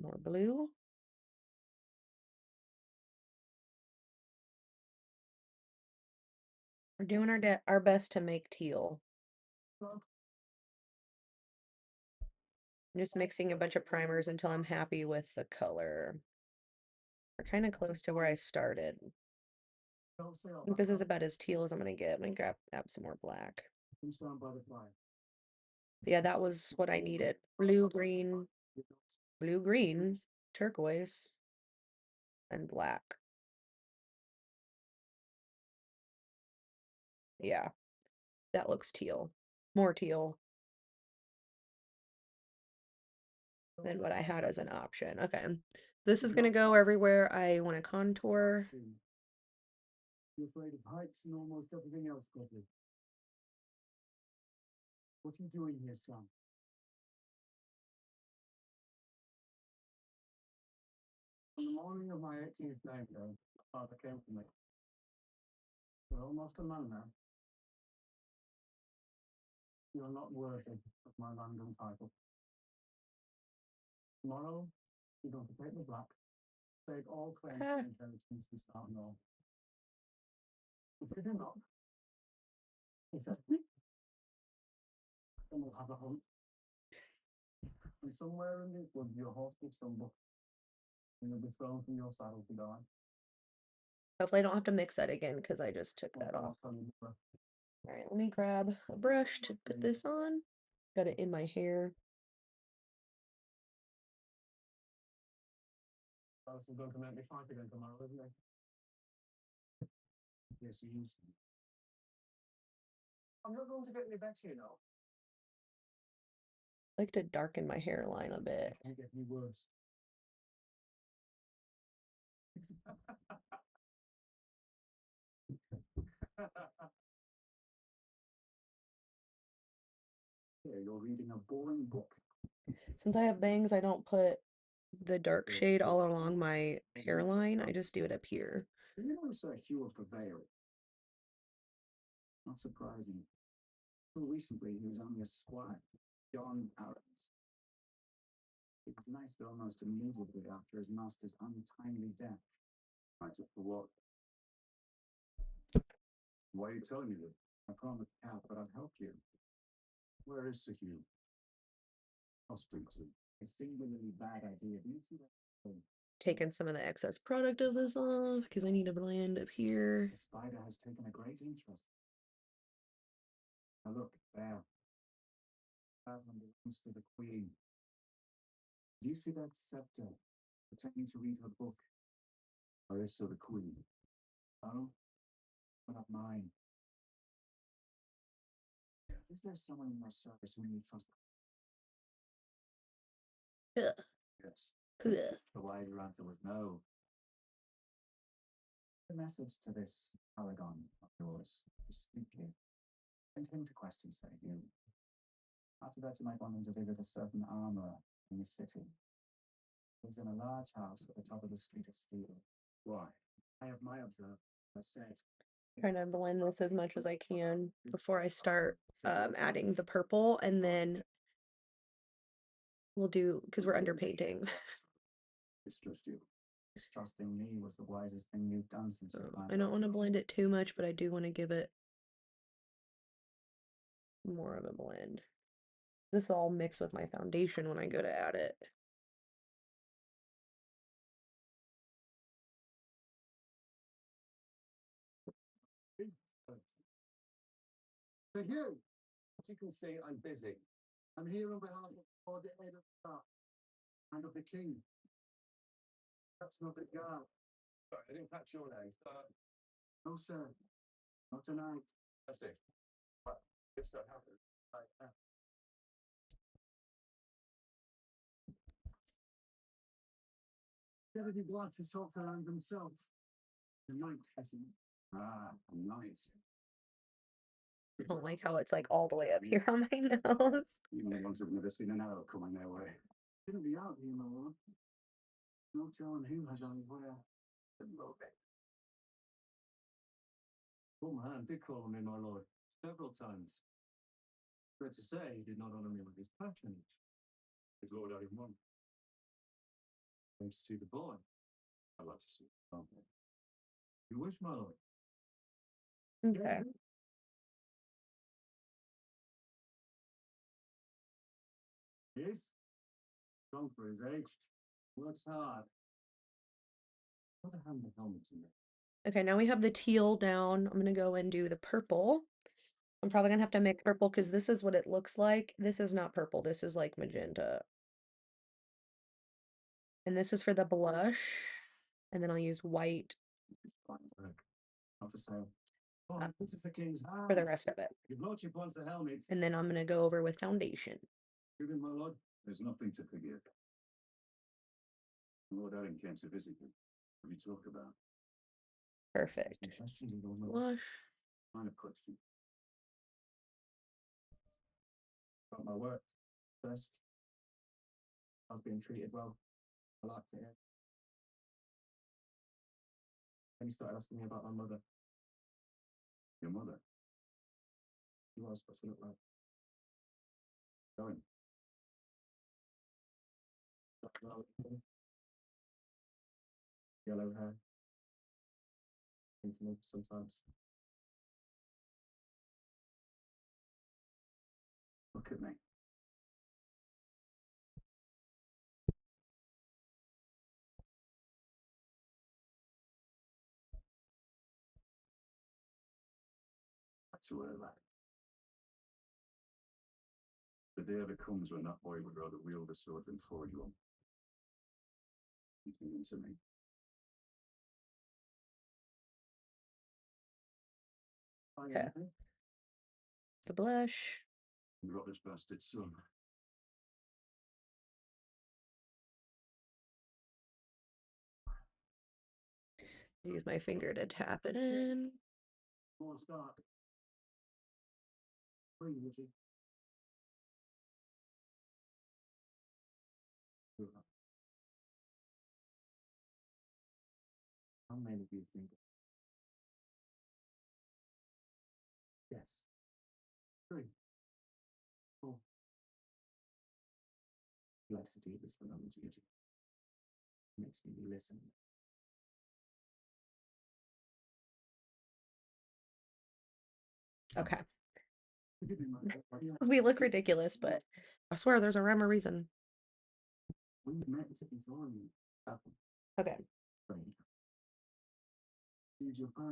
More blue. We're doing our best to make teal. I'm just mixing a bunch of primers until I'm happy with the color. We're kind of close to where I started. I think this is about as teal as I'm gonna get. I'm gonna add some more black. Yeah, that was what I needed. Blue, green, turquoise, and black. Yeah, that looks teal. More teal than what I had as an option. Okay, this is gonna go everywhere I want to contour.
You're afraid of heights and almost everything else, Godly. What are you doing here, son? On the morning of my 18th birthday, my father came to me. We're almost a man now. You're not worthy of my London title. Tomorrow, you're going to take the black, take all claims to inheritance and start all. If you do not, he said, then we'll have a hunt. And somewhere in the wood, your horse will stumble, and you'll be thrown from your saddle to die.
Hopefully I don't have to mix that again because I just took that off. All right, let me grab a brush to put this on. Got it in my hair.
Alice is going to make me fight again tomorrow, isn't he? Yes, he is. I'm not going to get any better, you know.
I like to darken my hairline a bit.
Can't get any worse. Yeah, you're reading a boring book.
Since I have bangs, I don't put the dark shade all along my hairline. I just do it up here.
Do you know Sir Hugh of the Vale? Not surprising. Until recently, he was only a squire, John Arrens. It was knighthood almost immediately after his master's untimely death. Right up for what? Why are you telling me that? I promised Cat, but I'd help you. Where is Sir Hugh? Hospital. A singularly bad idea. Do you see that?
Taking some of the excess product of this off because I need a blend up here.
The spider has taken a great interest. Now look, there. That one belongs to the Queen. Do you see that scepter pretending to read her book? Or is so the Queen? Oh, but not mine. Is there someone in your service whom you trust?
Ugh.
Yes.
Ugh.
The wiser answer was no. The message to this paragon of yours, discreetly, send him to question Sir Hugh. After that, you might want him to visit a certain armorer in the city. Lives in a large house at the top of the street of steel. Why? I have my observer. I said.
Trying to blend this as much as I can before I start adding the purple, and then we'll do, because we're underpainting.
Distrust you. Distrusting me was the wisest thing you've done since you
I don't want to blend it too much, but I do want to give it more of a blend. This will all mix with my foundation when I go to add it.
So Hugh, as you can see, I'm busy. I'm here on behalf of Lord Edward Stark and of the King. That's not the guard. Sorry, I didn't catch your name. No, sir. Not tonight. I see. But this stuff happened. Everybody would like to talk to them themselves. The night, isn't it? Ah, the night.
I don't like how it's like all the way up here on my nose.
Even the ones who've never seen an arrow coming their way. Shouldn't be out here, my lord. No telling who has eyes where. Oh man, did call me my lord several times. Fair to say, he did not honor me with his patronage. His lord I one. Going to see the boy. I'd like to see the boy. You wish, my lord.
Okay.
He is strong for his age. Works hard. What a hand the helmet in there.
Okay, now we have the teal down. I'm gonna go and do the purple. I'm probably gonna have to make purple because this is what it looks like. This is not purple, this is like magenta. And this is for the blush. And then I'll use white
Not for sale. Oh, this is the king's hand.
for the rest of it.
Your lordship wants the helmet.
And then I'm gonna go over with foundation.
Forgive him, my lord. There's nothing to forgive. Lord Allen came to visit you. What do you talk about?
Perfect.
Any questions you don't know?
Blush.
Minor question. About my work. First, I've been treated well. I liked it. Then he started asking me about my mother. Your mother? She was, what she looked like. Going. Yellow hair. Intimate sometimes. Look at me. That's where that. The day ever comes when that boy would rather wield a sword than forge one. He's into me.
Okay. The blush.
You got this bastard son.
Use my finger to tap it in.
More start. Bring Richard. How many do you think? Yes. 3. 4. He likes to do this for knowledge, Richard. Makes me listen.
Okay.
Forgive me, my lord.
We look ridiculous, but I swear there's a rhyme or reason.
We met to be joined.
Okay.
Strange.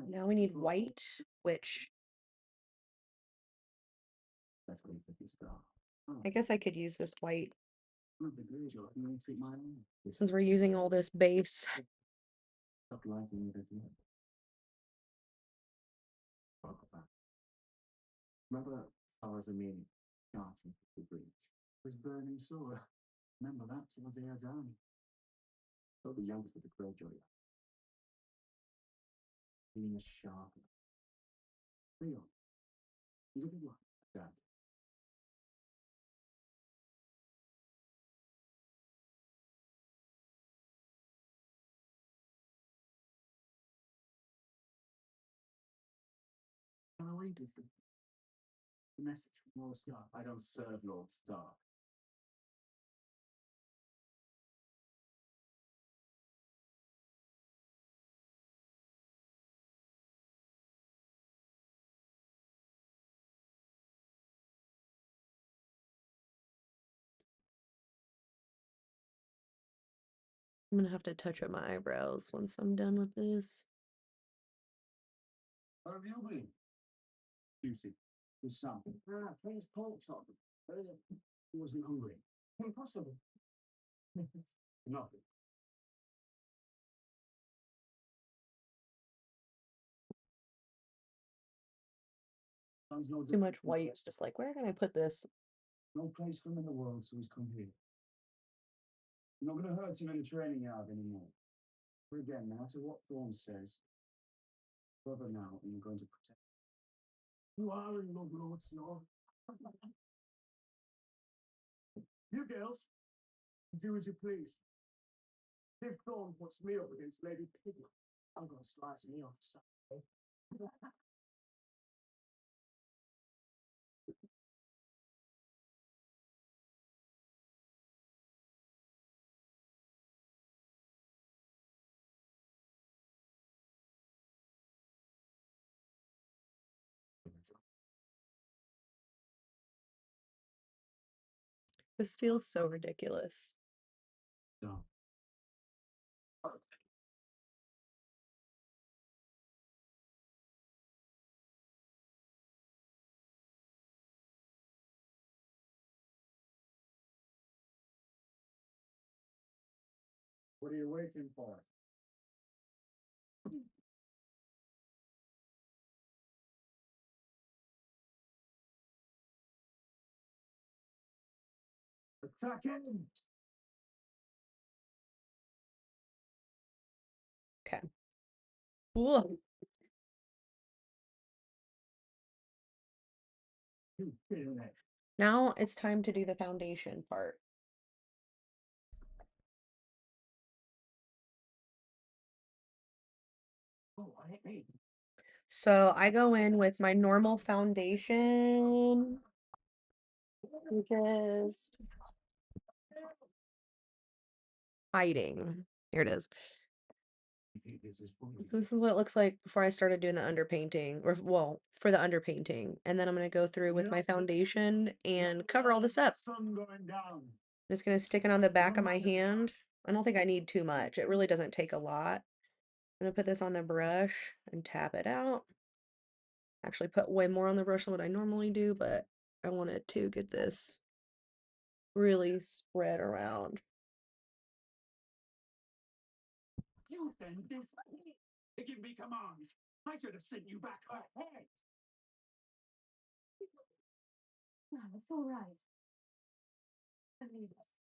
Now we need white, which
That's what he said.
I guess I could use this white
One of the girls you're going to treat my own.
since we're using all this base.
Stop liking it again. Talk about. Remember Sarah's a meaning charging the breach. It was burning sore. Remember that till the day I died. So the youngest of the Greyjoy. Being a sharp. Leo. He's a good one. Dad. did the message from Lord Stark. I don't serve Lord Stark.
I'm gonna have to touch up my eyebrows once I'm done with this.
Where have you been? Duty. With some. Ah, Prince pork chop. Where is it? He wasn't hungry. Impossible. Nothing. Son's no
Too much
different from
white.
Chris.
Just like, where can I put this?
No place for him in the world, so he's come here. You're not going to hurt him in the training yard anymore. But again, no matter what Thorne says, brother now, and you're going to protect. You are in love, Lord Snow. You girls, do as you please. If Thorne puts me up against Lady Piglet, I'm going to slice me off Saturday.
This feels so ridiculous.
No. What are you waiting for? Attack him!
Okay. Whoa.
You bayonet.
Now it's time to do the foundation part.
Oh, I hit me.
So I go in with my normal foundation, which is hiding. Here it is.
You think this is funny?
So this is what it looks like before I started doing the underpainting, or well, for the underpainting. And then I'm gonna go through with my foundation and cover all this up.
Sun going down.
I'm just gonna stick it on the back of my hand. I don't think I need too much. It really doesn't take a lot. I'm gonna put this on the brush and tap it out. Actually put way more on the brush than what I normally do, but I wanted to get this really spread around.
You then this to give me commands. I should have sent you back her head.
No, it's all right. Believe us.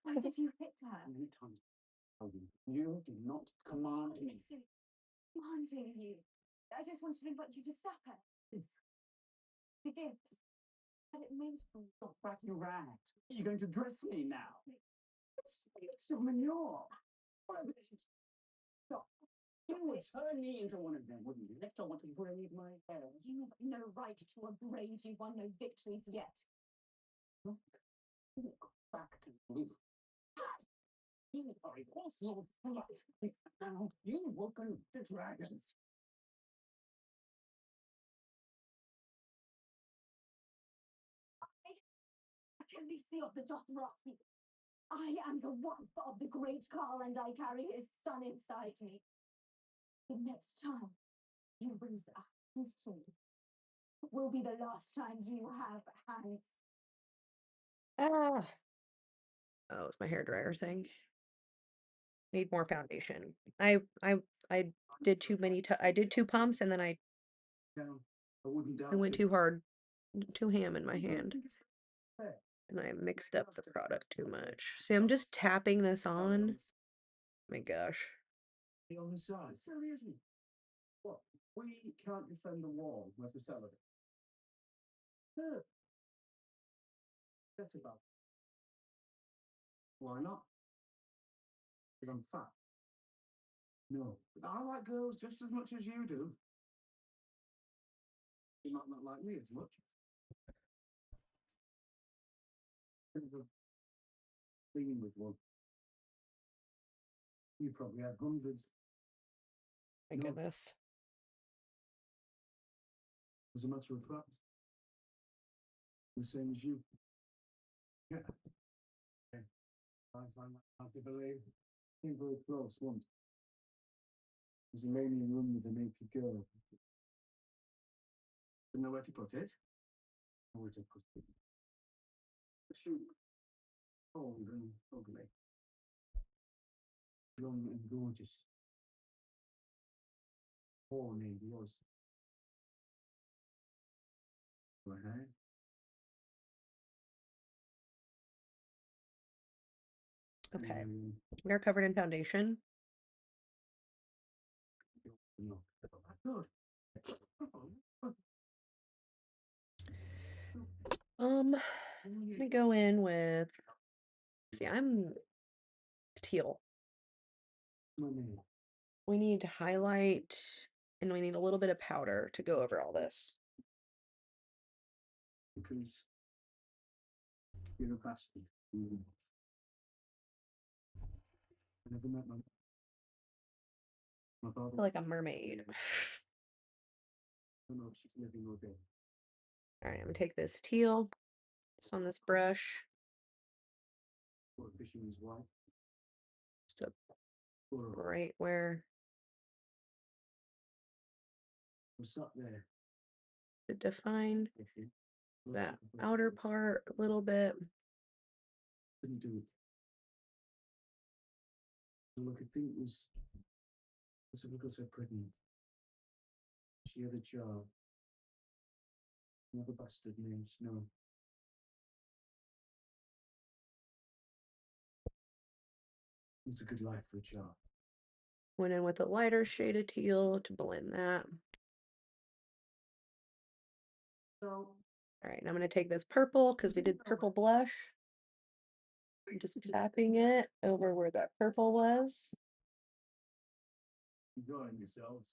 Why did you hit her?
How many times tell you do not command me?
Listen, commanding you. I just wanted to invite you to supper.
It's
The gift. That it means for you.
not back your rags. Are you going to dress me now? It's of manure. Why would you stop? You would turn me into one of them, wouldn't you? Next I want to braid my hair.
You have no right to upbraid. You won no victories yet.
Walk back to blue. You are a personal slut. Now you welcome the dragons.
I can be see of the Dothraki. I am the wife of the great Carl, and I carry his son inside me. The next time you raise a hand to me will be the last time you have hands.
Ah. Oh, it's my hairdryer thing. Need more foundation. I did too many I did 2 pumps and then I
Down. I wouldn't doubt
went
it.
too hard, too ham in my
You don't
hand.
think it's fair?
And I mixed up the product too much. See, I'm just tapping this on. My gosh.
The on the side. Silly, isn't it? What? We can't defend the wall unless we sell it. Sure. That's about. Why not? Because I'm fat. No, but I like girls just as much as you do. You might not like me as much. Never been with one. You probably had hundreds.
My
No.
goodness.
As a matter of fact, the same as you. Yeah. Okay. I find that hard to believe. Came very close once. There's a lady in a room with a naked girl. Didn't know where to put it. Nowhere to put it. She old and ugly. Young and gorgeous. Horny was. Right.
Okay.
Mm,
We're covered in foundation.
no. Good.
I'm gonna go in with, see, I'm teal.
Money.
We need highlight and we need a little bit of powder to go over all this.
Because you're a bastard. I never met my
I
father.
feel like a mermaid.
I don't know if she's living or dead.
All right, I'm gonna take this teal, just on this brush,
What fishing is white.
just up
Or
right where
was sat there.
to define
Fishing.
that outer part a little bit.
Couldn't do it. So look, I think it was because her pregnant. She had a job. Another bastard named Snow. It's a good life for a job.
Went in with a lighter shade of teal to blend that.
So
All right, and I'm gonna take this purple because we did purple blush. I'm just tapping it over where that purple was.
enjoying yourselves.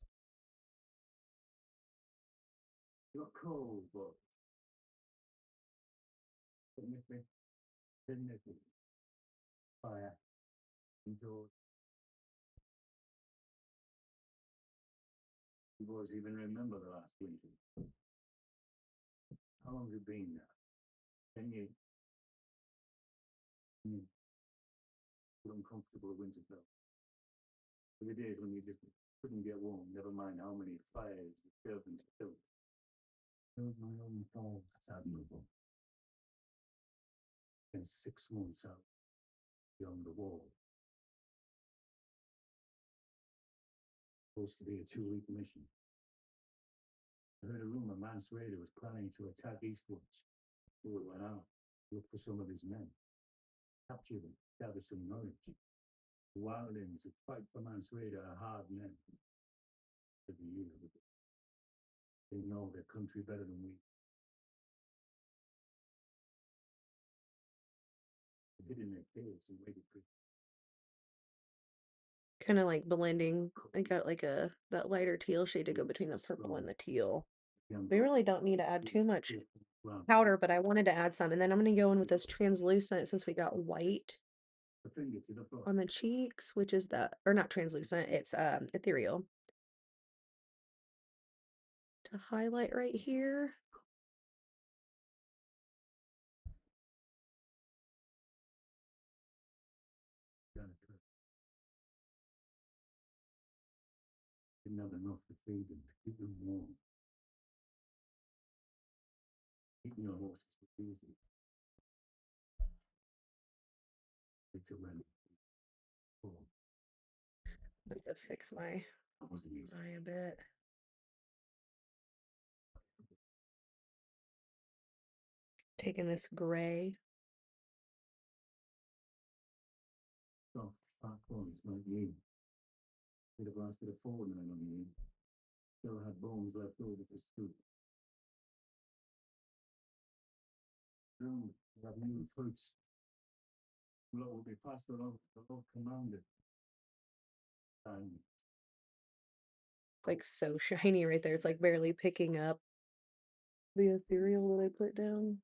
You got cold, but didn't miss me. Didn't miss me. Fire. Enjoy. You boys even remember the last winter? How long have you been now? 10 years. Uncomfortable winter though. For the days when you just couldn't get warm, never mind how many fires the servants built. Build my own fire. That's admirable. And 6 months out beyond the wall. Supposed to be a 2-week mission. I heard a rumor Mance Raider was planning to attack eastwards. Word went out. Look for some of his men. Capture them. Gather some knowledge. The wildlings who fight for Mance Raider are hard men. Every year. They know their country better than we. They hid in their caves and waited for
Kind of like blending. I got like that lighter teal shade to go between the purple and the teal. We really don't need to add too much powder, but I wanted to add some. And then I'm going to go in with this translucent since we got white
the finger to the floor.
on the cheeks, which is that, or not translucent, it's ethereal. To highlight right here.
Didn't have enough to feed them, to keep them warm. Eating your horses was easy. They took them. Oh,
I'm going to fix my
that wasn't easy.
eye a bit. Taking this gray.
Soft, fat boys like you. They'd have lasted a fortnight on you. Still had bones left over for soup. Soon, you have new fruits. Blood will be passed along to the Lord Commander. And
It's like so shiny right there. It's like barely picking up the ethereal that I put down.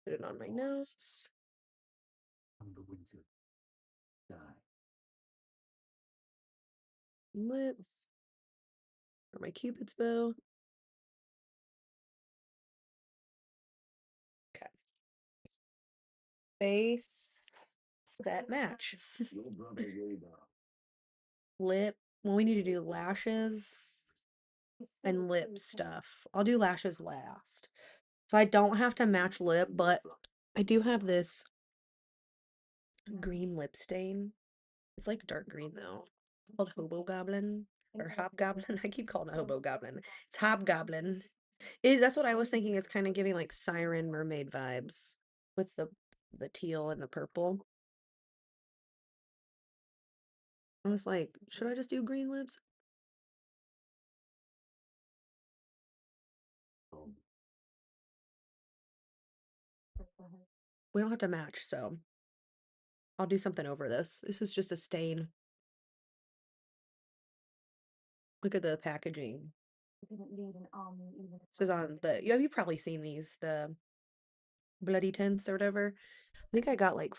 Put it on my nose.
From the winter. Die.
Lips. Or my cupid's bow. Okay. Face. Set match.
Your brother will die.
Lip. Well, we need to do lashes and lip stuff. I'll do lashes last. So I don't have to match lip, but I do have this green lip stain. It's like dark green though. It's called Hobo Goblin or Hobgoblin. I keep calling it Hobo Goblin. It's Hobgoblin. That's what I was thinking. It's kind of giving like siren mermaid vibes with the teal and the purple. I was like, should I just do green lips? We don't have to match, so I'll do something over this. This is just a stain. Look at the packaging. This is on the, yeah, you've probably seen these, the bloody tints or whatever. I think I got like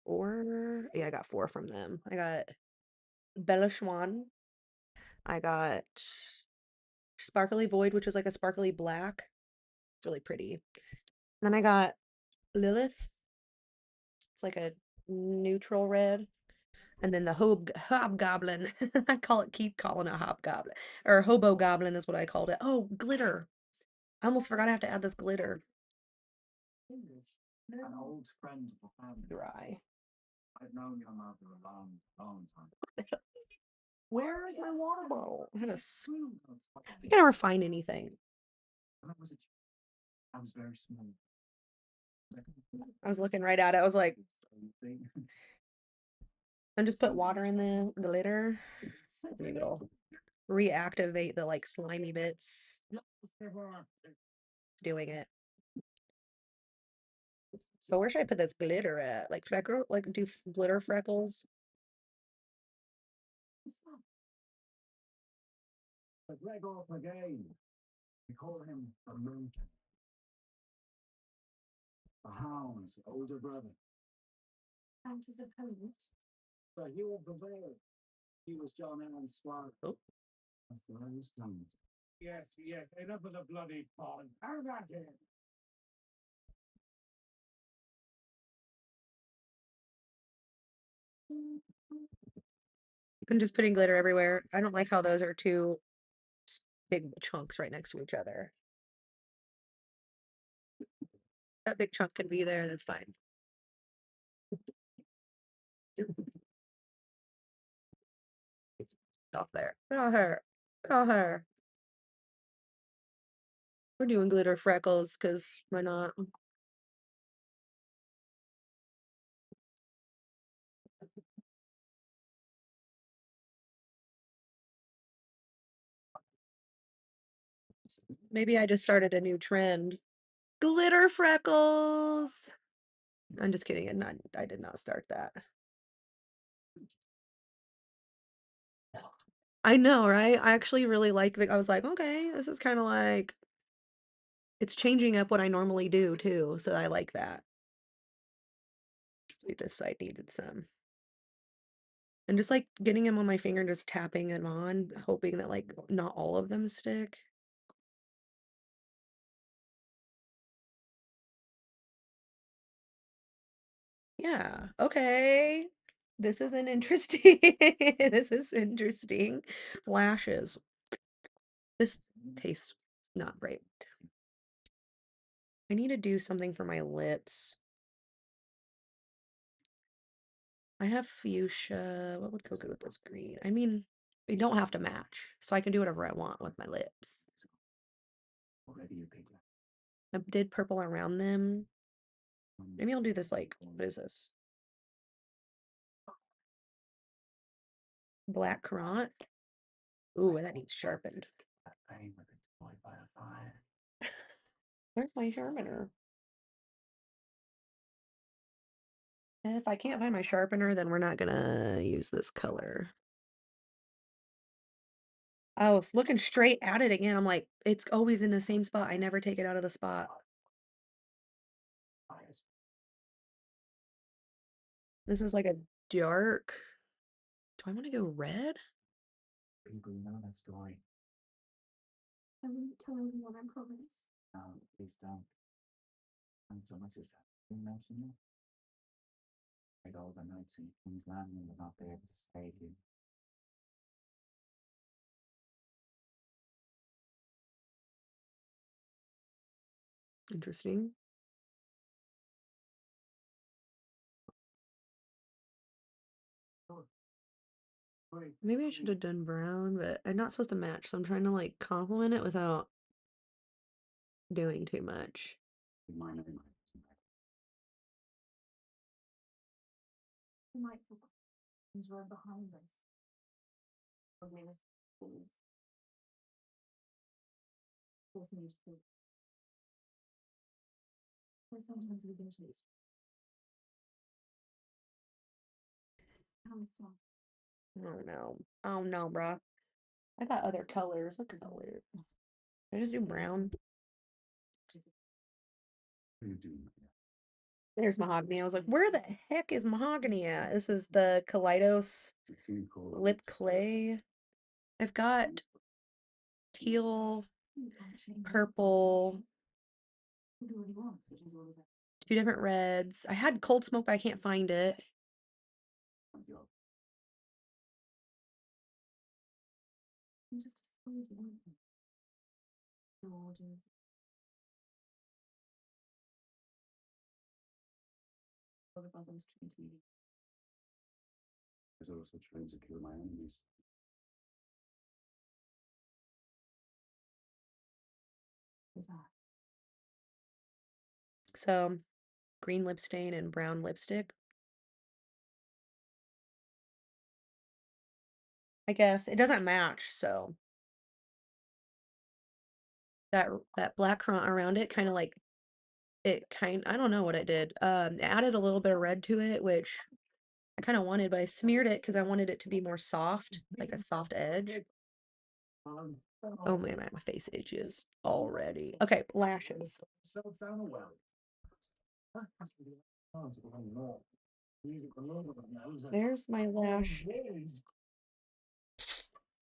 four. Yeah, I got four from them. I got Bella Schwan. I got Sparkly Void, which is like a sparkly black. It's really pretty. Then I got Lilith. It's like a neutral red. And then the Hobgoblin. I keep calling it Hobgoblin. Or Hobo Goblin is what I called it. Oh, glitter. I almost forgot I have to add this glitter.
An old friend of the family.
Dry.
I've known your mother a long, long time.
Where is my water bottle? I can never find anything.
When I was a child, I was very small.
I was looking right at it. I was like, and just put water in the glitter. Maybe it'll reactivate the like slimy bits. Doing it. So where should I put this glitter at? Like freckle, like do glitter freckles?
But Gregor again. We call him the mountain. The hound's older brother.
And his opponent.
So Hugh of the Vale. He was John Allen's squire.
Oh.
A fly's tongue. Yes, yes. Enough of the bloody pond. How about him?
I'm just putting glitter everywhere. I don't like how those are two big chunks right next to each other. That big chunk can be there, that's fine. Off there. Oh, her. Oh, her. We're doing glitter freckles because why not? Maybe I just started a new trend. Glitter freckles. I'm just kidding. I did not start that. I know, right? I actually really like I was like, okay, this is kind of like it's changing up what I normally do too. So I like that. This side needed some. And just like getting them on my finger, just tapping them on, hoping that like not all of them stick. Yeah, okay. This is an interesting. This is interesting. Lashes. This tastes not great. I need to do something for my lips. I have fuchsia. What would go good with this green? I mean, they don't have to match, so I can do whatever I want with my lips. I did purple around them. Maybe I'll do this like, what is this? Black currant. Ooh, that needs sharpened. Where's my sharpener? And if I can't find my sharpener, then we're not gonna use this color. I was looking straight at it again. I'm like, it's always in the same spot. I never take it out of the spot. This is like a dark. Do I want to go red?
People know that story.
I wouldn't tell anyone, I promise.
No, please don't. And so much as I mention you. Like all the nights in King's Landing will not be able to save you.
Interesting. Maybe I should have done brown, but I'm not supposed to match, so I'm trying to like complement it without doing too much.
Minor.
You might think things were behind us. Or we were fools. Forcing you to do. Or sometimes we get it.
Oh no. Oh no, bruh. I got other colors. What color? I just do brown.
What are you doing?
There's mahogany. I was like, where the heck is mahogany at? This is the Kaleidos lip clay. I've got teal, purple,
Do what he wants, which is always like,
two different reds. I had cold smoke, but I can't find it.
I'm just a soldier, aren't you? No orders. What about those trying to me?
There's also trying to kill my enemies.
Is that?
So, green lip stain and brown lipstick. I guess it doesn't match, so that black around it kind of like I don't know what it did. It added a little bit of red to it, which I kind of wanted, but I smeared it because I wanted it to be more soft, like a soft edge. Oh man, my face itches already. Okay, lashes. There's my lash.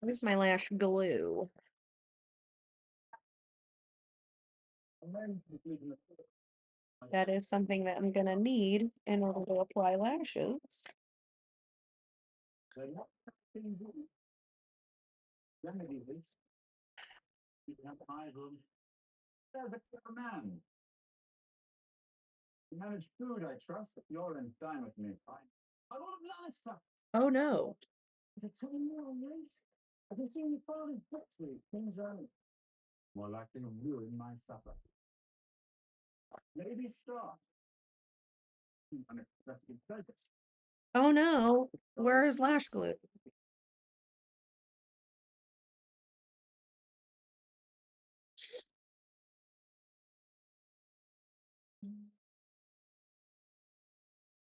There's my lash glue. That is something that I'm gonna need in order to apply lashes.
There's a clever man. You manage food, I trust. If you're in time with me, fine. I want to learn stuff.
Oh no.
Is it telling you on late? I can see your father's books leave. Things are more likely to ruin my supper. Maybe start. Unexpected pleasure.
Oh no. Where is lash glue?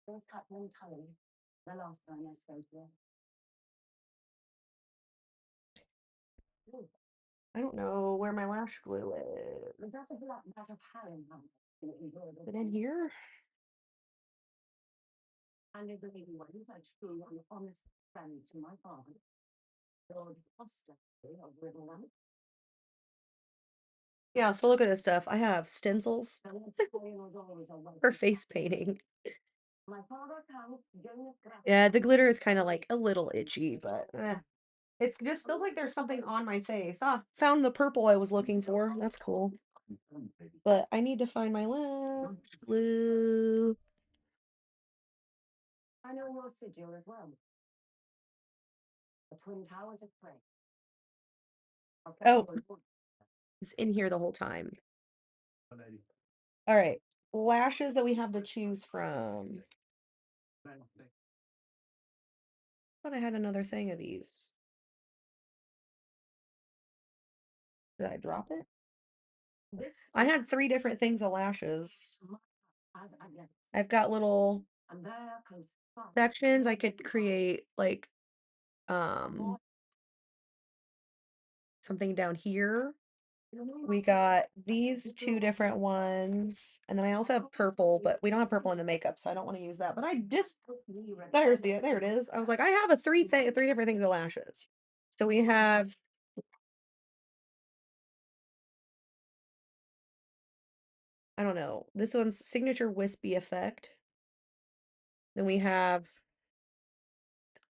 We'll cut one tongue. The last time I spoke there.
I don't know where my lash glue is.
But that's a black mat of Harry.
Is it in here?
And if the lady wasn't a true and honest friend to my father, Lord Foster of Riverland.
Yeah, so look at this stuff. I have stencils
And that story was always a
for
welcome.
face painting.
My father found Jonas Graff.
Yeah, the glitter is kind of like a little itchy, but it just feels like there's something on my face. Ah, found the purple I was looking for. That's cool. But I need to find my lash glue.
I know your sigil as well. The Twin Towers of Prague.
Oh, it's in here the whole time. All right, lashes that we have to choose from. Thought I had another thing of these. Did I drop it? I had 3 different things of lashes. I've got little sections I could create like something down here. We got these two different ones, and then I also have purple, but we don't have purple in the makeup, so I don't want to use that. But I just there it is. I was like, I have a three different things of lashes. So we have I don't know. This one's signature wispy effect. Then we have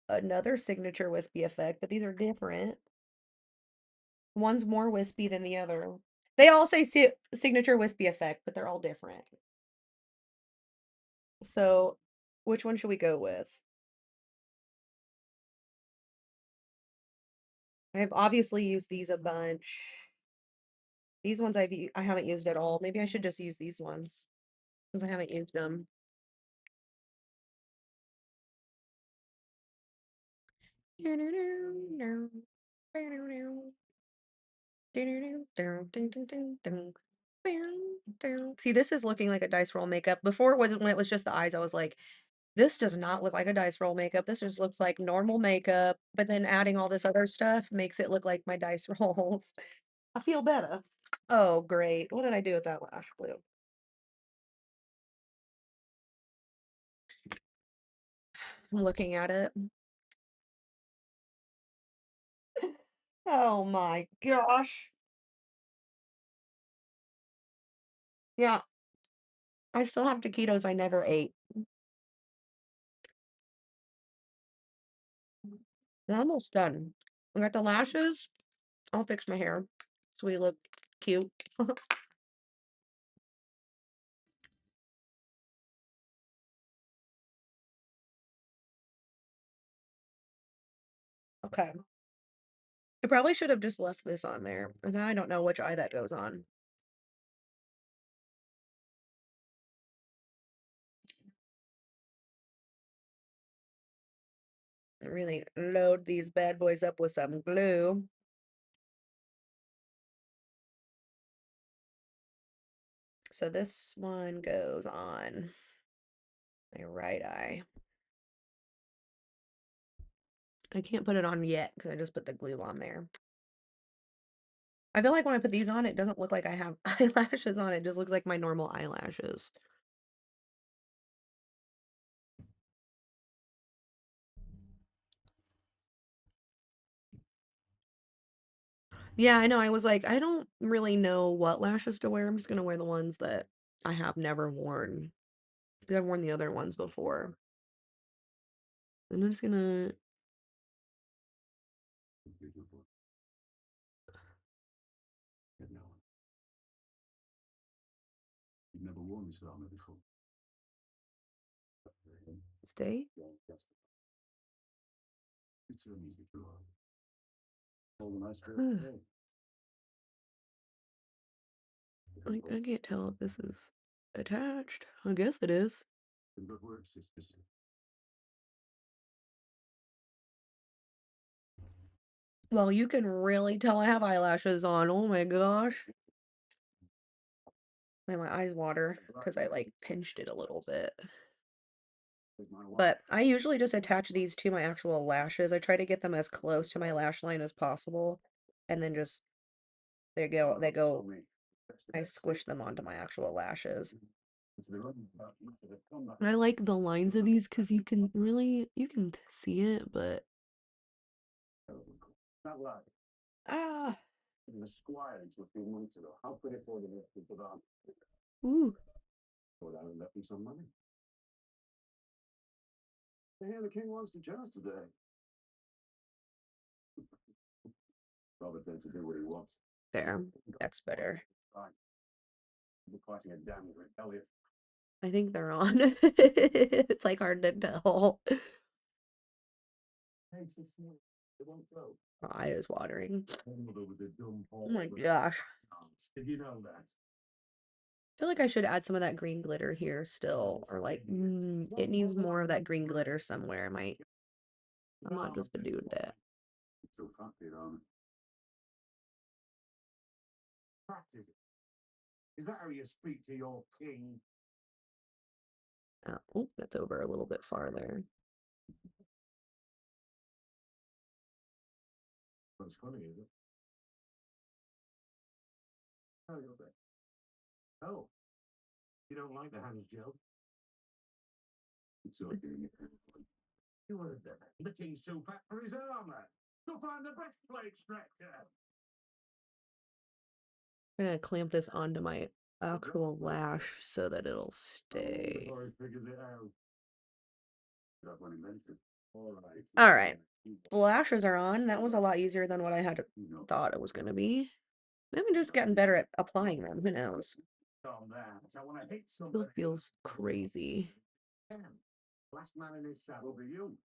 another signature wispy effect, but these are different. One's more wispy than the other. They all say signature wispy effect, but they're all different. So, which one should we go with? I've obviously used these a bunch. These ones I haven't used at all. Maybe I should just use these ones since I haven't used them. See, this is looking like a dice roll makeup. Before it wasn't when it was just the eyes, I was like, this does not look like a dice roll makeup. This just looks like normal makeup, but then adding all this other stuff makes it look like my dice rolls. I feel better. Oh, great. What did I do with that lash glue? I'm looking at it. Oh my gosh. Yeah, I still have taquitos I never ate. I'm almost done. I got the lashes. I'll fix my hair so we look cute. Okay. I probably should have just left this on there, and I don't know which eye that goes on. Really load these bad boys up with some glue. So this one goes on my right eye. I can't put it on yet because I just put the glue on there. I feel like when I put these on, it doesn't look like I have eyelashes on. It just looks like my normal eyelashes. Yeah, I know. I was like, I don't really know what lashes to wear. I'm just gonna wear the ones that I have never worn. Because I've worn the other ones before. And I'm just gonna
Beautiful. Get no one. You've never worn this armor before.
stay.
It's so easy to all the nice
Like, I can't tell if this is attached. I guess it is.
Good work, sisters.
Well, you can really tell I have eyelashes on. Oh my gosh. And my eyes water because I like pinched it a little bit. But I usually just attach these to my actual lashes. I try to get them as close to my lash line as possible. And then just, they go, I squish them onto my actual lashes. And I like the lines of these because you can see it, but
Not right.
ah,
The squire into a few months ago. How could it afford to put on?
ooh,
Well, that would left me some money. I hear the king wants to joust today. Robert tends to do what he wants.
there, that's better.
Fine. We're fighting a damn great Elliot.
I think they're on. It's like hard to tell.
Thanks, it's not. It won't go.
My eye is watering.
With the dumb
Oh my gosh.
Did you know that?
I feel like I should add some of that green glitter here still, or like, it needs more of that green glitter somewhere. I might just be doing that.
It's so fancy, on. Practice it. Is that how you speak to your king?
Oh, that's over a little bit farther.
That's funny, is it? Oh, you're right. Oh, you don't like the hands, Joe? It's okay. You heard that. The king's too fat for his armor. Go find the breastplate extractor.
I'm gonna clamp this onto my actual lash so that it'll stay.
Before he figures it out. That one invented. All right.
All right. The lashes are on. That was a lot easier than what I had thought it was gonna be. Maybe I'm just getting better at applying them. Who knows? Still feels crazy.
Last man in his saddle be you.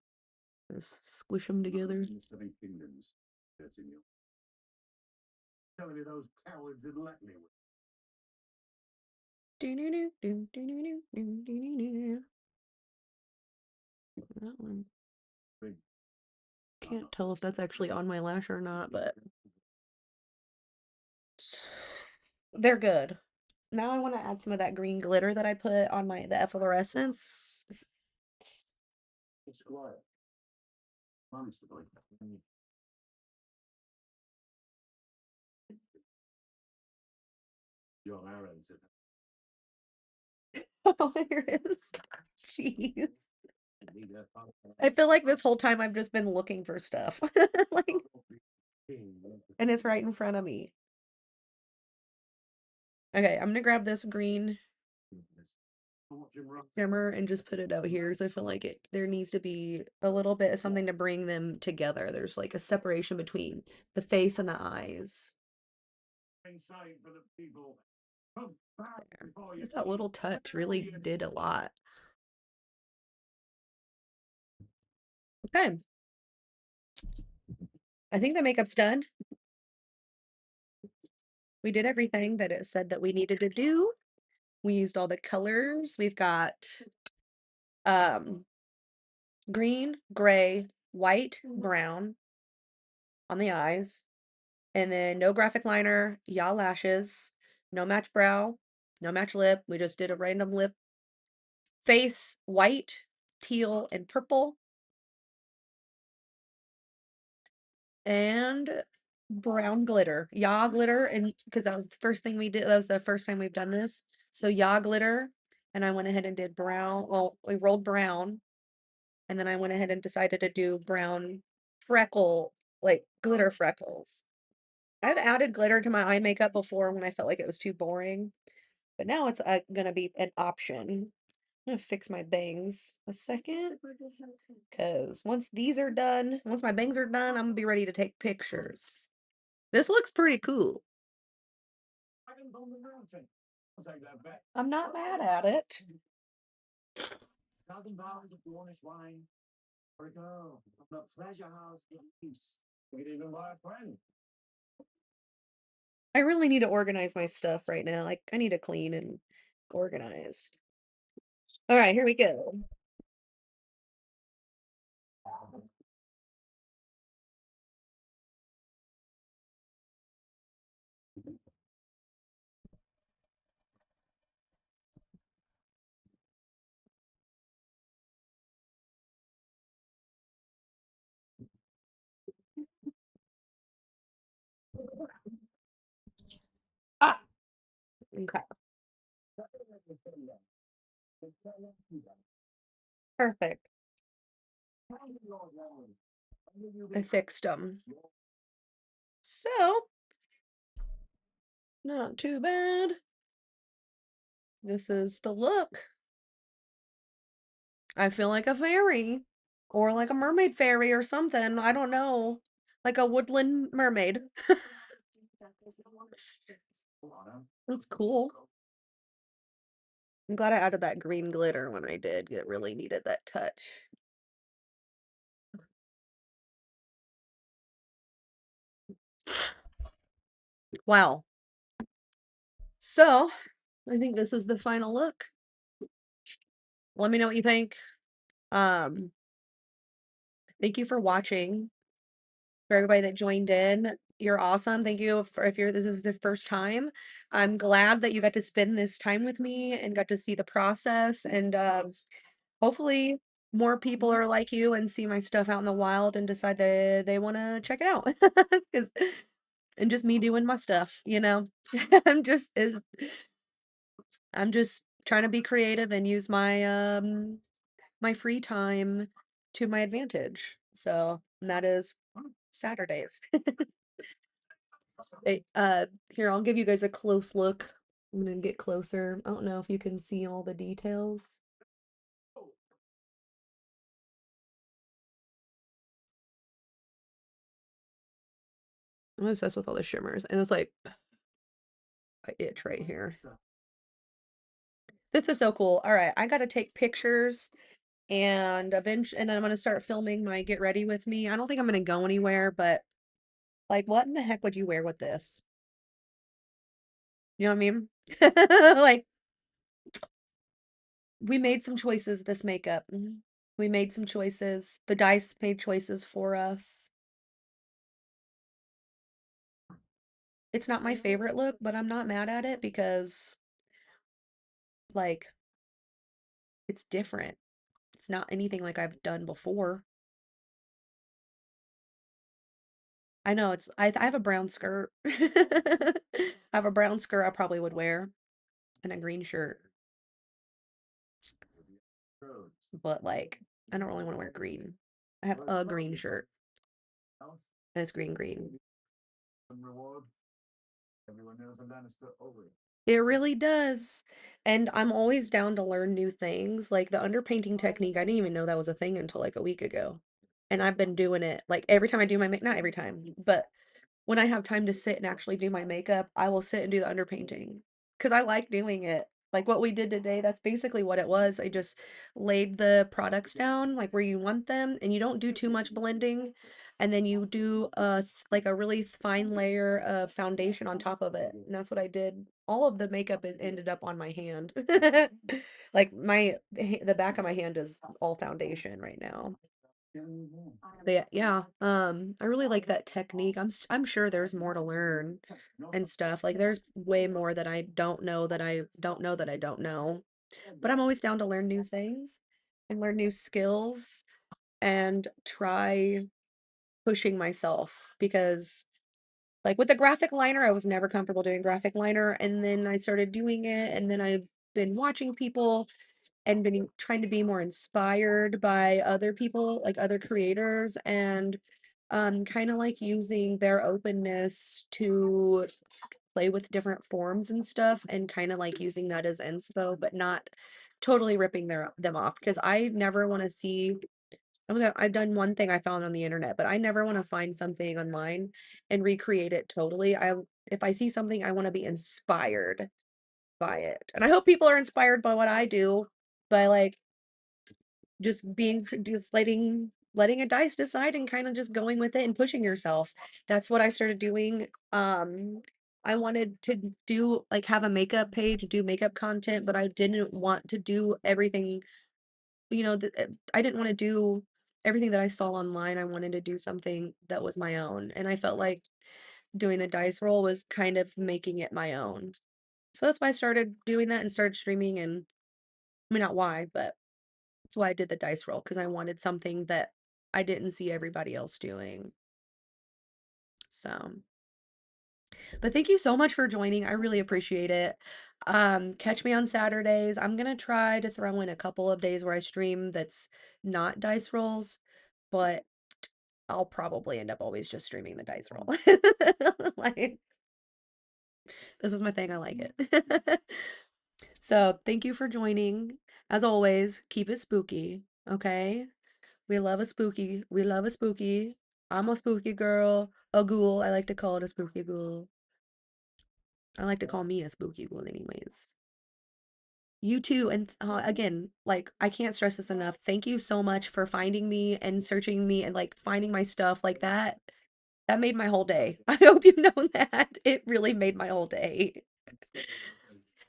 Just squish them together.
Seven kingdoms. That's in you. Telling me those cowards didn't let me.
That one. Can't tell if that's actually on my lash or not, but they're good. Now I want to add some of that green glitter that I put on the efflorescence.
It's quiet. Honestly. John Aaron said.
Oh, there it is. Jeez. I feel like this whole time I've just been looking for stuff. Like, and it's right in front of me. Okay, I'm gonna grab this green shimmer and just put it out here. So I feel like there needs to be a little bit of something to bring them together. There's like a separation between the face and the eyes. There. Just that little touch really did a lot. Okay. I think the makeup's done. We did everything that it said that we needed to do. We used all the colors. We've got green, gray, white, brown on the eyes. And then no graphic liner, yaw lashes, no match brow, no match lip. We just did a random lip. Face, white, teal, and purple. And brown glitter, yaw glitter, and because that was the first thing we did, that was the first time we've done this. So yaw glitter, and I went ahead and did brown. Well, we rolled brown, and then I went ahead and decided to do brown freckle, like glitter freckles. I've added glitter to my eye makeup before when I felt like it was too boring, but now it's gonna be an option. I'm gonna fix my bangs a second, because once these are done, once my bangs are done, I'm gonna be ready to take pictures. This looks pretty cool. I'm not mad at it.
£1,000 if you want this wine. Or go. The pleasure house. You could even buy a friend.
I really need to organize my stuff right now. Like, I need to clean and organize. All right, here we go. Ah, okay. Perfect. I fixed them. So, not too bad. This is the look. I feel like a fairy. Or like a mermaid fairy or something. I don't know. Like a woodland mermaid. That's cool. I'm glad I added that green glitter when I did. It really needed that touch. Wow. So, I think this is the final look. Let me know what you think. Thank you for watching. For everybody that joined in, you're awesome. Thank you for if this is the first time. I'm glad that you got to spend this time with me and got to see the process, and hopefully more people are like you and see my stuff out in the wild and decide that they want to check it out. Because and just me doing my stuff, you know? I'm just is I'm just trying to be creative and use my my free time to my advantage. So, and that is Saturdays. Hey, here, I'll give you guys a close look. I'm gonna get closer. I don't know if you can see all the details. I'm obsessed with all the shimmers, and it's like I itch right here. This is so cool. All right, I gotta take pictures and eventually, and then I'm gonna start filming my get ready with me. I don't think I'm gonna go anywhere, but like, what in the heck would you wear with this? You know what I mean? Like, we made some choices this makeup. We made some choices. The dice made choices for us. It's not my favorite look, but I'm not mad at it because, like, it's different. It's not anything like I've done before. I know I have a brown skirt. I have a brown skirt I probably would wear and a green shirt. But like I don't really want to wear green. I have a green shirt and it's green. It really does. And I'm always down to learn new things. Like the underpainting technique, I didn't even know that was a thing until like a week ago. And I've been doing it like every time I do my make not every time, but when I have time to sit and actually do my makeup, I will sit and do the underpainting because I like doing it. Like what we did today, that's basically what it was. I just laid the products down like where you want them and you don't do too much blending. And then you do like a really fine layer of foundation on top of it. And that's what I did. All of the makeup ended up on my hand. Like the back of my hand is all foundation right now. But yeah, I really like that technique. I'm sure there's more to learn and stuff. Like there's way more that I don't know that I don't know that I don't know. But I'm always down to learn new things and learn new skills and try pushing myself because like with the graphic liner, I was never comfortable doing graphic liner and then I started doing it and then I've been watching people and been trying to be more inspired by other people, like other creators, and kind of like using their openness to play with different forms and stuff, and kind of like using that as inspo, but not totally ripping them off because I never want to see. I've done one thing I found on the internet, but I never want to find something online and recreate it totally. If I see something, I want to be inspired by it. And I hope people are inspired by what I do by like just letting a dice decide and kind of just going with it and pushing yourself. That's what I started doing. I wanted to do like have a makeup page, do makeup content, but I didn't want to do everything, I didn't want to do everything that I saw online. I wanted to do something that was my own. And I felt like doing the dice roll was kind of making it my own. So that's why I started doing that and started streaming and I mean not why, but that's why I did the dice roll because I wanted something that I didn't see everybody else doing. So, but thank you so much for joining. I really appreciate it. Catch me on Saturdays. I'm gonna try to throw in a couple of days where I stream that's not dice rolls, but I'll probably end up always just streaming the dice roll. Like, this is my thing. I like it. So, thank you for joining. As always, keep it spooky, okay? We love a spooky. We love a spooky. I'm a spooky girl. A ghoul. I like to call it a spooky ghoul. I like to call me a spooky ghoul, anyways. You too. And again, like, I can't stress this enough. Thank you so much for finding me and searching me and like finding my stuff like that. That made my whole day. I hope you know that. It really made my whole day.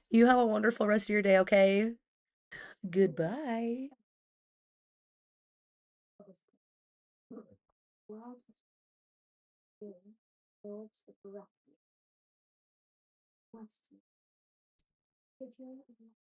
You have a wonderful rest of your day, okay? Goodbye.